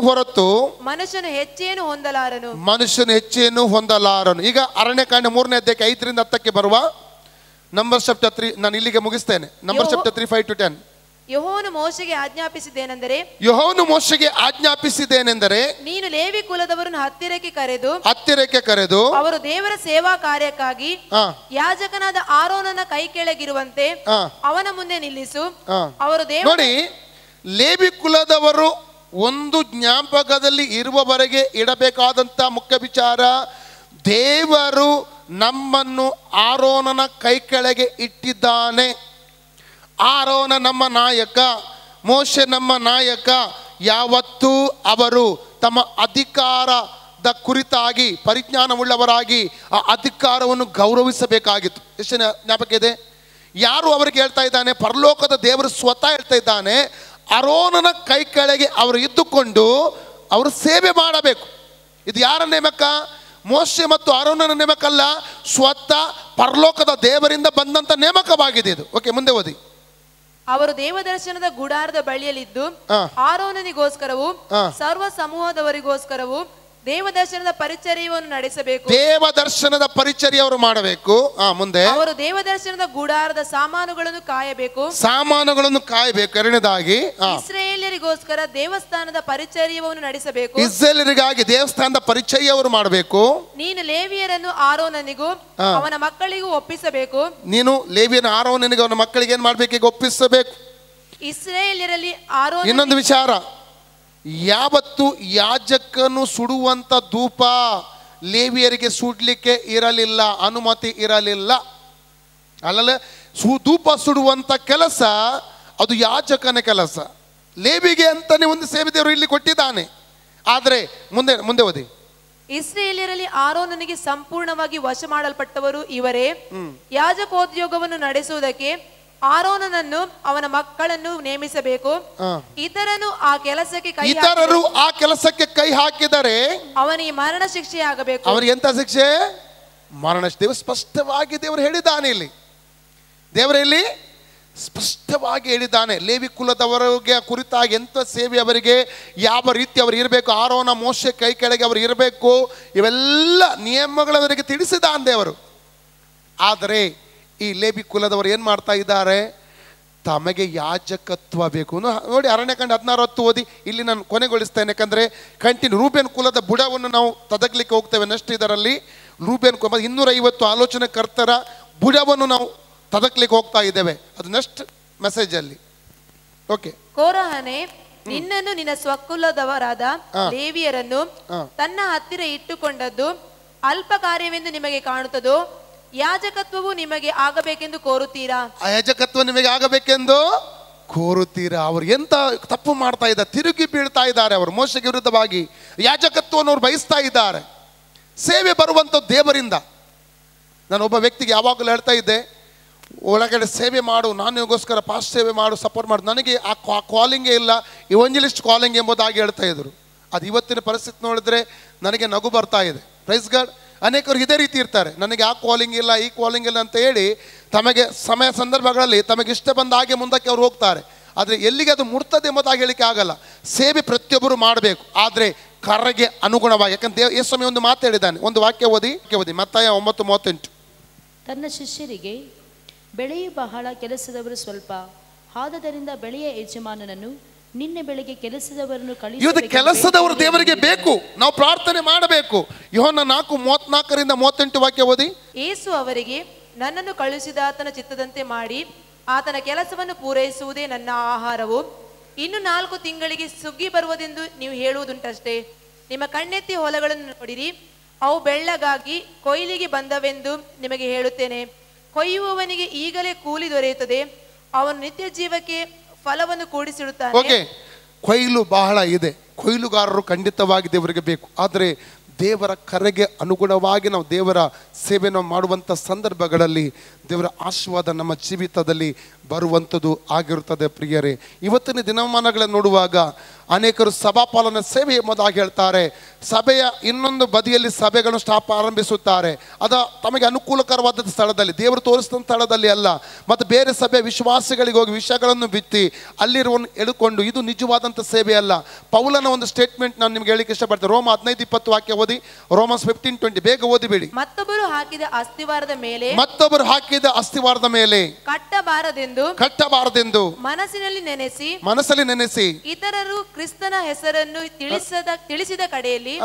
ಹೊರತು ಮನುಷ್ಯನು ಹೆಚ್ಚೇನು ಹೊಂದಲಾರನು. ಈಗ ಅರಣ್ಯಕಾಂಡ 3ನೇ ಅಧ್ಯಾಯಕ್ಕೆ 5ರಿಂದ 10ಕ್ಕೆ ಬರುವ ನಂಬರ್ಸ್ ಚಾಪ್ಟರ್ 3. ನಾನು ಇಲ್ಲಿಗೆ ಮುಗಿಸ್ತೇನೆ. Numbers chapter 3, 5-10. ಯೆಹೋವನು ಮೋಶೆಗೆ ಆಜ್ಞಾಪಿಸಿದ್ದೇನೆಂದರೆ ನೀನು ಲೇವಿ ಕುಲದವರನ್ನು ಹತ್ತಿರಕ್ಕೆ ಕರೆದು ಅವರು ದೇವರ ಸೇವಾ ಕಾರ್ಯಕ್ಕಾಗಿ ಯಾಜಕನಾದ ಆರೋನನ ಕೈ ಕೆಳಗಿರುವಂತೆ ಅವನ ಮುಂದೆ ನಿಲ್ಲಿಸು. ಅವರು
ನೋಡಿ, ಲೇವಿ ಕುಲದವರು ಒಂದು ಜ್ಞಾಪಕದಲ್ಲಿ ಇರುವವರೆಗೆ ಇಡಬೇಕಾದಂತ ಮುಖ್ಯ ವಿಚಾರ, ದೇವರು ನಮ್ಮನ್ನು ಆರೋನನ ಕೈ ಕೆಳಗೆ ಇಟ್ಟಿದ್ದಾನೆ. ಆರೋನ ನಮ್ಮ ನಾಯಕ, ಮೋಶೆ ನಮ್ಮ ನಾಯಕ. ಯಾವತ್ತೂ ಅವರು ತಮ್ಮ ಅಧಿಕಾರದ ಕುರಿತಾಗಿ ಪರಿಜ್ಞಾನವುಳ್ಳವರಾಗಿ ಆ ಅಧಿಕಾರವನ್ನು ಗೌರವಿಸಬೇಕಾಗಿತ್ತು. ಎಷ್ಟು ಜ್ಞಾಪಕ ಇದೆ? ಯಾರು ಅವರಿಗೆ ಹೇಳ್ತಾ ಇದ್ದಾನೆ? ಪರಲೋಕದ ದೇವರು ಸ್ವತಃ ಹೇಳ್ತಾ ಇದ್ದಾನೆ, ಆರೋನನ ಕೈ ಕೆಳಗೆ ಅವರು ಇದ್ದುಕೊಂಡು ಅವರು ಸೇವೆ ಮಾಡಬೇಕು. ಇದು ಯಾರ ನೇಮಕ? ಮೋಶೆ ಮತ್ತು ಆರೋನನ ನೇಮಕ ಅಲ್ಲ, ಸ್ವತಃ ಪರಲೋಕದ ದೇವರಿಂದ ಬಂದಂತ ನೇಮಕವಾಗಿದೆ ಇದು. ಓಕೆ, ಮುಂದೆ ಓದಿ.
ಅವರು ದೇವದರ್ಶನದ ಗುಡಾರದ ಬಳಿಯಲ್ಲಿದ್ದು ಆರೋನನಿಗೋಸ್ಕರವು ಸರ್ವ ಸಮೂಹದವರಿಗೋಸ್ಕರವು ದೇವದರ್ಶನದ ಪರಿಚರ್ಯವನ್ನು ನಡೆಸಬೇಕು.
ದೇವದರ್ಶನದ ಪರಿಚರ್ಯ ಅವರು ಮಾಡಬೇಕು. ಮುಂದೆ
ಅವರು ದೇವದರ್ಶನದ ಗುಡಾರದ ಸಾಮಾನುಗಳನ್ನು ಕಾಯಬೇಕು.
ಎರಡನೇದಾಗಿ
ಇಸ್ರಾಯೇಲ್ಯರಿಗೋಸ್ಕರ ದೇವಸ್ಥಾನದ ಪರಿಚರ್ಯವನ್ನು ನಡೆಸಬೇಕು.
ಇಸ್ರಾಯೇಲರಿಗಾಗಿ ದೇವಸ್ಥಾನದ ಪರಿಚರ್ಯ ಅವರು ಮಾಡಬೇಕು.
ನೀನು ಲೇವಿಯರನ್ನು ಆರೋನನಿಗೂ ಅವನ ಮಕ್ಕಳಿಗೂ ಒಪ್ಪಿಸಬೇಕು.
ನೀನು ಲೇವಿಯನ ಆರೋನನಿಗೂ ಅವನ ಮಕ್ಕಳಿಗೆ ಏನ್ ಮಾಡ್ಬೇಕು? ಈಗ ಒಪ್ಪಿಸಬೇಕು.
ಇಸ್ರಾಯೇಲ್ಯರಲ್ಲಿ ಆರೋನ.
ಇನ್ನೊಂದು ವಿಚಾರ, ಯಾವತ್ತು ಯಾಜಕನು ಸುಡುವಂತ ಧೂಪ ಲೇವಿಯರಿಗೆ ಸುಡ್ಲಿಕ್ಕೆ ಇರಲಿಲ್ಲ, ಅನುಮತಿ ಇರಲಿಲ್ಲ. ಅಲ್ಲಲ್ಲ, ಧೂಪ ಸುಡುವಂತ ಕೆಲಸ ಅದು ಯಾಜಕನ ಕೆಲಸ. ಲೇವಿಗೆ ಅಂತಾನೆ ಒಂದು ಸೇವೆ ದೇವರು ಇಲ್ಲಿ ಕೊಟ್ಟಿದ್ದಾನೆ. ಆದರೆ ಮುಂದೆ ಓದಿ.
ಇಸ್ರಾಯೇಲ್ಯರಲ್ಲಿ ಆರೋನನಿಗೆ ಸಂಪೂರ್ಣವಾಗಿ ವಶ ಮಾಡಲ್ಪಟ್ಟವರು ಇವರೇ. ಯಾಜಕೋದ್ಯೋಗವನ್ನು ನಡೆಸುವುದಕ್ಕೆ ಆರೋನನನ್ನು ಅವನ ಮಕ್ಕಳನ್ನು ನೇಮಿಸಬೇಕು. ಇತರರು ಆ ಕೆಲಸಕ್ಕೆ ಕೈ ಹಾಕಿದರೆ ಅವನಿಗೆ ಮರಣ ಶಿಕ್ಷೆ ಆಗಬೇಕು.
ಅವರಿಗೆ ಎಂತ ಶಿಕ್ಷೆ? ಮರಣ. ದೇವರು ಸ್ಪಷ್ಟವಾಗಿ ದೇವರು ಹೇಳಿದ್ದಾನೆ ಇಲ್ಲಿ. ದೇವರಲ್ಲಿ ಸ್ಪಷ್ಟವಾಗಿ ಹೇಳಿದ್ದಾನೆ. ಲೇವಿ ಕುಲದವರಿಗೆ ಕುರಿತಾಗಿ ಎಂತ ಸೇವೆ ಅವರಿಗೆ, ಯಾವ ರೀತಿ ಅವರು ಇರಬೇಕು, ಆರೋನ ಮೋಶೆ ಕೈ ಕೆಳಗೆ ಅವರು ಇರಬೇಕು, ಇವೆಲ್ಲ ನಿಯಮಗಳವರಿಗೆ ತಿಳಿಸಿದ್ದಾನೆ ದೇವರು. ಆದರೆ ಈ ಲೇವಿ ಕುಲದವರು ಏನು ಮಾಡ್ತಾ ಇದ್ದಾರೆ? ತಮಗೆ ಯಾಜಕತ್ವ ಬೇಕು. ನೋಡಿ, ಅರಣ್ಯಕಾಂಡ 16:10 ಓದಿ. ಇಲ್ಲಿ ನಾನು ಕೊನೆಗೊಳಿಸ್ತೇನೆ, ಯಾಕಂದರೆ ಕಂಟಿನ್ಯೂ. ರೂಬೇನ್ ಕುಲದ ಬುಡವನ್ನು ನಾವು ತದಕ್ಲಿಕ್ಕೆ ಹೋಗ್ತೇವೆ. ನೆಕ್ಸ್ಟ್ ಇದರಲ್ಲಿ ರೂಬೇನ್ 250 ಆಲೋಚನೆಕರ್ತರ ಬುಡವನ್ನು ನಾವು ತದಕ್ಲಿಕ್ಕೆ ಹೋಗ್ತಾ ಇದ್ದೇವೆ. ಅದು ನೆಕ್ಸ್ಟ್ ಮೆಸೇಜ್ ಅಲ್ಲಿ. ಓಕೆ.
ಕೋರಹನೇ, ನಿನ್ನನ್ನು ನಿನ್ನ ಸ್ವಕುಲದವರಾದ ಲೇವಿಯರನ್ನು ತನ್ನ ಹತ್ತಿರ ಇಟ್ಟುಕೊಂಡದ್ದು ಅಲ್ಪ ಕಾರ್ಯವೆಂದು ನಿಮಗೆ ಕಾಣುತ್ತದೋ? ಯಾಜಕತ್ವವು ನಿಮಗೆ ಆಗಬೇಕೆಂದು ಕೋರುತ್ತೀರಾ?
ಯಾಜಕತ್ವ ನಿಮಗೆ ಆಗಬೇಕೆಂದು ಕೋರುತ್ತೀರಾ? ಅವರು ಎಂತ ತಪ್ಪು ಮಾಡ್ತಾ ಇದ್ದಾರೆ, ತಿರುಗಿ ಬೀಳ್ತಾ ಇದ್ದಾರೆ. ಅವರು ಮೋಶೆಗೆ ವಿರುದ್ಧವಾಗಿ ಯಾಜಕತ್ವವನ್ನು ಅವರು ಬಯಸ್ತಾ ಇದ್ದಾರೆ. ಸೇವೆ ಬರುವಂಥದ್ದು ದೇವರಿಂದ. ನಾನು ಒಬ್ಬ ವ್ಯಕ್ತಿಗೆ ಯಾವಾಗಲೂ ಹೇಳ್ತಾ ಇದ್ದೆ, ಒಳಗಡೆ ಸೇವೆ ಮಾಡು, ನಾನಿಗೋಸ್ಕರ ಪಾಸ್ಟ್ ಸೇವೆ ಮಾಡು, ಸಪೋರ್ಟ್ ಮಾಡು. ನನಗೆ ಆ ಕಾಲಿಂಗೇ ಇಲ್ಲ, ಇವಂಜಲಿಸ್ಟ್ ಕಾಲಿಂಗ್ ಎಂಬುದಾಗಿ ಹೇಳ್ತಾ ಇದ್ರು. ಅದು ಇವತ್ತಿನ ಪರಿಸ್ಥಿತಿ ನೋಡಿದ್ರೆ ನನಗೆ ನಗು ಬರ್ತಾ ಇದೆ. Praise God. ಅನೇಕರು ಇದೇ ರೀತಿ ಇರ್ತಾರೆ, ನನಗೆ ಆ ಕಾಲಿಂಗ್ ಇಲ್ಲ, ಈ ಕಾಲಿಂಗ್ ಇಲ್ಲ ಅಂತ ಹೇಳಿ ತಮಗೆ ಸಮಯ ಸಂದರ್ಭಗಳಲ್ಲಿ ತಮಗೆ ಇಷ್ಟ ಬಂದ ಹಾಗೆ ಮುಂದಕ್ಕೆ ಅವ್ರು ಹೋಗ್ತಾರೆ. ಆದರೆ ಎಲ್ಲಿಗೆ ಅದು ಮುಟ್ತದೆ ಎಂಬುದಾಗಿ ಹೇಳಿಕೆ ಆಗಲ್ಲ. ಸೇವೆ ಪ್ರತಿಯೊಬ್ಬರು ಮಾಡಬೇಕು, ಆದರೆ ಕರೆಗೆ ಅನುಗುಣವಾಗಿ. ಯಾಕಂದ್ರೆ ಯೇಸು ಒಂದು ಮಾತು ಹೇಳಿದ್ದಾನೆ. ಒಂದು ವಾಕ್ಯ ಓದಿ ಮತ್ತಾಯ 9:38.
ತನ್ನ ಶಿಷ್ಯರಿಗೆ ಬೆಳೆಯು ಬಹಳ, ಕೆಲಸದವರು ಸ್ವಲ್ಪ. ಆದದರಿಂದ ಬೆಳೆಯ ಯಜಮಾನನನ್ನು ನಿನ್ನೆ ಬೆಳೆಗೆ ಕೆಲಸದವರನ್ನು
ಇವತ್ತು ಕೆಲಸದವರು ದೇವರಿಗೆ ಬೇಕು, ನಾವು ಪ್ರಾರ್ಥನೆ ಮಾಡಬೇಕು. ಯೋಹನ್ನ 4:34-38 ವಾಕ್ಯ ಓದಿ.
ಯೇಸು ಅವರಿಗೆ, ನನ್ನನ್ನು ಕಳುಹಿಸಿದಾತನ ಚಿತ್ತದಂತೆ ಮಾಡಿ ಆತನ ಕೆಲಸವನ್ನು ಪೂರೈಸುವುದೇ ನನ್ನ ಆಹಾರವು. ಇನ್ನು 4 ತಿಂಗಳಿಗೆ ಸುಗ್ಗಿ ಬರುವುದೆಂದು ನೀವು ಹೇಳುವುದುಂಟಷ್ಟೇ. ನಿಮ್ಮ ಕಣ್ಣೆತ್ತಿ ಹೊಲಗಳನ್ನು ನೋಡಿರಿ, ಅವು ಬೆಳ್ಳಗಾಗಿ ಕೊಯ್ಲಿಗೆ ಬಂದವೆಂದು ನಿಮಗೆ ಹೇಳುತ್ತೇನೆ. ಕೊಯ್ಯುವವನಿಗೆ ಈಗಲೇ ಕೂಲಿ ದೊರೆಯುತ್ತದೆ, ಅವನು ನಿತ್ಯ ಜೀವಕ್ಕೆ ಫಲವನ್ನು ಕೂಡಿಸಿಡುತ್ತಾನೆ.
ಓಕೆ, ಕೊಯ್ಲು ಬಹಳ ಇದೆ, ಕೊಯ್ಲುಗಾರರು ಖಂಡಿತವಾಗಿ ದೇವರಿಗೆ ಬೇಕು. ಆದರೆ ದೇವರ ಕರೆಗೆ ಅನುಗುಣವಾಗಿ ನಾವು ದೇವರ ಸೇವೆಯನ್ನು ಮಾಡುವಂಥ ಸಂದರ್ಭಗಳಲ್ಲಿ ದೇವರ ಆಶೀರ್ವಾದ ನಮ್ಮ ಜೀವಿತದಲ್ಲಿ ಬರುವಂಥದ್ದು ಆಗಿರುತ್ತದೆ. ಪ್ರಿಯರೇ, ಇವತ್ತಿನ ದಿನಮಾನಗಳನ್ನು ನೋಡುವಾಗ ಅನೇಕರು ಸಭಾಪಾಲನ ಸೇವೆ ಎಂಬುದಾಗಿ ಹೇಳ್ತಾರೆ. ಸಭೆಯ ಇನ್ನೊಂದು ಬದಿಯಲ್ಲಿ ಸಭೆಗಳನ್ನು ಸ್ಟಾಪ್ ಆರಂಭಿಸುತ್ತಾರೆ. ಅದು ತಮಗೆ ಅನುಕೂಲಕರವಾದ ಸ್ಥಳದಲ್ಲಿ, ದೇವರು ತೋರಿಸಿದ ಸ್ಥಳದಲ್ಲಿ ಅಲ್ಲ, ಮತ್ತು ಬೇರೆ ಸಭೆ ವಿಶ್ವಾಸಿಗಳಿಗೆ ಹೋಗಿ ವಿಷಯಗಳನ್ನು ಬಿತ್ತಿ ಅಲ್ಲಿರುವನ್ನು ಎಳುಕೊಂಡು, ಇದು ನಿಜವಾದಂಥ ಸೇವೆ ಅಲ್ಲ. ಪೌಲನ ಒಂದು ಸ್ಟೇಟ್ಮೆಂಟ್ ನಾನು ನಿಮ್ಗೆ ಹೇಳಿಕ್ಕೆ ಇಷ್ಟಪಡ್ತೇನೆ. ರೋಮ 15:20 ವಾಕ್ಯ ಓದಿ. ರೋಮನ್ಸ್ 15:20 ಬೇಗ ಓದಿಬೇಡಿ.
ಮತ್ತೊಬ್ಬರು ಹಾಕಿದ ಅಸ್ತಿವಾರದ ಮೇಲೆ ಕಟ್ಟಬಾರದೆಂದು ಮನಸ್ಸಿನಲ್ಲಿ ನೆನೆಸಿ ಇತರರು ಕ್ರಿಸ್ತನ ಹೆಸರನ್ನು ತಿಳಿಸಿದ ಕಡೆಯಲ್ಲಿ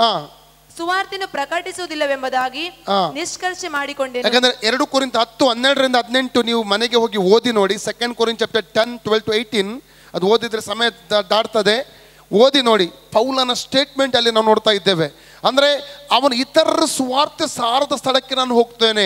ಸುವಾರ್ತೆಯನ್ನು ಪ್ರಕಟಿಸುವುದಿಲ್ಲವೆಂಬುದಾಗಿ ನಿಷ್ಕರ್ಷೆ ಮಾಡಿಕೊಂಡೆ.
ಯಾಕಂದ್ರೆ 2 ಕೊರಿಂಥ 10:12-18 ನೀವು ಮನೆಗೆ ಹೋಗಿ ಓದಿ ನೋಡಿ. 2 ಕೊರಿಂಥ ಚಾಪ್ಟರ್ 10:12-18 ಅದು ಓದಿದ್ರೆ ಸಮಯ ದಾಟ್ತದೆ. ಓದಿ ನೋಡಿ. ಪೌಲನ ಸ್ಟೇಟ್ಮೆಂಟ್ ಅಲ್ಲಿ ನಾವು ನೋಡ್ತಾ ಇದ್ದೇವೆ. ಅಂದರೆ ಅವನು ಇತರರ ಸುವಾರ್ತೆ ಸಾರದ ಸ್ಥಳಕ್ಕೆ ನಾನು ಹೋಗ್ತೇನೆ,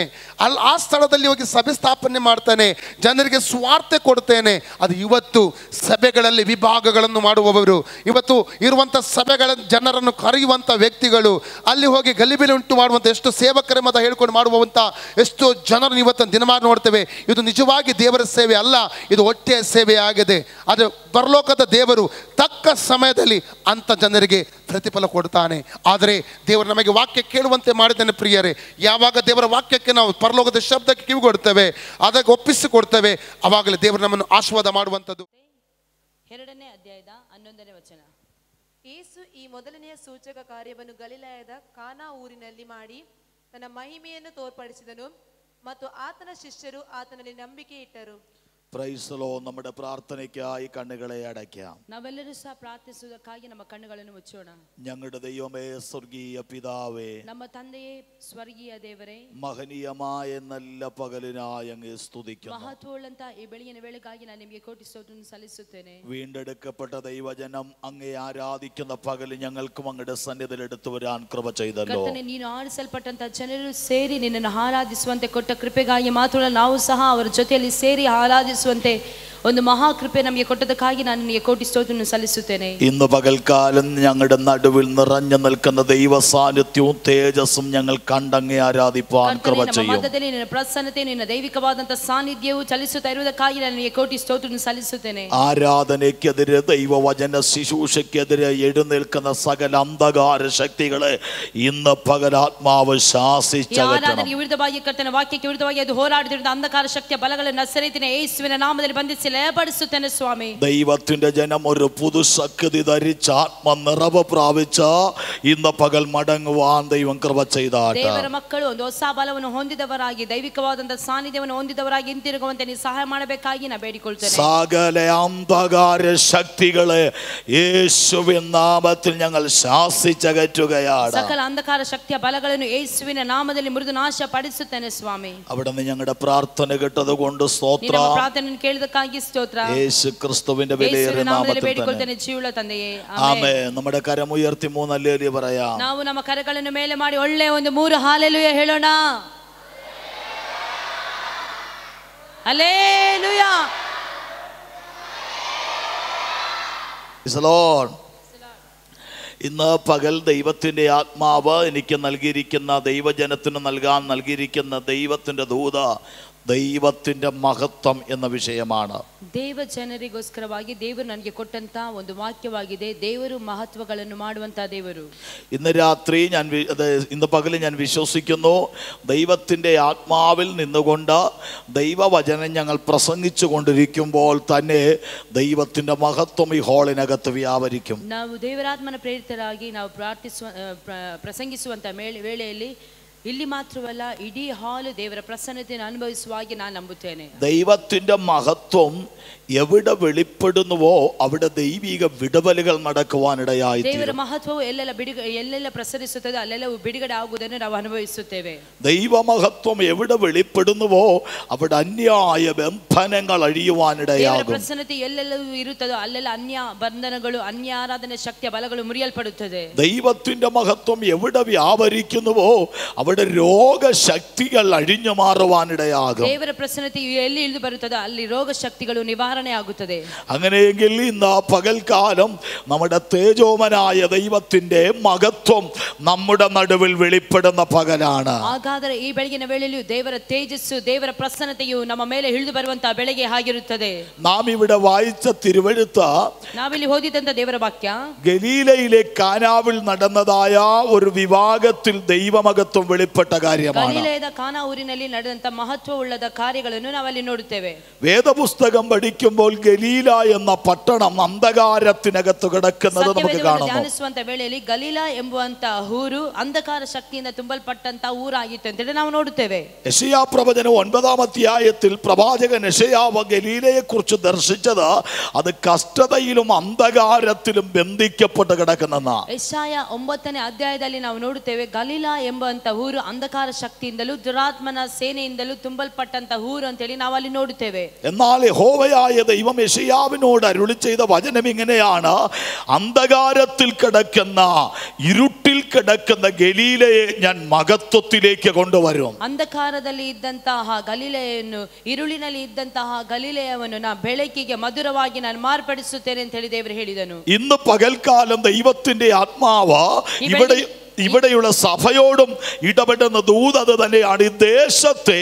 ಆ ಸ್ಥಳದಲ್ಲಿ ಹೋಗಿ ಸಭೆ ಸ್ಥಾಪನೆ ಮಾಡ್ತೇನೆ, ಜನರಿಗೆ ಸುವಾರ್ತೆ ಕೊಡ್ತೇನೆ. ಅದು ಇವತ್ತು ಸಭೆಗಳಲ್ಲಿ ವಿಭಾಗಗಳನ್ನು ಮಾಡುವವರು, ಇವತ್ತು ಇರುವಂಥ ಸಭೆಗಳ ಜನರನ್ನು ಕರೆಯುವಂಥ ವ್ಯಕ್ತಿಗಳು, ಅಲ್ಲಿ ಹೋಗಿ ಗಲಿಬಿಲಿ ಉಂಟು ಮಾಡುವಂಥ ಎಷ್ಟು ಸೇವಕರೇ ಮತ ಹೇಳ್ಕೊಂಡು ಮಾಡುವಂಥ ಎಷ್ಟೋ ಜನರನ್ನು ಇವತ್ತು ದಿನಮಾನ ನೋಡ್ತೇವೆ. ಇದು ನಿಜವಾಗಿ ದೇವರ ಸೇವೆ ಅಲ್ಲ, ಇದು ಹೊಟ್ಟೆಯ ಸೇವೆ ಆಗಿದೆ. ಅದು ಪರಲೋಕದ ದೇವರು ತಕ್ಕ ಸಮಯದಲ್ಲಿ ಅಂಥ ಜನರಿಗೆ ಪ್ರತಿಫಲ ಕೊಡ್ತಾನೆ. ಆದರೆ ದೇವರು ನಮಗೆ ವಾಕ್ಯ ಕೇಳುವಂತೆ ಮಾಡಿದ್ದಾನೆ. ಪ್ರಿಯರೇ, ಯಾವಾಗ ದೇವರ ವಾಕ್ಯಕ್ಕೆ ನಾವು ಪರಲೋಕದ ಶಬ್ದಕ್ಕೆ ಕಿವಿಗೊಡ್ತೇವೆ, ಅದಕ್ಕೆ ಒಪ್ಪಿಸಿಕೊಡ್ತೇವೆ, ಅವಾಗಲೇ ದೇವರು ನಮ್ಮನ್ನು ಆಶೀರ್ವಾದ ಮಾಡುವಂಥದ್ದು.
2ನೇ ಅಧ್ಯಾಯದ 11ನೇ ವಚನ.
ಯೇಸು ಈ ಮೊದಲನೆಯ ಸೂಚಕ ಕಾರ್ಯವನ್ನು ಗಲಿಲಾಯದ ಕಾನಾ ಊರಿನಲ್ಲಿ ಮಾಡಿ ತನ್ನ ಮಹಿಮೆಯನ್ನು ತೋರ್ಪಡಿಸಿದನು ಮತ್ತು ಆತನ ಶಿಷ್ಯರು ಆತನಲ್ಲಿ ನಂಬಿಕೆ ಇಟ್ಟರು.
ಪ್ರೈಸಲೋ. നമ്മുടെ പ്രാർത്ഥനയ്ക്കായി കണ്ണുകളെ അടയ്ക്കാം.
ನಾವೆಲ್ಲರೂ ಸಹ ಪ್ರಾರ್ಥಿಸುವುದಕ್ಕಾಗಿ ನಮ್ಮ ಕಣ್ಣುಗಳನ್ನು ಮುಚ್ಚೋಣ.
ഞങ്ങളുടെ ദൈവമേ, സ്വർഗീയ പിതാവേ,
ನಮ್ಮ ತಂದೆಯೇ, ಸ್ವರ್ಗೀಯ ದೇವರೇ,
മഹനീയമായ നല്ല പകലിനായി അങ്ങേ സ്തുതിക്കുന്നു.
ಮಹತ್ವವುಳ್ಳಂತ ಈ ಬೆಳಗಿನ ವೇಳೆಗಾಗಿ ನಾನು ನಿಮಗೆ ಕೋಟಿ ಸ್ತೋತ್ರವನ್ನು ಸಲ್ಲಿಸುತ್ತೇನೆ.
വീണ്ടെടുക്കപ്പെട്ട ദൈവജനം അങ്ങേ ആരാധിക്കുന്ന പകൽ ഞങ്ങൾക്കും അങ്ങയുടെ സന്നിധിയിൽ എടുത്തു വരാൻ കൃപ ചെയ്തല്ലോ.
ಕರ್ತನೇ, ನೀನು ಆರಿಸಲ್ಪಟ್ಟಂತ ಜನರು ಸೇರಿ ನಿನ್ನನ್ನು ಆರಾಧಿಸುವಂತೆ ಕೊಟ್ಟ ಕೃಪೆಗಾಗಿ ಮಾತ್ರ ನಾವು ಸಹ ಅವರ ಜೊತೆಯಲ್ಲಿ ಸೇರಿ ಆರಾಧಿಸುವಂತೆ ಒಂದು ಮಹಾಕೃಪೆ ನಮಗೆ ಕೊಟ್ಟದಕ್ಕಾಗಿ ನಾನು ನಿನಗೆ ಕೋಟಿ ಸ್ತೋತ್ರವನ್ನು ಸಲ್ಲಿಸುತ್ತೇನೆ.
ഇന്ന് പകൽക്കാലം ഞങ്ങളുടെ നടുവിൽ നിറഞ്ഞു നിൽക്കുന്ന ദൈവ സാന്നിധ്യവും തേജസ്സും ഞങ്ങൾ കണ്ടങ്ങേ ആരാധിപ്പാൻ കൃപ ചെയ്യും.
ಮಧ್ಯದಲ್ಲಿ ನಿನ್ನ ಪ್ರಸನ್ನತೆ, ನಿನ್ನ ದೈವಿಕವಾದಂತ ಸಾನ್ನಿಧ್ಯವು ಚಲಿಸುತ್ತಾ ಇರುವುದಕ್ಕಾಗಿ ನಾನು ನಿನಗೆ ಕೋಟಿ ಸ್ತೋತ್ರವನ್ನು ಸಲ್ಲಿಸುತ್ತೇನೆ.
ആരാധനയ്ക്കെതിരെ, ദൈവവചന ശുശ്രൂഷയ്ക്കെതിരെ എഴുന്നേൽക്കുന്ന സകല അന്ധകാര ശക്തികളെ ഇന്ന് പകലാത്മാവ് ശാസിച്ചകറ്റണം.
ವಿರುದ್ಧವಾಗಿ ಕರ್ತನ ವಾಕ್ಯಕ್ಕೆ ವಿರುದ್ಧವಾಗಿ ಅದು ಹೋರಾಡುತ್ತಿರುವ ಅಂಧಕಾರ ಶಕ್ತಿಯ ಬಲಗಳನ್ನು ನಸರೇತಿನ ಯೇಸುವಿನ ನಾಮದಲ್ಲಿ ಬಂಧಿಸಿ ಲಯಪಡಿಸುತ್ತೇನೆ ಸ್ವಾಮಿ.
ദൈവത്തിന്റെ ജനം ഒരു പുതുശക്തി ധരിച്ച് ആത്മനിറവ് പ്രാപിച്ച ഇന്ന് പകൽ മടങ്ങുവാൻ ദൈവം കൃപ ചെയ്താട്ടെ.
ದೇವರ ಮಕ್ಕಳು ಒಂದು ಹೊಸ ಬಲವನ್ನು ಹೊಂದಿದವರಾಗಿ, ದೈವಿಕವಾದಂತ ಸಾನ್ನಿಧ್ಯವನ್ನು ಹೊಂದಿದವರಾಗಿ ಹಿಂತಿರುಗುವಂತೆ ನೀವು ಸಹಾಯ ಮಾಡಬೇಕಾಗಿ ನಾನು ಬೇಡಿಕೊಳ್ತೇನೆ.
സകല അന്ധകാര ശക്തികളെ യേശുവിൻ നാമത്തിൽ ഞങ്ങൾ ശാസിച്ചകറ്റുകയാണ്.
ಸಕಲ ಅಂಧಕಾರ ಶಕ್ತಿಯ ಬಲಗಳನ್ನು ಯೇಸುವಿನ ನಾಮದಲ್ಲಿ ಮುರಿದು ನಾಶ ಪಡಿಸುತ್ತೇನೆ ಸ್ವಾಮಿ.
അവിടുന്ന് ഞങ്ങളുടെ പ്രാർത്ഥന കേട്ടത് കൊണ്ട് സ്തോത്രം.
ಪ್ರಾರ್ಥನೆ ಕೇಳಿದಕ್ಕಾಗಿ ಸ್ತೋತ್ರ.
യേശു ക്രിസ്തുവിന്റെ വിലയേറിയ നാമത്തിൽ
ಬೇಡಿಕೊಳ್ತೇನೆ. ಜೀವಳ ತಂದೆಯೇ,
ആമേൻ. നമ്മുടെ കരം ഉയർത്തി 3 ഹല്ലേലൂയ പറയാം.
ನಾವು ನಮ್ಮ ಕರಗಳನ್ನು ಮೇಲೆ ಮಾಡಿ ಒಳ್ಳೆ ಒಂದು 3 ಹಾಲೆಲೂಯ ಹೇಳೋಣ. ಹಲ್ಲೇಲೂಯ.
Praise the Lord. ഇന്ന് പകൽ ദൈവത്തിൻ്റെ ആത്മാവ് എനിക്ക് നൽകിയിരിക്കുന്ന, ദൈവജനത്തിന് നൽകാൻ നൽകിയിരിക്കുന്ന ദൈവത്തിൻ്റെ ദൂത ദൈവത്തിൻ്റെ മഹത്വം എന്ന വിഷയമാണ്.
ದೇವ ಜನರಿಗೋಸ್ಕರವಾಗಿ ದೇವರು ನನಗೆ ಕೊಟ್ಟಂತ ಒಂದು ವಾಕ್ಯವಾಗಿದೆ. ದೇವರು ಮಹತ್ವಗಳನ್ನು ಮಾಡುವಂತ ದೇವರು.
ഇന്ന് രാത്രി ഇന്ന് പകല് ഞാൻ വിശ്വസിക്കുന്നു, ദൈവത്തിൻ്റെ ആത്മാവിൽ നിന്നുകൊണ്ട് ദൈവവചനം ഞങ്ങൾ പ്രസംഗിച്ചു കൊണ്ടിരിക്കുമ്പോൾ തന്നെ ദൈവത്തിൻ്റെ മഹത്വം ഈ ഹാളിനകത്ത് വ്യാപരിക്കും.
ನಾವು ದೇವರಾತ್ಮನ ಪ್ರೇರಿತರಾಗಿ ನಾವು ಪ್ರಸಂಗಿಸುವಂತ ವೇಳೆಯಲ್ಲಿ ಇಲ್ಲಿ ಮಾತ್ರವಲ್ಲ, ಇಡೀ ಹಾಲು ದೇವರ ಪ್ರಸನ್ನತೆಯನ್ನು ಅನುಭವಿಸುವಾಗಿ ನಾನು ನಂಬುತ್ತೇನೆ.
ദൈവത്തിൻ്റെ മഹത്വം എവിടെ വെളിപ്പെടുന്നുവോ അവിടെ ദൈവിക വിടുതലുകൾ നടക്കുവാനിടയായി.
ದೇವರ ಮಹತ್ವವು ಎಲ್ಲೆಲ್ಲ ಪ್ರಸರಿಸುತ್ತದೆ, ಅಲ್ಲೆಲ್ಲವೂ ಬಿಡುಗಡೆ ಆಗುವುದನ್ನು ನಾವು ಅನುಭವಿಸುತ್ತೇವೆ.
ദൈവ മഹത്വം എവിടെ വെളിപ്പെടുന്നുവോ അവിടെ അന്യായ ബന്ധനങ്ങൾ അഴിയുവാനിടയാകും.
ದೇವರ ಪ್ರಸನ್ನತೆ ಎಲ್ಲೆಲ್ಲವೂ ಇರುತ್ತದೋ ಅಲ್ಲೆಲ್ಲ ಅನ್ಯ ಬಂಧನಗಳು, ಅನ್ಯ ಆರಾಧನೆ ಶಕ್ತಿಯ ಬಲಗಳು ಮುರಿಯಲ್ಪಡುತ್ತದೆ.
ദൈവത്തിൻ്റെ മഹത്വം എവിടെ വ്യാപരിക്കുന്നുവോ അവിടെ രോഗശക്തികൾ അഴിഞ്ഞു മാറുവാനിടയാകും.
ದೇವರ ಪ್ರಸನ್ನತೆಯು ಎಲ್ಲಿ ಇಳಿದು ಬರುತ್ತದೋ ಅಲ್ಲಿ ರೋಗ ಶಕ್ತಿಗಳು ನಿವಾರಣೆ ಆಗುತ್ತದೆ.
അങ്ങനെയെങ്കിൽ ഇന്ന് പകൽക്കാലം നമ്മുടെ തേജോമനായ ദൈവത്തിൻ്റെ മഹത്വം നമ്മുടെ നടുവിൽ വെളിപ്പെടുന്ന പകലാണ്.
ಹಾಗಾದರೆ ಈ ಬೆಳಗಿನ ವೇಳೆಯಲ್ಲೂ ದೇವರ ತೇಜಸ್ಸು, ದೇವರ ಪ್ರಸನ್ನತೆಯು ನಮ್ಮ ಮೇಲೆ ಇಳಿದು ಬರುವಂತಹ ಬೆಳಗ್ಗೆ ಆಗಿರುತ್ತದೆ.
നാം ഇവിടെ വായിച്ച തിരുവെഴുത്ത്,
ನಾವಿಲ್ಲಿ ಓದಿದಂತ ದೇವರ ವಾಕ್ಯ
ഗലീലയിലെ കാനാവിൽ നടന്നതായ ഒരു വിവാഹത്തിൽ ദൈവമഹത്വം വെളിപ്പെട്ട കാര്യമാണ്.
ಗಲಿಲಾಯದ ಕಾನಾ ಊರಿನಲ್ಲಿ ನಡೆದಂತ ಮಹತ್ವವುಳ್ಳದ ಕಾರ್ಯಗಳನ್ನು ನಾವಲ್ಲಿ ನೋಡುತ್ತೇವೆ.
വേദപുസ്തകം പഠിക്കുമ്പോൾ ഗലീല എന്ന പട്ടണം അന്ധകാരത്തിനകത്ത് കിടക്കുന്നത് നമുക്ക് കാണുന്നു.
ಧ್ಯಾನಿಸುವಂತ ವೇಳೆಯಲ್ಲಿ ಗಲೀಲಾ ಎಂಬುವಂತ ಊರು ಅಂಧಕಾರ ಶಕ್ತಿಯಿಂದ ತುಂಬಲ್ಪಟ್ಟಂತ ಊರಾಗಿತ್ತು ಅಂತ ನಾವು ನೋಡುತ್ತೇವೆ.
യെശയ്യാ പ്രവചനം 9-ാം അധ്യായത്തിൽ പ്രവാചകൻ യെശയ്യാവ് ഗലീലയെ കുറിച്ച് ദർശിച്ചത് അത് കഷ്ടതയിലും അന്ധകാരത്തിലും ബന്ധിക്കപ്പെട്ട് കിടക്കുന്ന.
ಯೆಶಾಯ 9ನೇ ಅಧ್ಯಾಯದಲ್ಲಿ ನಾವು ನೋಡುತ್ತೇವೆ, ಗಲೀಲಾ ಎಂಬಂತ ಊರು ಅಂಧಕಾರ ಶಕ್ತಿಯಿಂದಲೂ ದುರಾತ್ಮನ ಸೇನೆಯಿಂದಲೂ ತುಂಬಲ್ಪಟ್ಟಂತ ಊರು ಅಂತೇಳಿ ನಾವು ಅಲ್ಲಿ ನೋಡುತ್ತೇವೆ.
എന്നാൽ യഹോവയായ ദൈവം യെശയ്യാവിനോട് അരുളി ചെയ്ത വചനം ഇങ്ങനെയാണ്: അന്ധകാരത്തിൽ കിടക്കുന്ന, ഇരുട്ടിൽ കിടക്കുന്ന ഗലീലയെ ഞാൻ മഹത്വത്തിലേക്ക് കൊണ്ടുവരും.
ಅಂಧಕಾರದಲ್ಲಿ ಇದ್ದಂತಹ ಗಲೀಲೆಯನ್ನು, ഇരുളിನಲ್ಲಿ ಇದ್ದಂತಹ ಗಲೀಲೆಯನ್ನು ನಾ ಬೆಳಕಿಗೆ ಮಧುರವಾಗಿ ನಾನು ಮಾರ್ಪಡಿಸುತ್ತೇನೆ ಅಂತ ಹೇಳಿ ದೇವರು ಹೇಳಿದನು.
ഇന്ന് പകൽക്കാലം ദൈവത്തിന്റെ ആത്മാവ് ഇവിടെയുള്ള സഭയോടും ഇടപെടുന്ന ദൂത് തന്നെയാണ്. ഈ ദേശത്തെ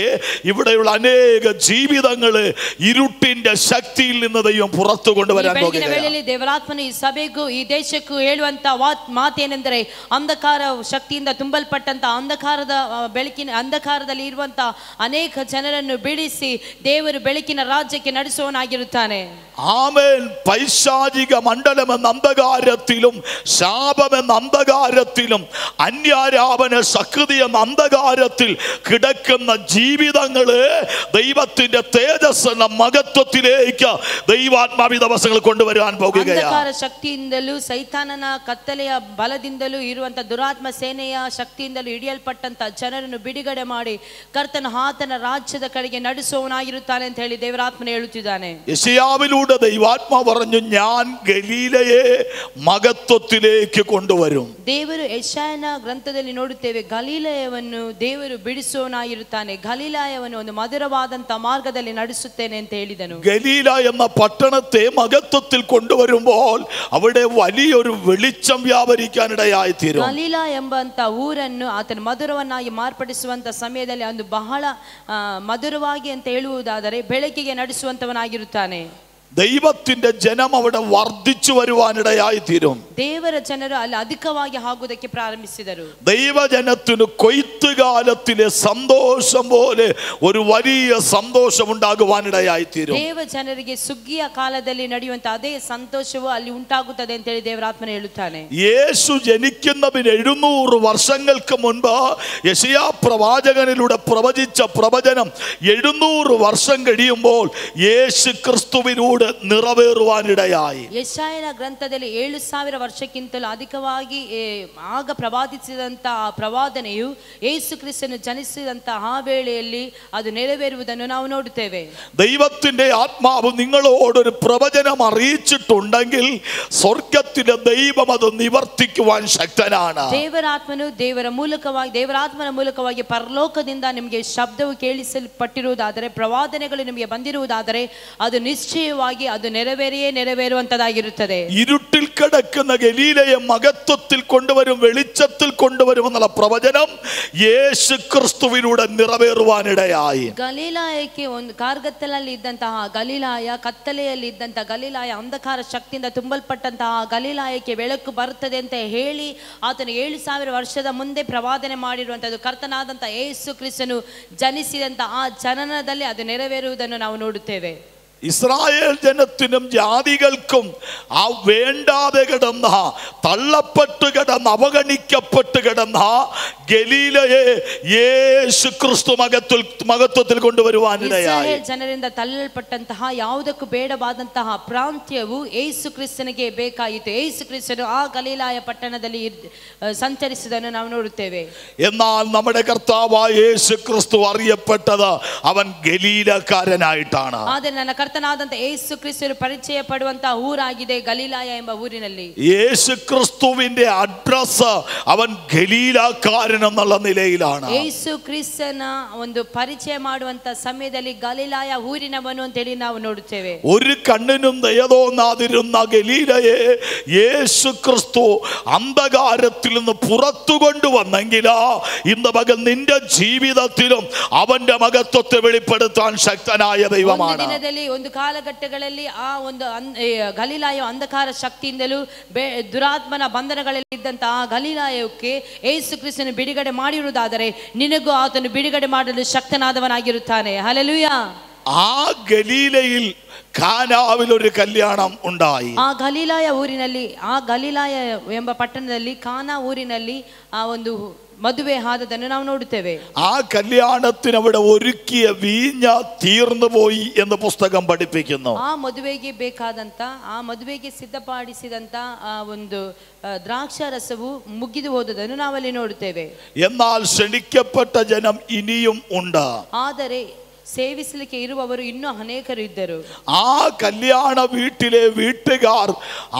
ഇവിടെയുള്ള അനേക ജീവിതങ്ങള് ഇരുട്ടിന്റെ ശക്തിയിൽ നിന്ന് ദൈവം പുറത്തു കൊണ്ടുവരാൻ പോകുകയാണ്.
ದೇವರಾತ್ಮನು ಈ ಸಭೆಗೂ ಈ ದೇಶಕ್ಕೂ ಹೇಳುವಂತ ಮಾತೇನೆಂದರೆ, ಅಂಧಕಾರ ಶಕ್ತಿಯಿಂದ ತುಂಬಲ್ಪಟ್ಟಂತ ಅಂಧಕಾರದಲ್ಲಿ ಇರುವಂತ ಅನೇಕ ಜನರನ್ನು ಬಿಡಿಸಿ ದೇವರು ಬೆಳಕಿನ ರಾಜ್ಯಕ್ಕೆ ನಡೆಸುವವನಾಗಿರುತ್ತಾನೆ.
ആമേൻ. പൈശാചിക മണ്ഡലമെന്ന അന്ധകാരത്തിലും ശാപമെന്ന അന്ധകാരത്തിലും അന്യാരാപന ശക്തി എന്ന അന്ധകാരത്തിൽ കിടക്കുന്ന ജീവിതങ്ങള് ദൈവത്തിന്റെ തേജസ് എന്ന മഹത്വത്തിലേക്ക് ദൈവാത്മാവി ദിവസങ്ങൾ കൊണ്ടുവരാൻ പോകുകയാണ്.
ಅಂಧಕಾರ ಶಕ್ತಿಯಿಂದಲೂ ಸೈತಾನನ ಕತ್ತಲೆಯ ಬಲದಿಂದಲೂ ಇರುವಂತ ದುರಾತ್ಮ ಸೇನೆಯ ಶಕ್ತಿಯಿಂದಲೂ ಹಿಡಿಯಲ್ಪಟ್ಟಂತ ಜನರನ್ನು ಬಿಡುಗಡೆ ಮಾಡಿ ಕರ್ತನ ಆತನ ರಾಜ್ಯದ ಕಡೆಗೆ ನಡೆಸುವವನಾಗಿರುತ್ತಾನೆ ಅಂತ ಹೇಳಿ ದೇವರಾತ್ಮನ ಹೇಳುತ್ತಿದ್ದಾನೆ.
യെശയ്യാവിലൂടെ ദൈവാത്മാ പറഞ്ഞു, ഞാൻ ഗലീലയെ മഹത്വത്തിലേക്ക് കൊണ്ടുവരും.
ದೇವರು ಯೆಶಾಯನ ಗ್ರಂಥದಲ್ಲಿ ನೋಡುತ್ತೇವೆ, ಗಲೀಲಾಯವನ್ನು ದೇವರು ಬಿಡಿಸುವವನಾಗಿರುತ್ತಾನೆ, ಗಲೀಲಾಯವನ್ನು ಒಂದು ಮಧುರವಾದಂತ ಮಾರ್ಗದಲ್ಲಿ ನಡೆಸುತ್ತೇನೆ ಅಂತ ಹೇಳಿದನು.
ഗലീല എന്ന പട്ടണത്തെ മഹത്വത്തിൽ കൊണ്ടുവരുമ്പോൾ അവിടെ വലിയൊരു വെളിച്ചം വ്യാപരിക്കാനിടയായി തീരും.
ಗಲೀಲಾ ಎಂಬಂತ ಊರನ್ನು ಆತನ ಮಧುರವನ್ನಾಗಿ ಮಾರ್ಪಡಿಸುವಂತ ಸಮಯದಲ್ಲಿ ಒಂದು ಬಹಳ ಮಧುರವಾಗಿ ಅಂತ ಹೇಳುವುದಾದರೆ ಬೆಳಕಿಗೆ ನಡೆಸುವಂತವನಾಗಿರುತ್ತಾನೆ.
ദൈവത്തിന്റെ ജനം അവിടെ വർദ്ധിച്ചു വരുവാനിടയായി തീരും.
ದೇವರ ಜನರು ಅಲ್ಲಿ ಅಧಿಕವಾಗಿ ಆಗುವುದಕ್ಕೆ ಪ್ರಾರಂಭಿಸಿದರು.
ദൈവജനത്തിന് കൊയ്ത്തുകാലത്തിലെ സന്തോഷം പോലെ ഒരു വലിയ സന്തോഷം ഉണ്ടാകുവാനിടയായി തീരും.
ದೇವ ಜನರಿಗೆ ಸುಗ್ಗಿಯ ಕಾಲದಲ್ಲಿ ನಡೆಯುವಂತ ಅದೇ ಸಂತೋಷವು ಅಲ್ಲಿ ಉಂಟಾಗುತ್ತದೆ ಅಂತ ಹೇಳಿ ದೇವರಾತ್ಮನ ಹೇಳುತ್ತಾನೆ.
യേശു ജനിക്കുന്നതിന് 700 വർഷങ്ങൾക്ക് മുൻപ് യെശയ്യാ പ്രവാചകനിലൂടെ പ്രവചിച്ച പ്രവചനം 700 വർഷം കഴിയുമ്പോൾ യേശു ക്രിസ്തുവിനോട് നിറവേറുവാനിടയായി.
ಯೆಶಾಯನ ಗ್ರಂಥದಲ್ಲಿ 7000 ವರ್ಷಕ್ಕಿಂತಲೂ ಅಧಿಕವಾಗಿ ಆಗ ಪ್ರವಾದಿಸಿದಂತ ಆ ಪ್ರವಾದನೆಯು ಯೇಸು ಕ್ರಿಸ್ತನು ಜನಿಸಿದಂತ ಆ ವೇಳೆಯಲ್ಲಿ ಅದು ನೆರವೇರುವುದನ್ನು ನಾವು ನೋಡುತ್ತೇವೆ.
ദൈവത്തിന്റെ ആത്മാവ് നിങ്ങളോടൊരു പ്രവചനം അറിയിച്ചിട്ടുണ്ടെങ്കിൽ സ്വർഗത്തിലെ ദൈവം അത് നിവർത്തിക്കുവാൻ ശക്തനാണ്.
ದೇವರಾತ್ಮನು ದೇವರಾತ್ಮನ ಮೂಲಕವಾಗಿ ಪರಲೋಕದಿಂದ ನಿಮಗೆ ಶಬ್ದವು ಕೇಳಿಸಲ್ಪಟ್ಟಿರುವುದಾದರೆ, ಪ್ರವಾದನೆಗಳು ನಿಮಗೆ ಬಂದಿರುವುದಾದರೆ ಅದು ನಿಶ್ಚಯವಾಗಿ ಖಂಡಿತವಾಗಿ ಅದು ನೆರವೇರಿಯೇ ನೆರವೇರುವಂತದಾಗಿರುತ್ತದೆ.
ഇരുട്ടിൽ കിടക്കുന്ന ഗലീലയെ മഹത്വത്തിൽ കൊണ്ടുവരും, വെളിച്ചത്തിൽ കൊണ്ടുവരും എന്നുള്ള പ്രവചനം യേശു ക്രിസ്തുവിലൂടെ നിറവേറുവാനിടയായി.
ಗಲೀಲಾಯಕ್ಕೆ ಒಂದು ಕಾರ್ಗತ್ತಲಲ್ಲಿ ಇದ್ದಂತಹ ಗಲೀಲಾಯ, ಕತ್ತಲೆಯಲ್ಲಿ ಇದ್ದಂತಹ ಗಲೀಲಾಯ, ಅಂಧಕಾರ ಶಕ್ತಿಯಿಂದ ತುಂಬಲ್ಪಟ್ಟಂತಹ ಗಲೀಲಾಯಕ್ಕೆ ಬೆಳಕು ಬರುತ್ತದೆ ಅಂತ ಹೇಳಿ ಆತನು 7000 ವರ್ಷದ ಮುಂದೆ ಪ್ರವಾದನೆ ಮಾಡಿರುವಂತದ್ದು ಕರ್ತನಾದಂತ ಯೇಸು ಕ್ರಿಸ್ತನು ಜನಿಸಿದಂತ ಆ ಜನನದಲ್ಲಿ ಅದು ನೆರವೇರುವುದನ್ನು ನಾವು ನೋಡುತ್ತೇವೆ.
ഇസ്രായേൽ ജനത്തിനും ജാതികൾക്കും ആ വേണ്ടാതെ കിടന്ന, തള്ളപ്പെട്ട് കിടന്ന, അവഗണിക്കപ്പെട്ട് കിടന്ന ഗലീലയെ യേശു ക്രിസ്തു മഹത്വത്തിൽ കൊണ്ടുവരുവാനിടയായി.
ಜನರಿಂದ ತಳ್ಳಲ್ಪಟ್ಟಂತಹ ಯಾವುದಕ್ಕೂ ಬೇಡವಾದಂತಹ ಪ್ರಾಂತ್ಯವು ಯೇಸು ಕ್ರಿಸ್ತನಿಗೆ ಬೇಕಾಯಿತು. ಯೇಸು ಕ್ರಿಸ್ತನು ಆ ಗಲೀಲಾಯ ಪಟ್ಟಣದಲ್ಲಿ ಸಂಚರಿಸುವುದನ್ನು ನಾವು ನೋಡುತ್ತೇವೆ.
എന്നാൽ നമ്മുടെ കർത്താവായ യേശു ക്രിസ്തു അറിയപ്പെട്ടത് അവൻ ഗലീലക്കാരനായിട്ടാണ്.
ಆದರೆ ನನ್ನ ಕರ್ತನಾದಂತ ಯೇಸು ಕ್ರಿಸ್ತನು ಪರಿಚಯ ಪಡುವಂತಹ ಊರಾಗಿದೆ ಗಲೀಲಾಯ ಎಂಬ ಊರಿನಲ್ಲಿ.
യേശു ക്രിസ്തുവിന്റെ അഡ്രസ് അവൻ ഗലീലക്കാരൻ എന്നുള്ള നിലയിലാണ്.
ಯೇಸು ಕ್ರಿಸ್ತನ ಒಂದು ಪರಿಚಯ ಮಾಡುವಂತ ಸಮಯದಲ್ಲಿ ಗಲೀಲಾಯ ಊರಿನವನು ಅಂತೇಳಿ ನಾವು ನೋಡುತ್ತೇವೆ.
ഒരു കണ്ണിനും ദയ തോന്നാതിരുന്ന ഗലീലയെ യേശു ക്രിസ്തു അന്ധകാരത്തിൽ നിന്ന് പുറത്തു കൊണ്ടുവന്നെങ്കിൽ ഇന്ന് പകൽ നിന്റെ ജീവിതത്തിലും അവന്റെ മഹത്വത്തെ വെളിപ്പെടുത്താൻ ശക്തനായ ദൈവമാണ്.
ಒಂದು ಕಾಲಘಟ್ಟಗಳಲ್ಲಿ ಆ ಒಂದು ಗಲೀಲಾಯ ಅಂಧಕಾರ ಶಕ್ತಿಯಿಂದಲೂ ದುರಾತ್ಮನ ಬಂಧನಗಳಲ್ಲಿ ಇದ್ದಂತಹ ಆ ಗಲೀಲಾಯಕ್ಕೆ ಯೇಸು ಕ್ರಿಸ್ತನು ಬಿಡುಗಡೆ ಮಾಡಿರುವುದಾದರೆ ನಿನಗೂ ಆತನು ಬಿಡುಗಡೆ ಮಾಡಲು ಶಕ್ತನಾದವನಾಗಿರುತ್ತಾನೆ. ಹಲ್ಲೆಲೂಯಾ.
ആ ഗലീലയിൽ കാനാവിൽ ഒരു കല്യാണം ഉണ്ടായി.
ಆ ಗಲೀಲಾಯ ಊರಿನಲ್ಲಿ, ಆ ಗಲೀಲಾಯ ಎಂಬ ಪಟ್ಟಣದಲ್ಲಿ ಕಾನಾ ಊರಿನಲ್ಲಿ ಆ ಒಂದು ಮದುವೆ ಆದದನ್ನು ನಾವು ನೋಡುತ್ತೇವೆ.
ആ കല്യാണത്തിന് അവിടെ ഒരുക്കിയ വീഞ്ഞ തീർന്നു പോയി എന്ന് പുസ്തകം പഠിപ്പിക്കുന്നു.
ಆ ಮದುವೆಗೆ ಬೇಕಾದಂತ, ಆ ಮದುವೆಗೆ ಸಿದ್ಧಪಡಿಸಿದಂತ ಆ ಒಂದು ದ್ರಾಕ್ಷಾರಸವು ಮುಗಿದು ಹೋದದನ್ನು ನಾವಲ್ಲಿ ನೋಡುತ್ತೇವೆ.
എന്നാൽ ക്ഷണിക്കപ്പെട്ട ജനം ഇനിയും ഉണ്ട്.
ಆದರೆ ಸೇವಿಸಲಿಕ್ಕೆ ಇರುವವರು ಇನ್ನೂ ಅನೇಕರು ಇದ್ದರು.
ആ കല്യാണ വീട്ടിലെ വീട്ടുകാർ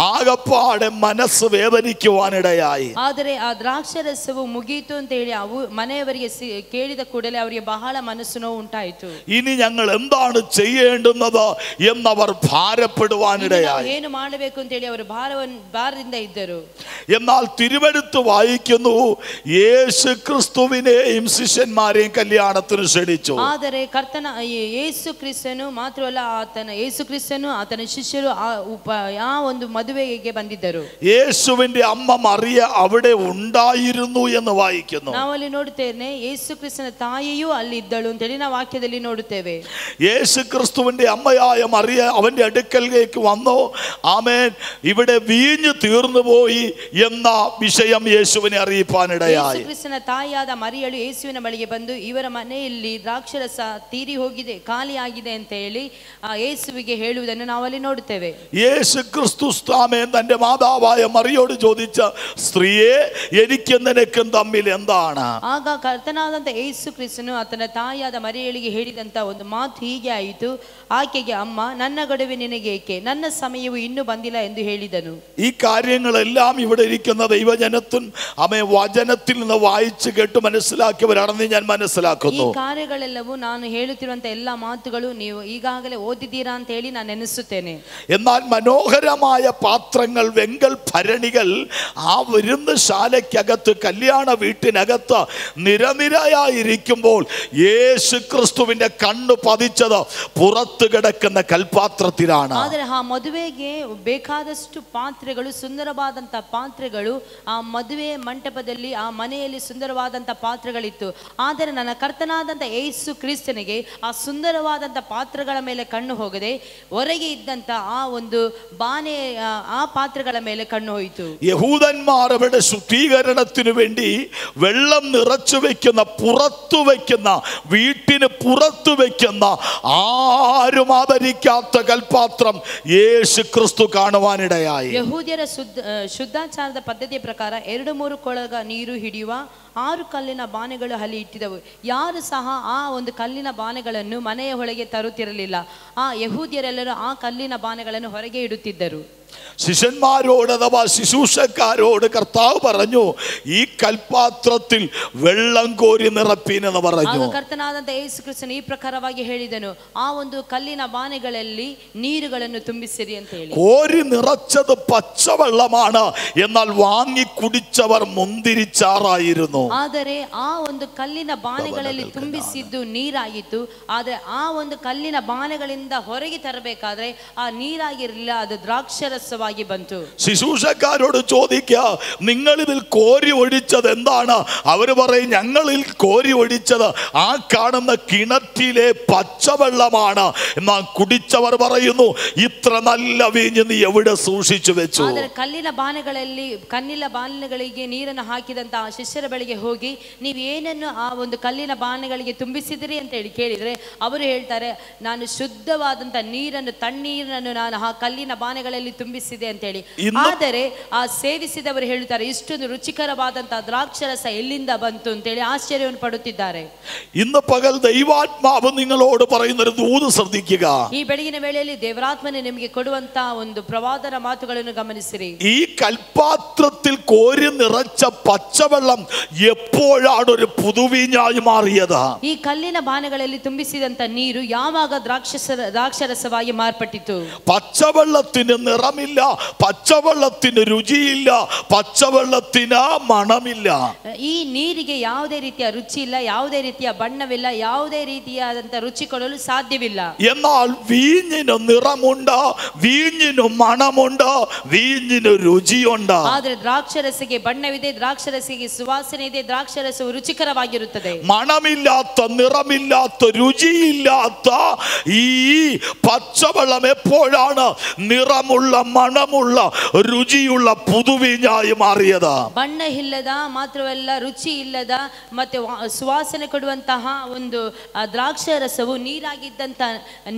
ആകപ്പാടെ മനസ്സ് വേദനിക്കുവാനിടയായി.
ಆದರೆ ಆ ದ್ರಾಕ್ಷಾರಸವು ಮುಗಿಯಿತು ಅಂತ ಹೇಳಿ ಮನೆಯವರಿಗೆ ಕೇಳಿದ ಕೂಡಲೇ ಅವರಿಗೆ ಬಹಳ ಮನಸ್ಸು ನೋವು ಉಂಟಾಯಿತು.
ഇനി ഞങ്ങൾ എന്താണ് ചെയ്യേണ്ടുന്നത് എന്നവർ ഭാരപ്പെടുവാനിടയായി.
ಏನು ಮಾಡಬೇಕು ಅಂತ ಹೇಳಿ ಅವರು ಭಾರದಿಂದ ಇದ್ದರು.
എന്നാൽ തിരുവെഴുത്ത് വായിക്കുന്നു, യേശു ക്രിസ്തുവിനെയും ശിഷ്യന്മാരെയും കല്യാണത്തിന് ക്ഷണിച്ചു.
ಆದರೆ ಯೇಸು ಕ್ರಿಸ್ತನು ಮಾತ್ರವಲ್ಲ, ಯೇಸು ಕ್ರಿಸ್ತನು ಆತನ ಶಿಷ್ಯರು ಆ ಒಂದು ಮದುವೆಗೆ ಬಂದಿದ್ದರು.
യേശുവിന്റെ അമ്മ മറിയ അവിടെ ഉണ്ടായിരുന്നു എന്ന് വായിക്കുന്നു.
ನಾವಲ್ಲಿ ನೋಡುತ್ತೇವೆ ಯೇಸು ಕ್ರಿಸ್ತನ ತಾಯಿಯೂ ಅಲ್ಲಿ ಇದ್ದಳು ಅಂತ ಹೇಳಿ ನಾವು ವಾಕ್ಯದಲ್ಲಿ ನೋಡುತ್ತೇವೆ.
യേശു ക്രിസ്തുവിന്റെ അമ്മയായ മറിയ അവന്റെ അടുക്കലേക്ക് വന്നു. ആമേൻ, ഇവിടെ വീഞ്ഞു തീർന്നു പോയി എന്ന വിഷയം യേശുവിനെ അറിയിപ്പാനിടയായി.
ಯೇಸು ಕ್ರಿಸ್ತನ ತಾಯಿಯಾದ ಮರಿಯಳು ಯೇಸುವಿನ ಬಳಿಗೆ ಬಂದು ಇವರ ಮನೆಯಲ್ಲಿ ದ್ರಾಕ್ಷರಸ ತೀರಿ ಹೋಗಿದೆ, ಖಾಲಿಯಾಗಿದೆ ಅಂತ ಹೇಳಿ ಯೇಸುವಿಗೆ ಹೇಳುವುದನ್ನು ನಾವಲ್ಲಿ ನೋಡುತ್ತೇವೆ.
യേശു ക്രിസ്തു തന്റെ മാതാവായ മറിയോട് ചോദിച്ച, സ്ത്രീയെ എനിക്കും നിനക്കും തമ്മിൽ എന്താണ്?
ಆಗ ಕರ್ತನಾದಂತ ಯೇಸು ಕ್ರಿಸ್ತನು ಆತನ ತಾಯಿಯಾದ ಮರಿಯಳಿಗೆ ಹೇಳಿದಂತ ಒಂದು ಮಾತು ಹೀಗೆ ಆಯಿತು. ಆಕೆಗೆ, ಅಮ್ಮ, ನನ್ನ ಗಡುವೆ ನಿನಗೆ ಏಕೆ? ನನ್ನ ಸಮಯವು ಇನ್ನೂ ಬಂದಿಲ್ಲ ಎಂದು ಹೇಳಿದನು.
ഈ കാര്യങ്ങളെല്ലാം ഇവിടെ ഇരിക്കുന്ന ദൈവജനത്തിൽ വചനത്തിൽ നിന്ന് വായിച്ചു കേട്ട് മനസ്സിലാക്കിയവരാണെന്ന് ഞാൻ മനസ്സിലാക്കുന്നു.
ಈ ಕಾರ್ಯಗಳೆಲ್ಲವೂ ನಾನು ಹೇಳುತ್ತಿರುವಂತ ಎಲ್ಲಾ ಮಾತುಗಳು ನೀವು ಈಗಾಗಲೇ ಓದಿದ್ದೀರಾ ಅಂತ ಹೇಳಿ ನಾನು ಎನಿಸುತ್ತೇನೆ.
എന്നാൽ മനോഹരമായ പാത്രങ്ങൾ, വെങ്കൽ ഭരണികൾ ആ വിരുന്ന് ശാലയ്ക്കകത്ത്, കല്യാണ വീട്ടിനകത്ത് നിരനിരയായിരിക്കുമ്പോൾ യേശു ക്രിസ്തുവിന്റെ കണ്ണു പതിച്ചത് പുറത്തു കിടക്കുന്ന കൽപാത്രത്തിലാണ്.
ಆದರೆ ಆ ಮದುವೆಗೆ ಬೇಕಾದಷ್ಟು ಪಾತ್ರೆಗಳು, ಸುಂದರವಾದಂತ ಪಾತ್ರೆಗಳು ಆ ಮದುವೆ ಮಂಟಪದಲ್ಲಿ, ಆ ಮನೆಯಲ್ಲಿ ಸುಂದರವಾದಂತ ಪಾತ್ರೆಗಳಿತ್ತು. ಆದರೆ ನನ್ನ ಕರ್ತನಾದಂತ ಯೇಸು ಕ್ರಿಸ್ತನಿಗೆ ಆ ಸುಂದರವಾದಂತ ಪಾತ್ರೆಗಳ ಮೇಲೆ ಕಣ್ಣು ಹೋಗದೆ ಹೊರಗೆ ಇದ್ದಂತ ಆ ಒಂದು ಬಾನೆ, ಆ ಪಾತ್ರೆಗಳ ಮೇಲೆ ಕಣ್ಣು ಹೋಯಿತು.
യഹൂദന്മാർ അവരുടെ ശുദ്ധീകരണത്തിനു വേണ്ടി വെള്ളം നിറച്ചു വെക്കുന്ന, പുറത്തു വെക്കുന്ന, വീട്ടിന് പുറത്തു വെക്കുന്ന, ആരും ആദരിക്കാത്ത കൽപാത്രം യേശു ക്രിസ്തു കാണുവാനിടയായി.
ಯಹೂದ್ಯರ ಶುದ್ಧಾಚಾರದ ಪದ್ಧತಿಯ ಪ್ರಕಾರ 2-3 ಕೊಳಗ ನೀರು ಹಿಡಿಯುವ 6 ಕಲ್ಲಿನ ಬಾನೆಗಳು ಅಲ್ಲಿ ಇಟ್ಟಿದ್ದವು. ಯಾರು ಸಹ ಆ ಒಂದು ಕಲ್ಲಿನ ಬಾನೆಗಳನ್ನು ಮನೆಯ ಒಳಗೆ ತರುತ್ತಿರಲಿಲ್ಲ. ಆ ಯಹೂದ್ಯರೆಲ್ಲರೂ ಆ ಕಲ್ಲಿನ ಬಾನೆಗಳನ್ನು ಹೊರಗೆ ಇಡುತ್ತಿದ್ದರು.
ശിഷ്യന്മാരോട് അഥവാ ശുശ്രൂഷക്കാരോട് കർത്താവ് പറഞ്ഞു, ഈ കൽപാത്രത്തിൽ വെള്ളം കോരി നിറപ്പീനെന്ന് പറഞ്ഞു.
ಕರ್ತನಾದಂತ ಯೇಸು ಕ್ರಿಸ್ತನು ಈ ಪ್ರಕಾರವಾಗಿ ಹೇಳಿದನು, ಆ ಒಂದು ಕಲ್ಲಿನ ಬಾನೆಗಳಲ್ಲಿ ನೀರುಗಳನ್ನು ತುಂಬಿಸಿರಿ ಅಂತ ಹೇಳಿ.
കോരി നിറച്ചത് പച്ചവെള്ളമാണ്, എന്നാൽ വാങ്ങി കുടിച്ചവർ മുന്തിരിച്ചാറായിരുന്നു.
ಆದರೆ ಆ ಒಂದು ಕಲ್ಲಿನ ಬಾನೆಗಳಲ್ಲಿ ತುಂಬಿಸಿದ್ದು ನೀರಾಗಿತ್ತು. ಆದರೆ ಆ ಒಂದು ಕಲ್ಲಿನ ಬಾನೆಗಳಿಂದ ಹೊರಗೆ ತರಬೇಕಾದ್ರೆ ಆ ನೀರಾಗಿರಲಿಲ್ಲ, ಅದು ದ್ರಾಕ್ಷರಸವಾಗಿ ಬಂತು.
ശുശ്രൂഷക്കാരോട് ചോദിക്കുക, നിങ്ങളിതിൽ കോരി ഒഴിച്ചത് എന്താണ്? അവർ പറയും, ഞങ്ങളിൽ കോരി ഒഴിച്ചത് ആ കാണുന്ന കിണറ്റിലെ പച്ചവെള്ളമാണ്. എന്നാൽ കുടിച്ചവർ പറയുന്നു, ഇത്ര നല്ല വീഞ്ഞ് നീ എവിടെ സൂക്ഷിച്ചു വെച്ചു?
ಆದರೆ ಕಲ್ಲಿನ ಬಾನೆಗಳಿಗೆ ನೀರನ್ನು ಹಾಕಿದಂತ ಆ ಶಿಷ್ಯರ ಬಳಿಗೆ ಹೋಗಿ, ನೀವು ಏನನ್ನು ಆ ಒಂದು ಕಲ್ಲಿನ ಬಾನೆಗಳಿಗೆ ತುಂಬಿಸಿದಿರಿ ಅಂತ ಹೇಳಿ ಕೇಳಿದ್ರೆ ಅವರು ಹೇಳ್ತಾರೆ, ನಾನು ಶುದ್ಧವಾದಂತ ನೀರನ್ನು, ತಣ್ಣೀರನ್ನು ನಾನು ಆ ಕಲ್ಲಿನ ಬಾನೆಗಳಲ್ಲಿ ತುಂಬಿಸಿದೆ ಅಂತ ಹೇಳಿ. ಆದರೆ ಆ ಸೇವಿಸಿದವರು ಹೇಳುತ್ತಾರೆ, ಇಷ್ಟೊಂದು ರುಚಿಕರವಾದಂತಹ ದ್ರಾಕ್ಷರಸ ಎಲ್ಲಿಂದ ಬಂತು ಅಂತ ಹೇಳಿ ಆಶ್ಚರ್ಯವನ್ನು ಪಡುತ್ತಿದ್ದಾರೆ.
ഇന്ന് പകൽ ദൈവാത്മാവ് നിങ്ങളോട് പറയുന്നൊരു ദൂത് ശ്രദ്ധിക്കുക.
ಈ ಬೆಳಗಿನ ವೇಳೆಯಲ್ಲಿ ದೇವರಾತ್ಮನೇ ನಿಮಗೆ ಕೊಡುವಂತ ಒಂದು ಪ್ರವಾದನ ಮಾತುಗಳನ್ನು ಗಮನಿಸಿರಿ.
ഈ കൽപാത്രത്തിൽ കോരി നിറച്ച പച്ചവെള്ളം എപ്പോഴാണ് ഒരു പുതുവീഞ്ഞായി മാറിയത്?
ಈ ಕಲ್ಲಿನ ಬಾನೆಗಳಲ್ಲಿ ತುಂಬಿಸಿದಂತ ನೀರು ಯಾವಾಗ ದ್ರಾಕ್ಷರಸವಾಗಿ ಮಾರ್ಪಟ್ಟಿತು?
പച്ചവെള്ളത്തിന് നിറമില്ല, പച്ചവെള്ളത്തിന് രുചിയില്ല, പച്ചവെള്ളത്തിന് മണമില്ല.
ಈ ನೀರಿಗೆ ಯಾವುದೇ ರೀತಿಯ ರುಚಿ ಇಲ್ಲ, ಯಾವುದೇ ರೀತಿಯ ಬಣ್ಣವಿಲ್ಲ, ಯಾವುದೇ ರೀತಿಯಾದಂತ ರುಚಿ ಕೊಡಲು ಸಾಧ್ಯವಿಲ್ಲ.
എന്നാൽ വീഞ്ഞിന് നിറമുണ്ട്, വീഞ്ഞിന് മണമുണ്ട്, വീഞ്ഞിന് രുചിയുണ്ട്.
ಆದ್ರೆ ದ್ರಾಕ್ಷರಸಿಗೆ ಬಣ್ಣವಿದೆ, ದ್ರಾಕ್ಷರಸಿಗೆ ಸುವಾಸನೆ ಇದೆ, ದ್ರಾಕ್ಷರಸವು ರುಚಿಕರವಾಗಿರುತ್ತದೆ.
മണമില്ലാത്ത, നിറമില്ലാത്ത, രുചിയില്ലാത്ത ഈ പച്ചവെള്ളം എപ്പോഴാണ് നിറമുള്ള, മണമുള്ള, രുചിയുള്ള പുതുവീഞ്ഞായി മാറിയത്?
ಬಣ್ಣ ಇಲ್ಲದ, ಮಾತ್ರವಲ್ಲ ರುಚಿ ಇಲ್ಲದ ಮತ್ತೆ ಸುವಾಸನೆ ಕೊಡುವಂತಹ ಒಂದು ದ್ರಾಕ್ಷರಸವು ನೀರಾಗಿದ್ದಂತ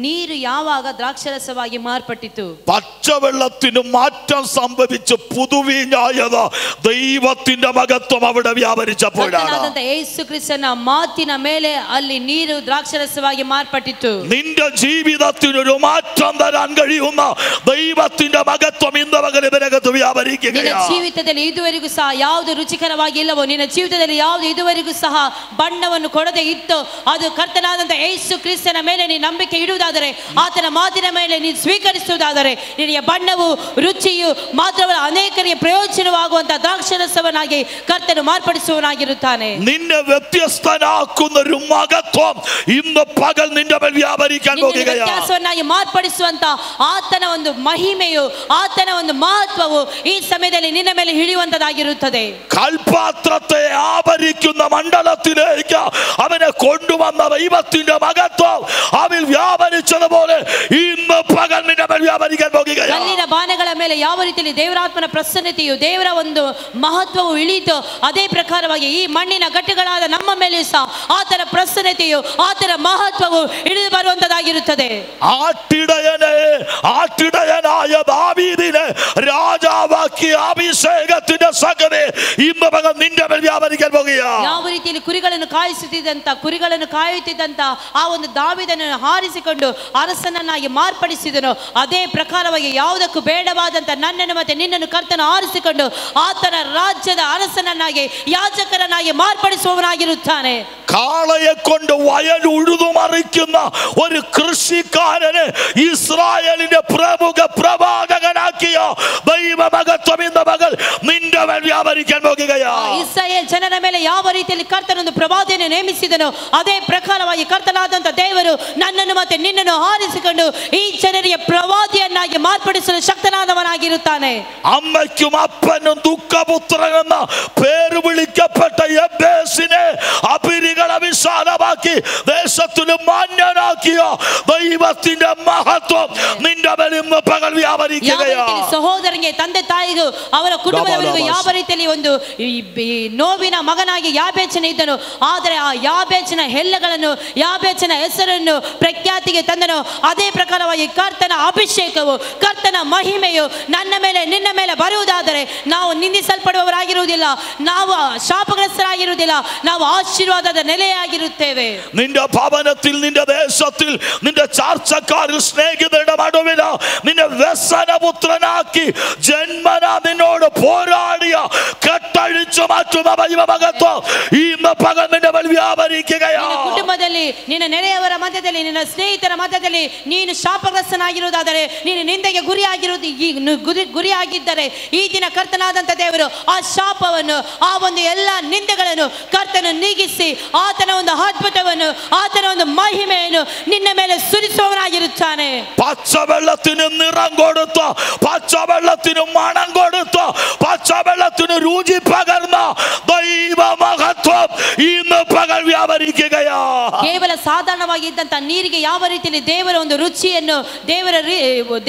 ನೀರು ಯಾವಾಗ ದ್ರಾಕ್ಷರಸವಾಗಿ ಮಾರ್ಪಟ್ಟಿತು?
പച്ചവെള്ളത്തിന് മാറ്റം സംഭവിച്ച് പുതുവീഞ്ഞായത് ദൈവത്തിന്റെ മഹത്വം അവിടെ വ്യാപരിച്ചപ്പോഴാണ്.
യേശു ക്രിസ്തನ ಮಾತಿನ ಮೇಲೆ ಅಲ್ಲಿ ನೀರು ದ್ರಾಕ್ಷರಸವಾಗಿ ಮಾರ್ಪಟ್ಟಿತು.
നിന്റെ ജീവിതത്തിനൊരു മാറ്റം തരാൻ കഴിയുന്ന ദൈവത്തിന്റെ മഹത്വം ഇന്ന് പകൽ ഇതിനകത്ത് വ്യാപരിക്കുകയാണ്.
ನಿನ್ನ ಜೀವಿತದಲ್ಲಿ ಇದುವರೆಗೂ ಸಹ ಯಾವುದು ರುಚಿಕರವಾಗಿ ಇಲ್ಲವೋ, ನಿನ್ನ ಜೀವಿತದಲ್ಲಿ ಯಾವುದು ಇದುವರೆಗೂ ಸಹ ಬಣ್ಣವನ್ನು ಕೊಡದೆ ಇತ್ತು, ಅದು ಕರ್ತನಾದಂತ ಯೇಸು ಕ್ರಿಸ್ತನ ಮೇಲೆ ನೀನು ನಂಬಿಕೆ ಇಡುವುದಾದರೆ, ಆತನ ಮಾತಿನ ಮೇಲೆ ನೀನು ಸ್ವೀಕರಿಸುವುದಾದರೆ, ನಿನಗೆ ಬಣ್ಣವು, ರುಚಿಯು ಮಾತ್ರವಲ್ಲ, ಅನೇಕರಿಗೆ ಪ್ರಯೋಜನವಾಗುವಂತಹ ದ್ರಾಕ್ಷರಸವನ್ನಾಗಿ ಕರ್ತನು ಮಾರ್ಪಡಿಸುವನಾಗಿರುತ್ತಾನೆ.
നിന്നെ വ്യത്യസ്തനാക്കുന്ന ഒരു മഹത്വം ഇന്ന് പകൽ നിന്റെ മേൽ വ്യാപരിക്കാൻ പോകുകയാണ്.
ವ್ಯತ್ಯಾಸವನ್ನಾಗಿ ಮಾರ್ಪಡಿಸುವಂತ ಆತನ ಒಂದು ಮಹಿಮೆಯು, ಆತನ ಒಂದು ಮಹತ್ವವು ಈ ಸಮಯದಲ್ಲಿ ನಿನ್ನ ಮೇಲೆ ಇಳಿಯುವಂತದಾಗಿರುತ್ತದೆ.
കൽപാത്രത്തെ ആവരിക്കുന്ന മണ്ഡലത്തിലേക്ക് അവനെ കൊണ്ടുവന്ന ദൈവത്തിന്റെ മഹത്വം അവൻ വ്യാപരിച്ചതുപോലെ ഇന്ന് പകൽ നിന്റെ മേൽ വ്യാപരിക്കാൻ പോകുകയാണ്.
ಕಲ್ಲಿನ ಬಾಣಗಳ ಮೇಲೆ ಯಾವ ರೀತಿಯಲ್ಲಿ ದೇವರಾತ್ಮನ ಪ್ರಸನ್ನತೆಯು, ದೇವರ ಒಂದು ಮಹತ್ವವು ಇಳಿಯಿತು, ಅದೇ ಪ್ರಕಾರವಾಗಿ ಈ ಮಣ್ಣಿನ ಗಟ್ಟಿಗಳಾದ ನಮ್ಮ ಮೇಲೆ ಸಹ ಆತನ ಪ್ರಸನ್ನತೆಯು, ಆತನ ಮಹತ್ವವು ಇಳಿದು ಬರುವಂತದಾಗಿರುತ್ತದೆ.
ആട്ടിടയനായ ദാവീദിനെ രാജാവാക്കി അഭിഷേകത്തിന്റെ സകലേ ഇന്ന് പകൽ നിന്റെ മേൽ വ്യാപരിക്കാൻ പോകുകയാണ്.
ಯಾವ ರೀತಿಯಲ್ಲಿ ಕುರಿಗಳನ್ನು ಕಾಯುತ್ತಿದ್ದಂತ ಆ ಒಂದು ದಾವೀದನನ್ನು ಹಾರಿಸಿಕೊಂಡು ಅರಸನನ್ನಾಗಿ ಮಾರ್ಪಡಿಸಿದನು, ಅದೇ ಪ್ರಕಾರವಾಗಿ ಯಾವುದಕ್ಕೂ ಬೇಡವಾದಂತ ನನ್ನನ್ನು ಮತ್ತೆ ನಿನ್ನನ್ನು ಕರ್ತನ ಆರಿಸಿಕೊಂಡು ಆತನ ರಾಜ್ಯದ ಅರಸನನ್ನಾಗಿ, ಯಾಜಕರನ್ನಾಗಿ മാർപടിಸುವവനാಗಿರುತ್ತಾನೆ.
കാളയെ കൊണ്ട് വയൽ ഉഴുതുമറിക്കുന്ന ഒരു കൃഷിക്കാരനെ ഇസ്രായേലിന്റെ പ്രമുഖ പ്രവാചകനാക്കിയ ദൈവമഹത്വം ഇന്ന് പകൽ നിന്റെ മേൽ വ്യാപരിക്കാൻ പോകുകയാണ്.
ಇಸ್ರಾಯೇಲ್ ಜನರ ಮೇಲೆ ಯಾವ ರೀತಿಯಲ್ಲಿ ಕರ್ತನೊಂದು ಪ್ರವಾದಿಯನ್ನು ನೇಮಿಸಿದನು, ಅದೇ ಪ್ರಕಾರವಾಗಿ ಕರ್ತನಾದಂತ ದೇವರು ನನ್ನನ್ನು ಮತ್ತೆ ನಿನ್ನನ್ನು ಹಾರಿಸಿಕೊಂಡು ಈ ಜನರಿಗೆ ಪ್ರವಾದಿಯನ್ನಾಗಿ ಮಾರ್ಪಡಿಸಲು ശക്തനാದವನಾಗಿರುತ್ತಾನೆ.
അമ്മയ്ക്കും അപ്പനും ദുഃഖപുത്രനെന്ന പേര് വിളിക്കപ്പെട്ട യബ്ബേസിനെ അപരികളെ വിശാലമാക്കി ദേശത്തിന് മാന്യനാക്കിയ ദൈവത്തിന്റെ മഹത്വം നിന്റെ മേൽ ഇന്ന് പകൽ വ്യാപരിക്കുകയാണ്.
ಸಹೋದರನಿಗೆ, ತಂದೆ ತಾಯಿಗೂ, ಅವರ ಕುಟುಂಬದವರಿಗೂ ಯಾವ ರೀತಿಯಲ್ಲಿ ಒಂದು ನೋವಿನ ಮಗನಾಗಿ ಯಾಬೇಚನ ಇದ್ದನು, ಆದರೆ ಆ ಯಾಬೇಚನ ಹೆಲ್ಲಗಳನ್ನು, ಯಾಬೇಚನ ಹೆಸರನ್ನು ಪ್ರಖ್ಯಾತಿಗೆ ತಂದನು, ಅದೇ ಪ್ರಕಾರವಾಗಿ ಕರ್ತನ ಅಭಿಷೇಕವು, ಕರ್ತನ ಮಹಿಮೆಯು ನನ್ನ ಮೇಲೆ, ನಿನ್ನ ಮೇಲೆ ಬರುವುದಾದರೆ ನಾವು ನಿಂದಿಸಲ್ಪಡುವವರಾಗಿರುವುದಿಲ್ಲ, ನಾವು ಶಾಪಗ್ರಸ್ತರಾಗಿರುವುದಿಲ್ಲ, ನಾವು ಆಶೀರ್ವಾದದ ನೆಲೆಯಾಗಿರುತ್ತೇವೆ.
നിന്റെ ഭവനത്തിൽ, നിന്റെ ദേശത്ത്, ദേശത്തിൽ നിന്റെ ചാർച്ചക്കാരിൽ സ്നേഹിതരുടെ നടുവിൽ നിന്നെ വ്യസനപുത്രനാക്കി ജന്മനാ നിന്നോട് പോരാടിയ കെട്ടഴിച്ചു മാറ്റുന്ന ദൈവമഹത്വം ഇന്ന് പകൽ നിന്റെ മേൽ വ്യാപരിക്കുകയാണ്.
ಕುಟುಂಬದಲ್ಲಿ ನಿನ್ನ ನೆರೆಯವರ ಮಧ್ಯದಲ್ಲಿ ನಿನ್ನ ಸ್ನೇಹಿತರ ಮಧ್ಯದಲ್ಲಿ ನೀನು ಶಾಪಗ್ರಸ್ತನಾಗಿರುವುದಾದರೆ, ನೀನು ನಿಂದೆಗೆ ಗುರಿಯಾಗಿದ್ದರೆ ಈ ದಿನ ಕರ್ತನಾದಂತ ದೇವರು ಆ ಶಾಪವನ್ನು, ಆ ಒಂದು ಎಲ್ಲ ನಿಂದೆಗಳನ್ನು ಕರ್ತನು ನೀಗಿಸಿ ಆತನ ಒಂದು ಅದ್ಭುತವನ್ನು, ಆತನ ಒಂದು ಮಹಿಮೆಯನ್ನು ನಿನ್ನ ಮೇಲೆ ಸುರಿಸುವವನಾಗಿರುತ್ತಾನೆ.
പച്ചവെള്ളത്തിന് നിറം കൊടുത്ത, പച്ചവെള്ളത്തിന് മണം കൊടുത്ത, പച്ചവെള്ളത്തിന് രുചി പകർന്ന ദൈവമഹത്വം ഇന്ന് പകൽ വ്യാപരിക്കുകയാ.
ಕೇವಲ ಸಾಧಾರಣವಾಗಿ ಇದ್ದಂತ ನೀರಿಗೆ ಯಾವ ರೀತಿಯಲ್ಲಿ ದೇವರ ಒಂದು ರುಚಿಯನ್ನು,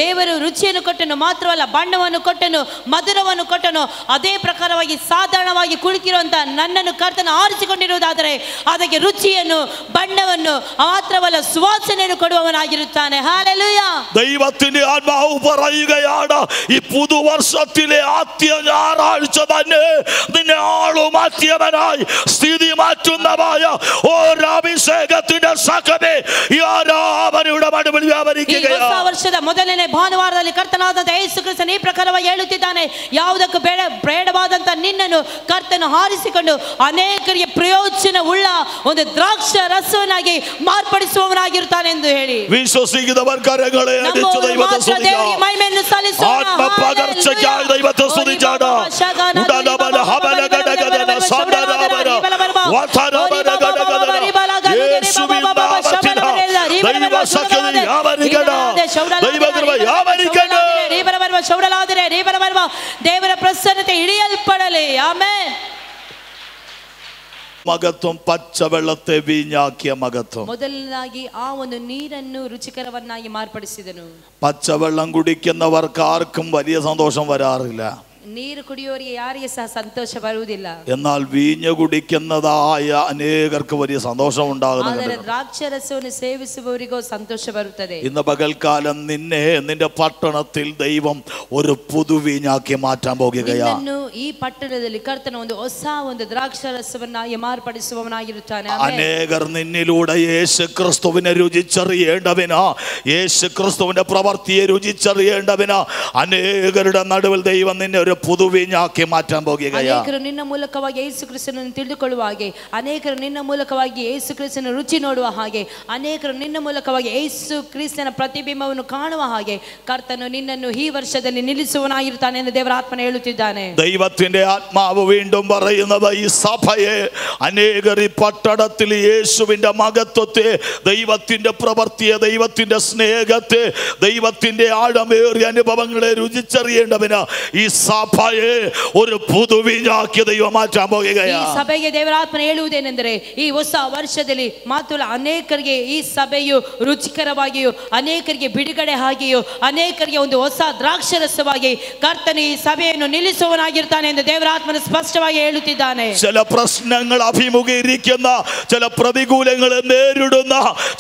ದೇವರು ರುಚಿಯನ್ನು ಕೊಟ್ಟನು, ಮಾತ್ರವಲ್ಲ ಬಣ್ಣವನ್ನು ಕೊಟ್ಟನು, ಮಧುರವನ್ನು ಕೊಟ್ಟನು. ಅದೇ ಪ್ರಕಾರವಾಗಿ ಸಾಧಾರಣವಾಗಿ ಕುಳಿತಿರುವಂತ ನನ್ನನ್ನು ಕರ್ತನು ಆರಿಸಿಕೊಂಡಿರುವುದಾದರೆ ಅದಕ್ಕೆ ರುಚಿಯನ್ನು, ಬಣ್ಣವನ್ನು, ಮಾತ್ರವಲ್ಲ ಸುವಾಸನೆಯನ್ನು ಕೊಡುವವನಾಗಿರುತ್ತಾನೆ. ഹല്ലേലൂയ.
ദൈവത്തിന്റെ ആത്മാവ് പറയുകയാണ്, ഈ പുതുവർഷത്തിലെ ആദ്യ ഞായറാഴ്ച തന്നെ നിന്നെ ആളുമാറ്റിയവനായി സ്ഥിതി മാറ്റുന്നതായ ഒരഭിഷേകത്തിന്റെ സകമേ ഈ ആരാധനയുടെ നടുവിൽ വ്യാപരിക്കുകയാണ്.
ಹೊಸ ವರ್ಷದ ಮೊದಲನೇ ಭಾನುವಾರದಲ್ಲಿ ಕರ್ತನಾದಂತ ಯೇಸು ಕ್ರಿಸ್ತನು ಈ ಪ್ರಕಾರವಾಗಿ ಹೇಳುತ್ತಿದ್ದಾನೆ, ಯಾವುದಕ್ಕೂ ಬೇಡವಾದಂತ ನಿನ್ನನ್ನು ಕರ್ತನು ಹಾರಿಸಿಕೊಂಡು ಅನೇಕರಿಗೆ ಪ್ರಯೋಜನ ಉಳ್ಳ ಒಂದು ದ್ರಾಕ್ಷ ರಸವನ್ನಾಗಿ ಮಾರ್ಪಡಿಸುವವನಾಗಿರುತ್ತಾನೆ ಎಂದು ಹೇಳಿ
വിശ്വസിക്കുന്നവർ കരങ്ങളെ അടിച്ചു ദൈവത്തെ സ്തുതിക്കാം. ആത്മപകർച്ചയ്ക്കായി ദൈവത്തെ സ്തുതിച്ചാണ്.
ದೇವರ ಪ್ರಸನ್ನತೆ ಇಳಿಯಲ್ಪಡಲಿ. ಆಮೆನ್.
മഹത്വം പച്ചവെള്ളത്തെ വീഞ്ഞാക്കിയ മഹത്വം.
ಮೊದಲನಾಗಿ ಆ ಒಂದು ನೀರನ್ನು ರುಚಿಕರವನ್ನಾಗಿ ಮಾರ್ಪಡಿಸಿದನು.
പച്ചവെള്ളം കുടിക്കുന്നവർക്ക് ആർക്കും വലിയ സന്തോഷം വരാറില്ല.
ನೀರು ಕುಡಿಯೋರಿಗೆ ಯಾರಿಗೆ ಸಹ ಸಂತೋಷ ಬರುವುದಿಲ್ಲ.
എന്നാൽ വീഞ്ഞ് കുടിക്കുന്നതായ അനേകർക്ക് വലിയ സന്തോഷം ഉണ്ടാകുന്നുണ്ട്.
ಆದರೆ ದ್ರಾಕ್ಷಾರಸವನ್ನು ಸೇವಿಸುವವರಿಗೂ ಸಂತೋಷ ಬರುತ್ತದೆ.
ഇന്ന് പകൽക്കാലം നിന്നെ നിന്റെ പട്ടണത്തിൽ ദൈവം ഒരു പുതുവീഞ്ഞാക്കി മാറ്റാൻ പോകുകയാണ്.
ನಿನ್ನನ್ನು ಈ ಪಟ್ಟಣದಲ್ಲಿ ಕರ್ತನ ಒಂದು ಹೊಸ ಒಂದು ದ್ರಾಕ್ಷಾರಸವನ್ನಾಗಿ ಮಾರ್ಪಡಿಸುವವನಾಗಿರುತ್ತಾನೆ.
അനേകർ നിന്നിലൂടെ യേശു ക്രിസ്തുവിനെ രുചിച്ചറിയേണ്ടവനാ, യേശു ക്രിസ്തുവിന്റെ പ്രവൃത്തിയെ രുചിച്ചറിയേണ്ടവനാ അനേകരുടെ നടുവിൽ ദൈവം നിന്നെ ഒരു പുതുവീഞ്ഞാക്കി മാറ്റാൻ പോകുകയാണ്.
ಅನೇಕರು ನಿನ್ನ ಮೂಲಕವಾಗಿ ಯೇಸು ಕ್ರಿಸ್ತನನ್ನು ತಿಳಿದುಕೊಳ್ಳುವ ಹಾಗೆ, ಅನೇಕರು ನಿನ್ನ ಮೂಲಕವಾಗಿ ಯೇಸು ಕ್ರಿಸ್ತನ ರುಚಿ ನೋಡುವ ಹಾಗೆ, ಅನೇಕರು ನಿನ್ನ ಮೂಲಕವಾಗಿ ಯೇಸು ಕ್ರಿಸ್ತನ ಪ್ರತಿಬಿಂಬವನ್ನು ಕಾಣುವ ಹಾಗೆ ಕರ್ತನು ನಿನ್ನನ್ನು ಈ ವರ್ಷದಲ್ಲಿ ನಿಲ್ಲಿಸುವನಾಗಿರುತ್ತಾನೆ ಎಂದು ದೇವರ ಆತ್ಮನು ಹೇಳುತ್ತಿದ್ದಾನೆ.
ദൈവത്തിന്റെ ആത്മാവ് വീണ്ടും പറയുന്നത്, ഈ സഭയെ അനേകർ ഈ പട്ടണത്തിൽ യേശുവിന്റെ മഹത്വത്തെ, ദൈവത്തിന്റെ പ്രവൃത്തിയെ, ദൈവത്തിന്റെ സ്നേഹത്തെ, ദൈവത്തിന്റെ ആഴമേറിയ അനുഭവങ്ങളെ രുചിച്ചറിയേണ്ടവന് ഈ സഭയെ ഒരു പുതുവീഞ്ഞാക്കി ദൈവം മാറ്റാൻ പോകുകയാണ്.
ಈ ಸಭೆಗೆ ದೇವರ ಆತ್ಮನು ಹೇಳುವುದೇನೆಂದರೆ, ಈ ಹೊಸ ವರ್ಷದಲ್ಲಿ ಮಾತ್ರ ಅನೇಕರಿಗೆ ಈ ಸಭೆಯು ರುಚಿಕರವಾಗಿಯೂ, ಅನೇಕರಿಗೆ ಬಿಡುಗಡೆ ಆಗಿಯೂ, ಅನೇಕರಿಗೆ ಒಂದು ಹೊಸ ದ್ರಾಕ್ಷರಸವಾಗಿ ಕರ್ತನು ಈ ಸಭೆಯನ್ನು ನಿಲ್ಲಿಸುವವನಾಗಿರ್ತಾನೆ ಎಂದು ದೇವರ ಆತ್ಮನು ಸ್ಪಷ್ಟವಾಗಿ ಹೇಳುತ್ತಿದ್ದಾನೆ.
ചില പ്രശ്നങ്ങൾ അഭിമുഖീകരിക്കുന്ന, ചില പ്രതികൂലങ്ങൾ നേരിടുന്ന,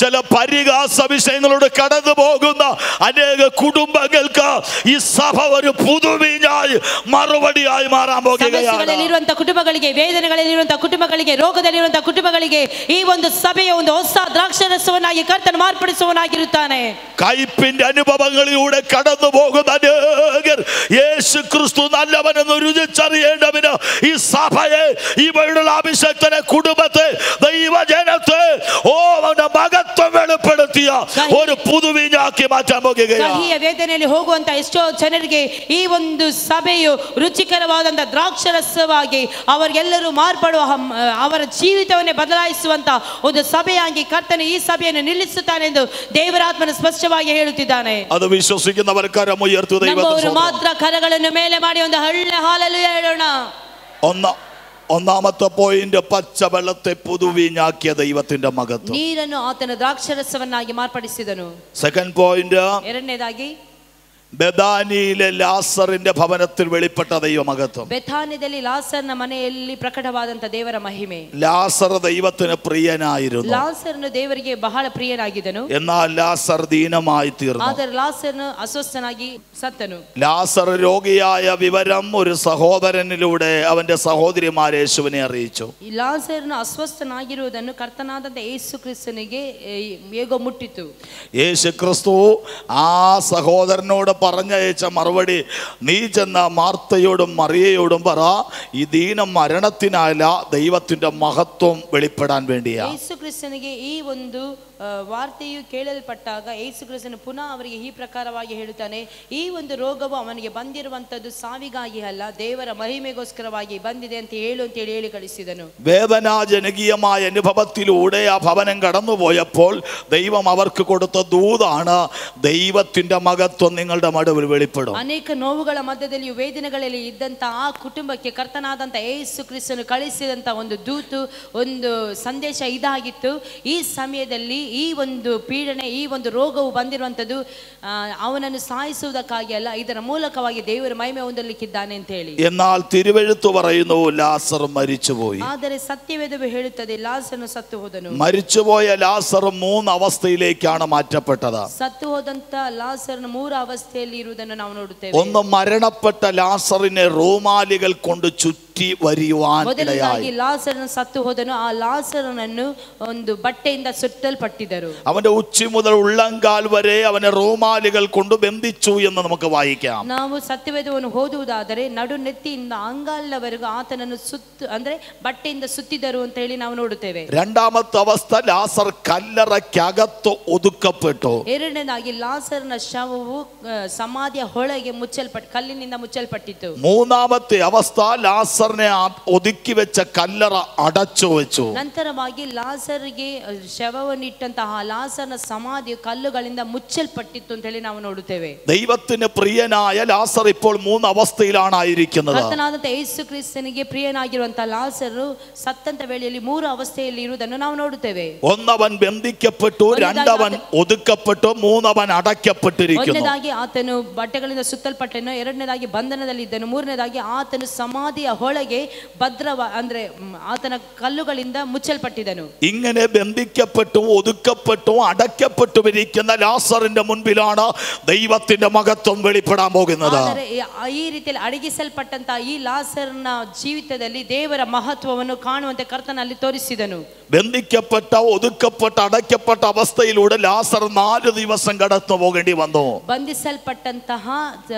ചില പരിഹാസ വിഷയങ്ങളോട് കടന്നു പോകുന്ന അനേക കുടുംബങ്ങൾക്ക് ഈ സഭ ഒരു പുതുവീഞ്ഞായി മറുപടിയായി മാറാൻ പോകുകയാണ്.
ಕುಟುಂಬಗಳಿಗೆ, ವೇದನೆಗಳಲ್ಲಿರುವಂತಹ ಕುಟುಂಬಗಳಿಗೆ, ರೋಗದಲ್ಲಿರುವಂತಹ ಕುಟುಂಬಗಳಿಗೆ ಈ ಒಂದು ಸಭೆಯ ಒಂದು ಹೊಸ ದ್ರಾಕ್ಷಾರಸವನ್ನಾಗಿ ಕರ್ತನು ಮಾರ್ಪಡಿಸುವವನಾಗಿರುತ್ತಾನೆ.
കയ്പിന്റെ അനുഭവങ്ങളിലൂടെ കടന്നു പോകുന്ന അനേകർ യേശു ക്രിസ്തു നല്ലവനെന്ന് രുചിച്ചറിയേണ്ടവന് ഈ സഭയെ, ഇവരുടെ അഭിഷേകത്തിനെ, കുടുംബത്തെ, ദൈവജനത്തെ മഹത്വം വെളിപ്പെടുത്തിയ ഒരു പുതുവീഞ്ഞാക്കി മാറ്റാൻ പോകുകയാണ്.
ವೇದನೆಯಲ್ಲಿ ಹೋಗುವಂತ ಎಷ್ಟೋ ಜನರಿಗೆ ಈ ಒಂದು ಸಭೆಯು ರುಚಿಕರವಾದಂತಹ ದ್ರಾಕ್ಷರಸವಾಗಿ ಅವರಿಗೆಲ್ಲರೂ ಮಾರ್ಪಡುವ, ಅವರ ಜೀವಿತವನ್ನೇ ಬದಲಾಯಿಸುವಂತ ಒಂದು ಸಭೆಯಾಗಿ ಕರ್ತನು ಈ ಸಭೆಯನ್ನು ನಿಲ್ಲಿಸುತ್ತಾನೆ ಎಂದು ದೇವರಾತ್ಮನು ಸ್ಪಷ್ಟವಾಗಿ ಹೇಳುತ್ತಿದ್ದಾನೆ.
ಅದು ವಿಶ್ವಸಿക്കുന്നവർ കരമുയർത്തി ദൈവത്തെ
ಮಾತ್ರ ಕರಗಳನ್ನು ಮೇಲೆ ಮಾಡಿ ಒಂದು ಹಳ್ಳೆ ಹಾಲಲು ಹೇಳೋಣ.
ഒന്നാമത്തെ പോയിന്റ്, പച്ചവെള്ളത്തെ പുതുവീഞ്ഞാക്കിയ ദൈവത്തിന്റെ മഹത്വം.
ನೀರನ್ನು ಆತನ ದ್ರಾಕ್ಷರಸವನ್ನಾಗಿ ಮಾರ್ಪಡಿಸಿದನು.
സെക്കൻഡ് പോയിന്റ്,
ಎರಡನೇದಾಗಿ
ബെഥാനിയിലെ ലാസറിന്റെ ഭവനത്തിൽ വെളിപ്പെട്ട ദൈവമഹത്വം.
ಬೆಥಾನ್ಯದಲ್ಲಿ ಲಾಸರ್ನ ಮನೆಯಲ್ಲಿ ಪ್ರಕಟವಾದಂತ ದೇವರ ಮಹಿಮೆ.
ലാസർ ദൈവത്തിന് പ്രിയനായിരുന്നു.
ಲಾಸರ್ನು ದೇವರಿಗೆ ಬಹಳ ಪ್ರಿಯನಾಗಿದ್ದನು.
എന്നാൽ ലാസർ ദീനമായി തീർന്നു.
ಆದರೆ ಲಾಸರ್ನು ಅಸ್ವಸ್ಥನಾಗಿ ಸತ್ತನು.
ലാസർ രോഗിയായ വിവരം ഒരു സഹോദരനിലൂടെ അവന്റെ സഹോദരിമാർ യേശുവിനെ അറിയിച്ചു.
ಈ ಲಾಸರ್ನು ಅಸ್ವಸ್ಥನಾಗಿರುವುದನ್ನು ಕರ್ತನಾದಂತ ಯೇಸು ಕ್ರಿಸ್ತನಿಗೆ ಹೇಗೋ ಮುಟ್ಟಿತು.
യേശു ക്രിസ്തു ആ സഹോദരനോട് പറഞ്ഞയച്ച മറുപടി, നീ ചെന്ന മാർത്തയോടും മറിയയോടും പറ, ഈ ദീനം മരണത്തിനല്ല ദൈവത്തിന്റെ മഹത്വം വെളിപ്പെടാൻ വേണ്ടിയാ.
ಯೇಸು ಕ್ರಿಸ್ತನಿಗೆ ಈ ಒಂದು ವಾರ್ತೆಯು ಕೇಳಲ್ಪಟ್ಟಾಗ ಯೇಸು ಕ್ರಿಸ್ತನು ಪುನಃ ಅವರಿಗೆ ಈ ಪ್ರಕಾರವಾಗಿ ಹೇಳುತ್ತಾನೆ, ಈ ಒಂದು ರೋಗವು ಅವನಿಗೆ ಬಂದಿರುವಂತದ್ದು ಸಾವಿಗಾಗಿ ಅಲ್ಲ, ದೇವರ ಮಹಿಮೆಗೋಸ್ಕರವಾಗಿ ಬಂದಿದೆ ಅಂತ ಹೇಳಿ ಕಳಿಸಿದನು.
വേദനാജനകീയമായ അനുഭവത്തിലൂടെ ആ ഭവനം കടന്നുപോയപ്പോൾ ദൈവം അവർക്ക് കൊടുത്ത ദൂതാണ്, ദൈവത്തിന്റെ മഹത്വം നിങ്ങളുടെ ಮಡುವಿൽ വെളിപ്പെടും.
ಅನೇಕ ನೋವುಗಳ ಮಧ್ಯದಲ್ಲಿ ವೇದನೆಗಳಲ್ಲಿ ಇದ್ದಂತ ಆ ಕುಟುಂಬಕ್ಕೆ ಕರ್ತನಾದಂತ ಯೇಸು ಕ್ರಿಸ್ತನು ಕಳಿಸಿದಂತ ಒಂದು ದೂತು, ಒಂದು ಸಂದೇಶ ಇದಾಗಿತ್ತು. ಈ ಸಮಯದಲ್ಲಿ ಈ ಒಂದು ಪೀಡನೆ, ಈ ಒಂದು ರೋಗವು ಬಂದಿರುವಂತದ್ದು ಅವನನ್ನು ಸಾಯಿಸುವುದಕ್ಕಾಗಿ ಅಲ್ಲ, ಇದರ ಮೂಲಕವಾಗಿ ದೇವರ ಮಹಿಮೆ ಹೊಂದಲಿಕ್ಕಿದ್ದಾನೆ ಅಂತ ಹೇಳಿ.
എന്നാൽ തിരുവെഴുത്ത് പറയുന്നു ലാസർ മരിച്ചുപോയി.
ಆದರೆ ಸತ್ಯವೇದವು ಹೇಳುತ್ತದೆ ಲಾಸರನು ಸತ್ತು ಹೋದನು.
മരിച്ചുപോയ ലാസർ 3 അവസ്ഥയിലേക്കാണ് മാറ്റപ്പെട്ടത്.
ಸತ್ತು ಹೋದಂತ ಲಾಸರನು 3 ಅವಸ್ಥೆಯಲ್ಲಿ ಇರುವುದನ್ನು ನಾವು ನೋಡುತ್ತೇವೆ.
ഒന്ന്, മരണപ്പെട്ട ലാസറിനെ റോമാലികൾ കൊണ്ട് ചുറ്റി വരിയുവാൻ
ಮೊದಲನೇದಾಗಿ ಲಾಸರನು ಸತ್ತು ಹೋದನು. ಆ ಲಾಸರನನ್ನು ಒಂದು ಬಟ್ಟೆಯಿಂದ ಸುತ್ತಲ್ಪಟ್ಟಿದ್ದರು.
അവന്റെ ഉച്ചി മുതൽ ഉള്ളങ്കാൽ വരെ അവനെ റോമാലികൾ കൊണ്ട് ബന്ധിച്ചു എന്ന് നമുക്ക് വായിക്കാം.
ನಾವು ಸತ್ಯವೇದವನ್ನು ಓದುವುದಾದರೆ ನಡು ನೆತ್ತಿಯಿಂದ ಅಂಗಾಲವರೆಗೂ ಆತನನ್ನು ಅಂದ್ರೆ ಬಟ್ಟೆಯಿಂದ ಸುತ್ತಿದರು ಅಂತ ಹೇಳಿ ನಾವು ನೋಡುತ್ತೇವೆ.
രണ്ടാമത്തെ അവസ്ഥ, ലാസർ കല്ലറയ്ക്കകത്ത് ഒതുക്കപ്പെട്ടു.
ಎರಡನೇದಾಗಿ ಲಾಸರನ ಶವವು ಸಮಾಧಿಯ ಹೊಳಗೆ ಕಲ್ಲಿನಿಂದ ಮುಚ್ಚಲ್ಪಟ್ಟಿತು.
മൂന്നാമത്തെ അവസ്ഥ, ലാസറിനെ ഒതുക്കി വെച്ച കല്ലറ അടച്ചു വെച്ചു.
ನಂತರವಾಗಿ ಲಾಸರ್ಗೆ ಶವವನ್ನಿಟ್ಟಂತಹ ಲಾಸರ್ನ ಸಮಾಧಿಯು ಕಲ್ಲುಗಳಿಂದ ಮುಚ್ಚಲ್ಪಟ್ಟಿತ್ತು ಅಂತ ಹೇಳಿ ನಾವು ನೋಡುತ್ತೇವೆ.
ദൈവത്തിന് പ്രിയനായ ലാസർ ഇപ്പോൾ 3 അവസ്ഥയിലാണ് ആയിരിക്കുന്നത്.
ಕರ್ತನಾದಂತ ಯೇಸು ಕ್ರಿಸ್ತನಿಗೆ ಪ್ರಿಯನಾಗಿರುವಂತಹ ಲಾಸರು ಸತ್ತಂತ ವೇಳೆಯಲ್ಲಿ 3 ಅವಸ್ಥೆಯಲ್ಲಿ ಇರುವುದನ್ನು ನಾವು ನೋಡುತ್ತೇವೆ.
ഒന്നവൻ ബന്ധിക്കപ്പെട്ടു, രണ്ടവൻ ഒതുക്കപ്പെട്ടു, മൂന്നവൻ അടയ്ക്കപ്പെട്ടിരിക്കുന്നു.
ಒಂದನೇದಾಗಿ ಆತನು ಬಟ್ಟೆಗಳಿಂದ ಸುತ್ತಲ್ಪಟ್ಟನು, ಎರಡನೇದಾಗಿ ಬಂಧನದಲ್ಲಿದ್ದನು, ಮೂರನೇದಾಗಿ ಆತನು ಸಮಾಧಿಯ ಹೊಳಗೆ ಅಂದ್ರೆ ಆತನ ಕಲ್ಲುಗಳಿಂದ ಮುಚ್ಚಲ್ಪಟ್ಟಿದನು.
ഇങ്ങനെ ബന്ധിക്കപ്പെട്ടു, ഒതുക്കപ്പെട്ടു, അടയ്ക്കപ്പെട്ടുമിരിക്കുന്ന ലാസറിന്റെ മുൻപിലാണ് ദൈവത്തിന്റെ മഹത്വം വെളിപ്പെടാൻ പോകുന്നത്.
ಈ ರೀತಿಯಲ್ಲಿ ಅಡಗಿಸಲ್ಪಟ್ಟಂತ ಈ ಲಾಸರ್ನ ಜೀವಿತದಲ್ಲಿ ದೇವರ ಮಹತ್ವವನ್ನು ಕಾಣುವಂತೆ ಕರ್ತನಲ್ಲಿ ತೋರಿಸಿದನು.
ബന്ധിക്കപ്പെട്ട, ഒതുക്കപ്പെട്ട, അടയ്ക്കപ്പെട്ട അവസ്ഥയിലൂടെ ലാസർ 4 ദിവസം കടന്നു പോകേണ്ടി വന്നു.
ಬಂಧಿಸಲ್ಪಟ್ಟಂತಹ,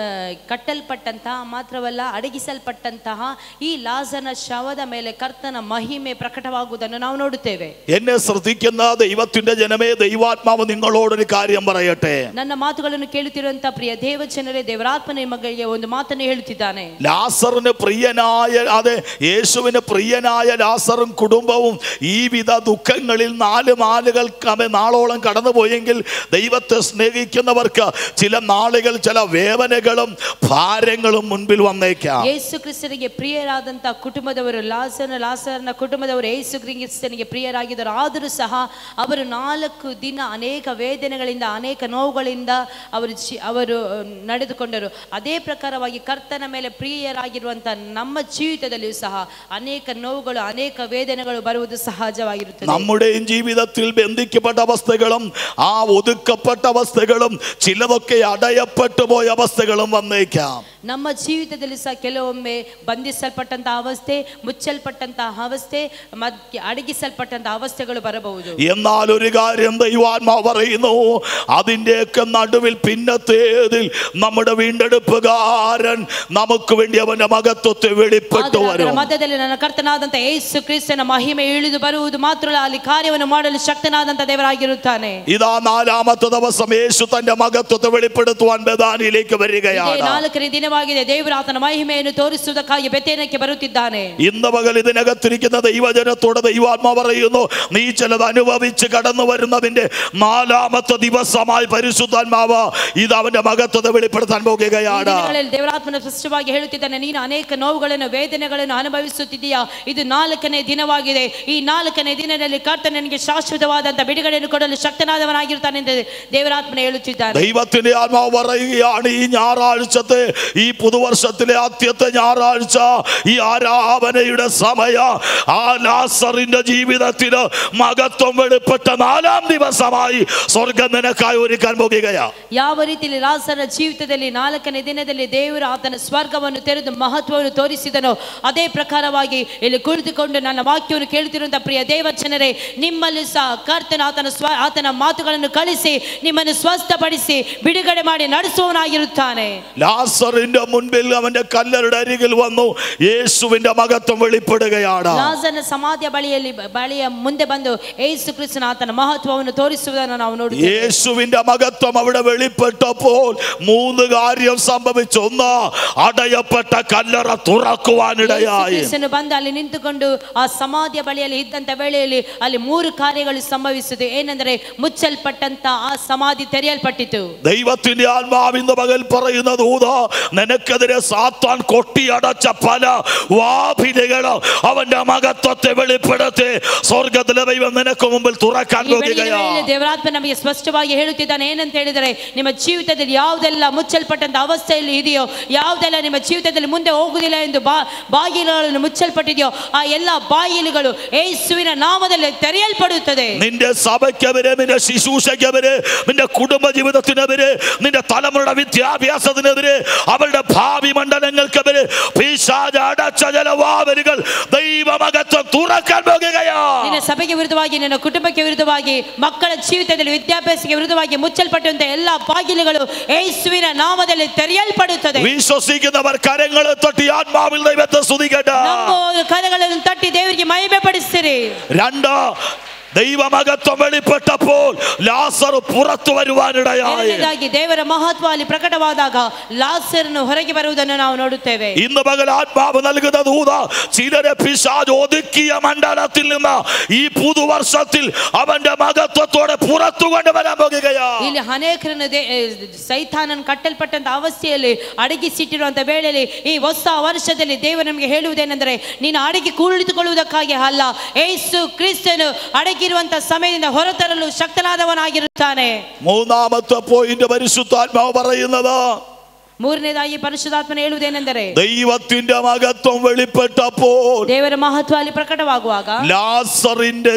ಕಟ್ಟಲ್ಪಟ್ಟಂತಹ ಮಾತ್ರವಲ್ಲ ಅಡಗಿಸಲ್ಪಟ್ಟಂತಹ ಈ ಲಾಸರ್ನ ಶವದ ಮೇಲೆ ಕರ್ತನ ಮಹಿಮೆ ಪ್ರಕಟವಾಗುವುದನ್ನು ನಾವು ನೋಡುತ್ತೇವೆ.
എന്നെ ശ്രദ്ധിക്കുന്ന ദൈവത്തിന്റെ ജനമേ, ദൈവാത്മാവ് നിങ്ങളോടൊരു കാര്യം പറയട്ടെ.
ನನ್ನ ಮಾತುಗಳನ್ನು ಕೇಳುತ್ತಿರುವಂತಹ ಪ್ರಿಯ ದೇವಜನರೇ, ದೇವರಾತ್ಮನ ನಿಮಗೆ ಒಂದು ಮಾತನ್ನು ಹೇಳುತ್ತಿದ್ದಾನೆ.
ലാസറിന് പ്രിയനായ, അതെ, യേശുവിന് പ്രിയനായ ലാസറും കുടുംബവും ഈ വിധ ദുഃഖങ്ങളിൽ 4 നാളോളം കടന്നുപോയെങ്കിൽ ദൈവത്തെ സ്നേഹിക്കുന്നവർക്ക് ചില നാളുകൾ, ചില വേദനകളും ഭാരങ്ങളും മുൻപിൽ വന്നേക്കാം.
ಯೇಸು ಕ್ರಿಸ್ತನಿಗೆ ಪ್ರಿಯರಾದಂತಹ ಕುಟುಂಬದವರು, ಲಾಸರನ ಕುಟುಂಬದವರು ಯೇಸು ಕ್ರಿಸ್ತನಿಗೆ ಪ್ರಿಯರಾಗಿದ್ದರು. ಆದರೂ ಸಹ ಅವರು 4 ದಿನ ಅನೇಕ ವೇದನೆಗಳಿಂದ, ಅನೇಕ ನೋವುಗಳಿಂದ ಅವರು ನಡೆದುಕೊಂಡರು. ಅದೇ ಪ್ರಕಾರವಾಗಿ ಕರ್ತನ ಮೇಲೆ ಪ್ರಿಯರಾಗಿರುವಂತಹ ನಮ್ಮ ಜೀವಿತದಲ್ಲಿಯೂ ಸಹ ಅನೇಕ ನೋವುಗಳು, ಅನೇಕ ವೇದನೆಗಳು ಬರುವುದು ಸಹಜವಾಗಿರುತ್ತದೆ.
നമ്മുടെയും ജീവിതത്തിൽ ബന്ധിക്കപ്പെട്ട അവസ്ഥകളും ആ ഒതുക്കപ്പെട്ട അവസ്ഥകളും ചിലതൊക്കെ അടയപ്പെട്ടു പോയ അവസ്ഥകളും വന്നേക്കാം.
ನಮ್ಮ ಜೀವಿತದಲ್ಲಿ ಸಹ ಕೆಲವೊಮ್ಮೆ ಬಂಧಿಸಲ್ಪಟ್ಟಂತಹ ಅವಸ್ಥೆ, ಮುಚ್ಚಲ್ಪಟ್ಟಂತಹ ಅವಸ್ಥೆ, ಅಡಗಿಸಲ್ಪಟ್ಟಂತಹ ಅವಸ್ಥೆಗಳು ಬರಬಹುದು.
എന്നാൽ ഒരു കാര്യം ദൈവാത്മാവ് പറയുന്നു, അതിന്റെയൊക്കെ നടുവിൽ പിന്നത്തേതിൽ നമ്മുടെ വീണ്ടെടുപ്പുകാരൻ നമുക്ക് വേണ്ടി അവന്റെ മഹത്വത്തെ വെളിപ്പെട്ടു വരും.
ಮಧ್ಯದಲ್ಲಿ ನನ್ನ ಕರ್ತನಾದಂತ ಯೇಸು ಕ್ರಿಸ್ತನ ಮಹಿಮೆ ಇಳಿದು ಬರುವುದು ಮಾತ್ರವಲ್ಲ, ಅಲ್ಲಿ ಕಾರ್ಯವನ್ನು ಮಾಡಲು ಶಕ್ತನಾದಂತ ದೇವರಾಗಿರುತ್ತಾನೆ.
ഇതാ 4ാമത്തെ ദിവസം യേശു തന്റെ മഹത്വത്തെ വെളിപ്പെടുത്തുവാൻ ബെഥാനിയിലേക്ക് വരികയാണ്.
4ನೇ ದಿನವಾಗಿದೆ. ದೇವರು ಆತನ ಮಹಿಮೆಯನ್ನು ತೋರಿಸುವುದಕ್ಕಾಗಿ ಬೆಥೇನಕ್ಕೆ ಭೂಲೋಕಕ್ಕೆ ಬರುತ್ತಿದ್ದಾನೆ.
ഇന്ന് പകൽ ഇതിനകത്തിരിക്കുന്ന ദൈവജനത്തോട് ദൈവാത്മാവ് പറയുന്നു, നീ ചിലത് അനുഭവിച്ച് കടന്നു വരുന്നതിന്റെ 4ാമത്തെ ദിവസമായി പരിശുദ്ധാത്മാവ് ഇത് അവന്റെ മഹത്വത്തെ വെളിപ്പെടുത്താൻ പോകുകയാണ്.
ದೇವರಾತ್ಮನ ಸ್ಪಷ್ಟವಾಗಿ ಹೇಳುತ್ತಿದ್ದಾನೆ, ನೀನು ಅನೇಕ ನೋವುಗಳನ್ನು ವೇದನೆಗಳನ್ನು ಅನುಭವಿಸುತ್ತಿದ್ದೀಯಾ, ಇದು 4ನೇ ದಿನವಾಗಿದೆ. ಈ 4ನೇ ದಿನದಲ್ಲಿ ಕರ್ತನು ನಿನಗೆ ಶಾಶ್ವತವಾದಂತ ಬಿಡುಗಡೆಯನ್ನು ಕೊಡಲು ಶಕ್ತನಾದವನಾಗಿರುತ್ತಾನೆ ಎಂದು ದೇವರಾತ್ಮನ ಹೇಳುತ್ತಿದ್ದಾನೆ.
ദൈവത്തിന്റെ ആത്മാവ് പറയുകയാണ്, ഈ ഞായറാഴ്ചത്തെ ഈ പുതുവർഷത്തിലെ ആദ്യത്തെ ഞായറാഴ്ച ഈ ആരാധനയുടെ സമയ ആ ലാസറിന്റെ ജീവിതത്തിൽ മഹത്വം വെളിപ്പെട്ട 4ാം ദിവസമായി സ്വർഗ്ഗം നിനക്കായി ഒരുക്കാൻ പോകുകയാ.
ಯಾವ ರೀತಿಯಲ್ಲಿ ಲಾಸರನ ಜೀವಿತದಲ್ಲಿ 4ನೇ ದಿನದಲ್ಲಿ ದೇವರು ಆತನ ಸ್ವರ್ಗವನ್ನು ತೆರೆದು ಮಹತ್ವವನ್ನು ತೋರಿಸಿದನೋ ಅದೇ ಪ್ರಕಾರವಾಗಿ ಇಲ್ಲಿ ಕುಳಿತುಕೊಂಡು ನನ್ನ ವಾಕ್ಯವನ್ನು ಕೇಳುತ್ತಿರುವಂತಹ ಪ್ರಿಯ ದೇವಜನರೇ, ನಿಮ್ಮಲ್ಲಿ ಸಹ ಕರ್ತನು ಆತನ ಮಾತುಗಳನ್ನು ಕಳಿಸಿ ನಿಮ್ಮನ್ನು ಸ್ವಸ್ಥಪಡಿಸಿ ಬಿಡುಗಡೆ ಮಾಡಿ ನಡೆಸುವವನಾಗಿರುತ್ತಾನೆ.
ലാസറിന്റെ മുൻപിൽ അവന്റെ കല്ലറുടെ അരികിൽ വന്നു യേശുവിന്റെ മഹത്വം വെളിപ്പെടുകയാണ്.
ಲಾಸರನ ಸಮಾಧಿಯ ಬಳಿಯ ಮುಂದೆ ಬಂದು ಯೇಸು ಕ್ರಿಸ್ತನ ಆತನ ಮಹತ್ವವನ್ನು ತೋರಿಸುವುದನ್ನು ನಾವು ನೋಡುತ್ತೇವೆ.
യേശുവിന്റെ മഹത്വം അവിടെ വെളിപ്പെട്ടപ്പോൾ 3 കാര്യം സംഭവിച്ചു. ഒന്ന്, അടയപ്പെട്ട കല്ലറ തുറക്കുവാനിടയായി.
ಯೇಸು ಬಂದು ಅಲ್ಲಿ ನಿಂತುಕೊಂಡು ಆ ಸಮಾಧಿಯ ಬಳಿಯಲ್ಲಿ ಇದ್ದಂತ ವೇಳೆಯಲ್ಲಿ ಅಲ್ಲಿ 3 ಕಾರ್ಯಗಳು ಸಂಭವಿಸಿತು. ಏನೆಂದರೆ ಮುಚ್ಚಲ್ಪಟ್ಟಂತ ಆ ಸಮಾಧಿ ತೆರೆಯಲ್ಪಟ್ಟಿತು.
ദൈവത്തിന്റെ ആത്മാവ് ഇന്ന് പകൽ പറയുന്ന ദൂത, നിനക്കെതിരെ സാത്താൻ കൊട്ടിയടച്ച പല വാതിലുകൾ അവന്റെ മഹത്വത്തെ വെളിപ്പെടുത്തി സ്വർഗ്ഗത്തിലെ ദൈവം നിനക്ക് മുമ്പിൽ തുറക്കാൻ പോകുകയാണ്.
ದೇವರಾತ್ಮ ನಮಗೆ ಸ್ಪಷ್ಟವಾಗಿ ಹೇಳುತ್ತಿದ್ದಾನೆ, ಏನಂತ ಹೇಳಿದರೆ ನಿಮ್ಮ ಜೀವಿತದಲ್ಲಿ ಯಾವುದೆಲ್ಲ ಮುಚ್ಚಲ್ಪಟ್ಟಂತ ಅವಸ್ಥೆಯಲ್ಲಿ ಇದೆಯೋ, ಯಾವುದೆಲ್ಲ ನಿಮ್ಮ ಜೀವಿತದಲ್ಲಿ ಮುಂದೆ ಹೋಗುವುದಿಲ್ಲ ಎಂದು ಬಾಗಿಲುಗಳನ್ನು ಮುಚ್ಚಲ್ಪಟ್ಟಿದೆಯೋ ಆ ಎಲ್ಲ ಬಾಗಿಲುಗಳು ಯೇಸುವಿನ ನಾಮದಲ್ಲಿ ತೆರೆಯಲ್ಪಡುತ್ತದೆ.
നിന്റെ സഭയ്ക്കെതിരെ, നിന്റെ ശുശ്രൂഷയ്ക്കെതിരെ, നിന്റെ കുടുംബ ജീവിതത്തിനെതിരെ, നിന്റെ തലമുറയുടെ വിദ്യാഭ്യാസത്തിനെതിരെ, അവരുടെ ഭാവി മണ്ഡലങ്ങൾക്കെതിരെ പിശാച് അടച്ച ജലവാതിലുകൾ ദൈവമഹത്വം തുറക്കാൻ പോകുകയാണ്.
ನಿನ್ನ ಸಭೆಗೆ ವಿರುದ್ಧವಾಗಿ, ನಿನ್ನ ಕುಟುಂಬಕ್ಕೆ ವಿರುದ್ಧವಾಗಿ, ಮಕ್ಕಳ ಜೀವಿತದಲ್ಲಿ ವಿದ್ಯಾಭ್ಯಾಸಕ್ಕೆ ವಿರುದ್ಧವಾಗಿ ಮುಚ್ಚಲ್ಪಟ್ಟಂತ ಎಲ್ಲ ಬಾಗಿಲುಗಳು ಯೇಸುವಿನ ನಾಮದಲ್ಲಿ ತೆರೆಯಲ್ಪಡುತ್ತದೆ.
വിശ്വസിക്കുന്നവർ കരങ്ങൾ തട്ടി ആത്മാവിൽ ദൈവത്തെ സ്തുതിക്കട്ടെ.
ನಮ್ಮ ಕರಗಳನ್ನು ತಟ್ಟಿ ದೇವರಿಗೆ ಮಹಿಮೆ ಪಡಿಸಿರಿ.
2, ദൈവമഹത്വം വെളിപ്പെട്ടപ്പോൾ ലാസർ പുറത്തു വരുവാനിടയായി.
ದೇವರ ಮಹತ್ವ ಅಲ್ಲಿ ಪ್ರಕಟವಾದಾಗ ಲಾಸರನು ಹೊರಗೆ ಬರುವುದನ್ನು ನಾವು ನೋಡುತ್ತೇವೆ.
ഇന്ന് പകൽ ആത്മാവ് നൽകുന്ന ദൂത ചിലരെ പിശാച് ഒതുക്കിയ മണ്ഡലത്തിൽ നിന്ന് ഈ പുതുവർഷത്തിൽ അവന്റെ മഹത്വത്തോടെ പുറത്തു കൊണ്ടുവരാൻ പോകുകയാണ്.
ಇಲ್ಲಿ ಅನೇಕರನ್ನು ಸೈತಾನನ್ ಕಟ್ಟಲ್ಪಟ್ಟಂತ ಅವಸ್ಥೆಯಲ್ಲಿ ಅಡಗಿಸಿಟ್ಟಿರುವಂತ ವೇಳೆಯಲ್ಲಿ ಈ ಹೊಸ ವರ್ಷದಲ್ಲಿ ದೇವರು ನಮಗೆ ಹೇಳುವುದೇನೆಂದರೆ, ನೀನು ಅಡಗಿ ಕುಳಿತುಕೊಳ್ಳುವುದಕ್ಕಾಗಿ ಅಲ್ಲ, ಯೇಸು ಕ್ರಿಸ್ತನು ಅಡಗಿರುವಂತ ಸಮಯದಿಂದ ಹೊರತರಲು ಶಕ್ತನಾದವನಾಗಿರುತ್ತಾನೆ.
3ാമത്തെ പോയിന്റ് പരിശുദ്ധാത്മാവ് പറയുന്നത്,
3ನೇದಾಗಿ ಪರಿಶುದ್ಧಾತ್ಮನ ಹೇಳುವುದೇನೆಂದರೆ,
ദൈവത്തിന്റെ മഹത്വം വെളിപ്പെട്ടപ്പോൾ
ದೇವರ ಮಹತ್ವ ಅಲ್ಲಿ ಪ್ರಕಟವಾಗುವಾಗ
ലാസറിന്റെ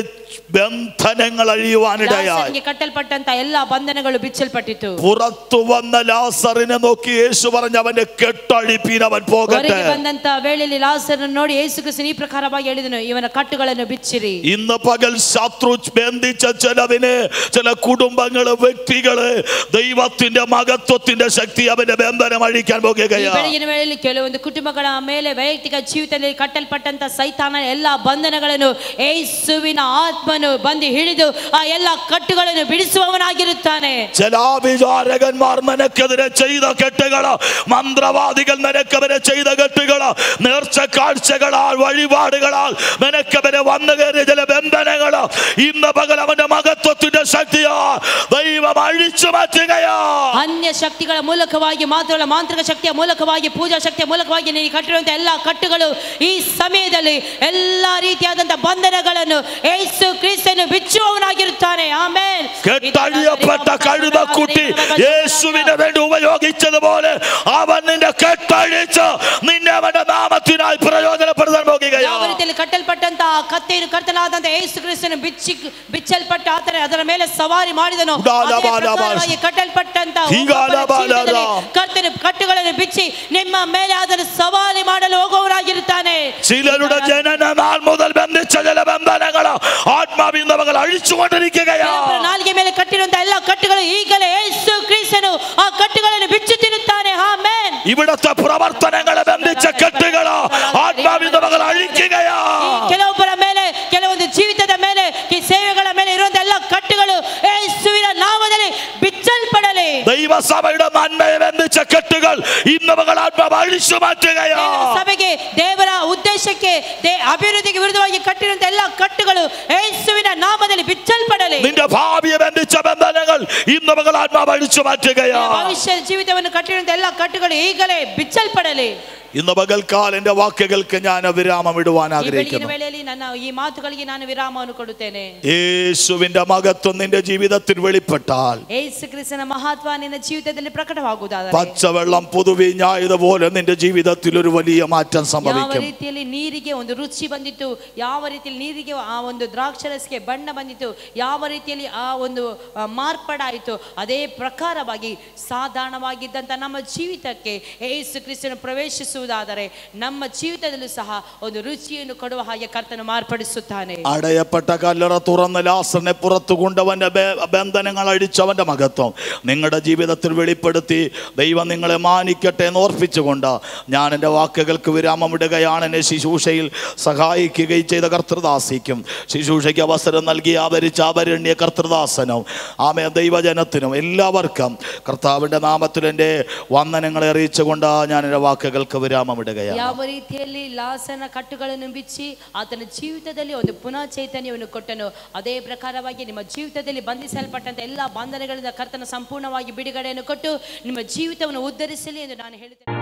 ബന്ധനങ്ങൾ അഴിയുവാനിടയായി.
കട്ടൽപ്പെട്ടಂತ എല്ലാ ബന്ധനಗಳು ಬಿಚ್ಚಲ್ಪಟ್ಟಿತು.
പുറത്തു വന്ന ലാസറിനെ നോക്കി യേശു പറഞ്ഞു, അവന്റെ കെട്ടഴിപ്പീൻ അവൻ പോകട്ടെ.
ಬಂದಂತ ವೇಳೆಯಲ್ಲಿ ಲಾಸರನ್ನು ನೋಡಿ ಯೇಸು ಕ್ರಿಸ್ತನು ಈ ಪ್ರಕಾರವಾಗಿ ಹೇಳಿದನು, ಇವನ ಕಟ್ಟುಗಳನ್ನು ಬಿಚ್ಚಿರಿ.
ഇന്ന് പകൽ ശത്രു ബന്ധിച്ച ചില കുടുംബങ്ങള്, വ്യക്തികള്, ദൈവത്തിന്റെ മഹത്വത്തിന്റെ ശക്തി അവന്റെ ബന്ധനം അഴിക്കാൻ പോകുകയാണ്.
ಬೆಳಗಿನ ವೇಳೆಯಲ್ಲಿ ಕೆಲವೊಂದು ಕುಟುಂಬಗಳ ಮೇಲೆ ವೈಯಕ್ತಿಕ ಜೀವಿತದಲ್ಲಿ ಕಟ್ಟಲ್ಪಟ್ಟಂತ ಸೈತಾನ ಎಲ್ಲಾ ಬಂಧನಗಳನ್ನು ಯೇಸುವಿನ ಆತ್ಮನು ಬಂದು ಹಿಡಿದು ಆ ಎಲ್ಲ ಕಟ್ಟುಗಳನ್ನು ಬಿಡಿಸುವವನಾಗಿರುತ್ತಾನೆ.
ജലാവിചാരകന്മാർ നിനക്കെതിരെ ചെയ്ത കെട്ടുകള്, മന്ത്രവാദികൾ നിനക്കെതിരെ ചെയ്ത കെട്ടുകള്, നേർച്ച കാഴ്ചകളാൽ, വഴിപാടുകളാൽ നിനക്കെതിരെ വന്നു കയറിയ ചില ബന്ധനങ്ങള് ഇന്ന് പകൽ അവന്റെ മഹത്വത്തിന്റെ ശക്തിയാ ദൈവം അഴിച്ചു മാറ്റുകയാ.
ಅನ್ಯ ಶಕ್ತಿಗಳ ಮೂಲಕವಾಗಿ ಮಾತ್ರವಲ್ಲ, ಮಾಂತ್ರಿಕ ಶಕ್ತಿಯ ಮೂಲಕವಾಗಿ, ಪೂಜಾ ಶಕ್ತಿಯ ಮೂಲಕವಾಗಿ ನೀನು ಕಟ್ಟಿರುವಂತಹ ಎಲ್ಲ ಕಟ್ಟುಗಳು ಈ ಸಮಯದಲ್ಲಿ ಎಲ್ಲಾ ರೀತಿಯಾದಂತಹ ಬಂಧನಗಳನ್ನು ಯೇಸು ಕ್ರಿಸ್ತನು ಬಿಚ್ಚುವವನಾಗಿರುತ್ತಾನೆ. ಆಮೆನ್.
കെട്ടഴിയപ്പെട്ട കഴുതക്കുട്ടി യേശുവിന് വേണ്ടി ഉപയോഗിച്ചതുപോലെ അവൻ നിന്റെ കെട്ടഴിച്ച് നിന്നെ അവന്റെ നാമത്തിനായി പ്രയോജനപ്പെടുത്താൻ പോകുകയാണ്.
ಯಾವ ರೀತಿಯಲ್ಲಿ ಕಟ್ಟಲ್ಪಟ್ಟಂತಹ ಕತ್ತೆಯನ್ನು ಕರ್ತನಾದಂತಹ ಯೇಸು ಕ್ರಿಸ್ತನು ಬಿಚ್ಚಲ್ಪಟ್ಟ ಆತನ ಅದರ ಮೇಲೆ ಸವಾರಿ ಮಾಡಿದನು. ಕಟ್ಟಲ್ಪಟ್ಟಂತಹ ಕರ್ತನ ಕಟ್ಟುಗಳನ್ನು ಬಿಚ್ಚಿ ನಿಮ್ಮ ಮೇಲೆ ಅದನ್ನು ಸವಾರಿ ಮಾಡಲು ಹೋಗುವವರಾಗಿರುತ್ತಾನೆ.
ചിലരുടെ ജനന നാൾ മുതൽ ബന്ധിച്ച ചില ബന്ധനങ്ങൾ ആത്മാവിന്റെ മകൾ അഴിച്ചുകൊണ്ടിരിക്കുകയാണ്.
ನಾಲ್ಗೆ ಮೇಲೆ ಕಟ್ಟಿರುವಂತಹ ಎಲ್ಲ ಕಟ್ಟುಗಳು ಈಗಲೇ ಯೇಸು ಕ್ರಿಸ್ತನು ಆ ಕಟ್ಟುಗಳನ್ನು ಬಿಚ್ಚುತ್ತಿರುತ್ತಾನೆ. ಆಮೆನ್.
ഇവിടത്തെ പ്രവർത്തനങ്ങളെ ബന്ധിച്ച കെട്ടുകൾ ആത്മാവിന്റെ മകൾ അഴിക്കുകയാണ്.
ಕೆಲವೊಬ್ಬರ ಮೇಲೆ, ಕೆಲವೊಂದು ಜೀವಿತದ ಮೇಲೆ, ಈ ಸೇವೆಗಳ ಮೇಲೆ ಇರುವಂತಹ ಎಲ್ಲ ಕಟ್ಟುಗಳು ಯೇಸುವಿನ ನಾಮದಲ್ಲಿ ಬಿಚ್ಚಲ್ಪಡಲಿ.
ദൈവസഭയുടെ നന്മയെ ബന്ധിച്ച കെട്ടുകൾ ഇന്ന് മകൾ ആത്മാവ് അഴിച്ചു മാറ്റുകയാ.
ಸಭೆಗೆ ದೇವರ ಉದ್ದೇಶಕ್ಕೆ ಅಭಿವೃದ್ಧಿಗೆ ವಿರುದ್ಧವಾಗಿ ಕಟ್ಟಿರುವಂತ ಎಲ್ಲ ಕಟ್ಟುಗಳು ಯೇಸುವಿನ ನಾಮದಲ್ಲಿ ಬಿಚ್ಚಲ್ಪಡಲಿ.
നിന്റെ ഭാവിയെ ബന്ധിച്ച ബന്ധനങ്ങൾ ഇന്ന് മകൾ ആത്മാവ് അഴിച്ചു മാറ്റുകയാ.
ಭವಿಷ್ಯ ಜೀವಿತವನ್ನು ಕಟ್ಟಿರುವಂತ ಎಲ್ಲ ಕಟ್ಟುಗಳು ಈಗಲೇ ಬಿಚ್ಚಲ್ಪಡಲಿ.
ഇന്ന് പകൽക്കാലം എന്റെ വാക്കുകൾക്ക് ഞാൻ വിരാമം ഇടുവാൻ ആഗ്രഹിക്കുന്നു.
ವೇಳೆಯಲ್ಲಿ ನನ್ನ ಈ ಮಾತುಗಳಿಗೆ ನಾನು ವಿರಾಮವನ್ನು ಕೊಡುತ್ತೇನೆ.
യേശുവിന്റെ മഹത്വം നിന്റെ ജീവിതത്തിൽ വെളിപ്പെട്ടാൽ,
ಯೇಸು ಕ್ರಿಸ್ತನ ಮಹತ್ವ ನಿನ್ನ ಜೀವಿತದಲ್ಲಿ ಪ್ರಕಟವಾಗುವುದಾದರೆ,
പച്ചവെള്ളം പുതുവീഞ്ഞായതുപോലെ നിന്റെ ജീവിതത്തിൽ ഒരു വലിയ മാറ്റം
ಯಾವ
സംഭവിക്കും.
ರೀತಿಯಲ್ಲಿ ನೀರಿಗೆ ಒಂದು ರುಚಿ ಬಂದಿತ್ತು, ಯಾವ ರೀತಿಯಲ್ಲಿ ನೀರಿಗೆ ಆ ಒಂದು ದ್ರಾಕ್ಷರಸಕ್ಕೆ ಬಣ್ಣ ಬಂದಿತ್ತು, ಯಾವ ರೀತಿಯಲ್ಲಿ ಆ ಒಂದು ಮಾರ್ಪಾಡಾಯಿತು, ಅದೇ ಪ್ರಕಾರವಾಗಿ ಸಾಧಾರಣವಾಗಿದ್ದಂತ ನಮ್ಮ ಜೀವಿತಕ್ಕೆ ಯೇಸು ಕ್ರಿಸ್ತನು ಪ್ರವೇಶಿಸುವುದಾದರೆ ನಮ್ಮ ಜೀವಿತದಲ್ಲೂ ಸಹ ಒಂದು ರುಚಿಯನ್ನು ಕೊಡುವ ಹಾಗೆ ಕರ್ತನು ಮಾರ್ಪಡಿಸುತ್ತಾನೆ.
അടയപ്പെട്ട കല്ലറ തുറന്ന് ലാസറിനെ പുറത്തു കൊണ്ടവന്റെ ബന്ധനങ്ങൾ അഴിച്ചവന്റെ മഹത്വം നിങ്ങളുടെ ജീവിതത്തിൽ വെളിപ്പെടുത്തി ദൈവം നിങ്ങളെ മാനിക്കട്ടെ എന്ന് ഓർപ്പിച്ചുകൊണ്ട് ഞാൻ എൻ്റെ വാക്കുകൾക്ക് വിരാമമിടുകയാണ്. എന്നെ ശുശ്രൂഷയിൽ സഹായിക്കുകയും ചെയ്ത കർത്തൃദാസിക്കും ശുശ്രൂഷയ്ക്ക് അവസരം നൽകി ആവരിച്ച ആവരണ്യ കർത്തൃദാസനും ആമേ ദൈവജനത്തിനും എല്ലാവർക്കും കർത്താവിൻ്റെ നാമത്തിൽ എൻ്റെ വന്ദനങ്ങളെ അറിയിച്ചുകൊണ്ട് ഞാൻ എൻ്റെ വാക്കുകൾക്ക് വിരാമമിടുകയാണ്.
ಯಾವ ರೀತಿಯಲ್ಲಿ ಲಾಸನ ಕಟ್ಟುಗಳನ್ನು ಬಿಚ್ಚಿ ಆತನ ಜೀವಿತದಲ್ಲಿ ಒಂದು ಪುನಃ ಚೈತನ್ಯವನ್ನು ಕೊಟ್ಟನು, ಅದೇ ಪ್ರಕಾರವಾಗಿ ನಿಮ್ಮ ಜೀವಿತದಲ್ಲಿ ಬಂಧಿಸಲ್ಪಟ್ಟಂತ ಎಲ್ಲ ಬಂಧನಗಳಿಂದ ಕರ್ತನ ಸಂಪೂರ್ಣವಾಗಿ ಬಿಡುಗಡೆಯನ್ನು ಕೊಟ್ಟು ನಿಮ್ಮ ಜೀವಿತವನ್ನು ಉದ್ಧರಿಸಲಿ ಎಂದು ನಾನು ಹೇಳುತ್ತೇನೆ.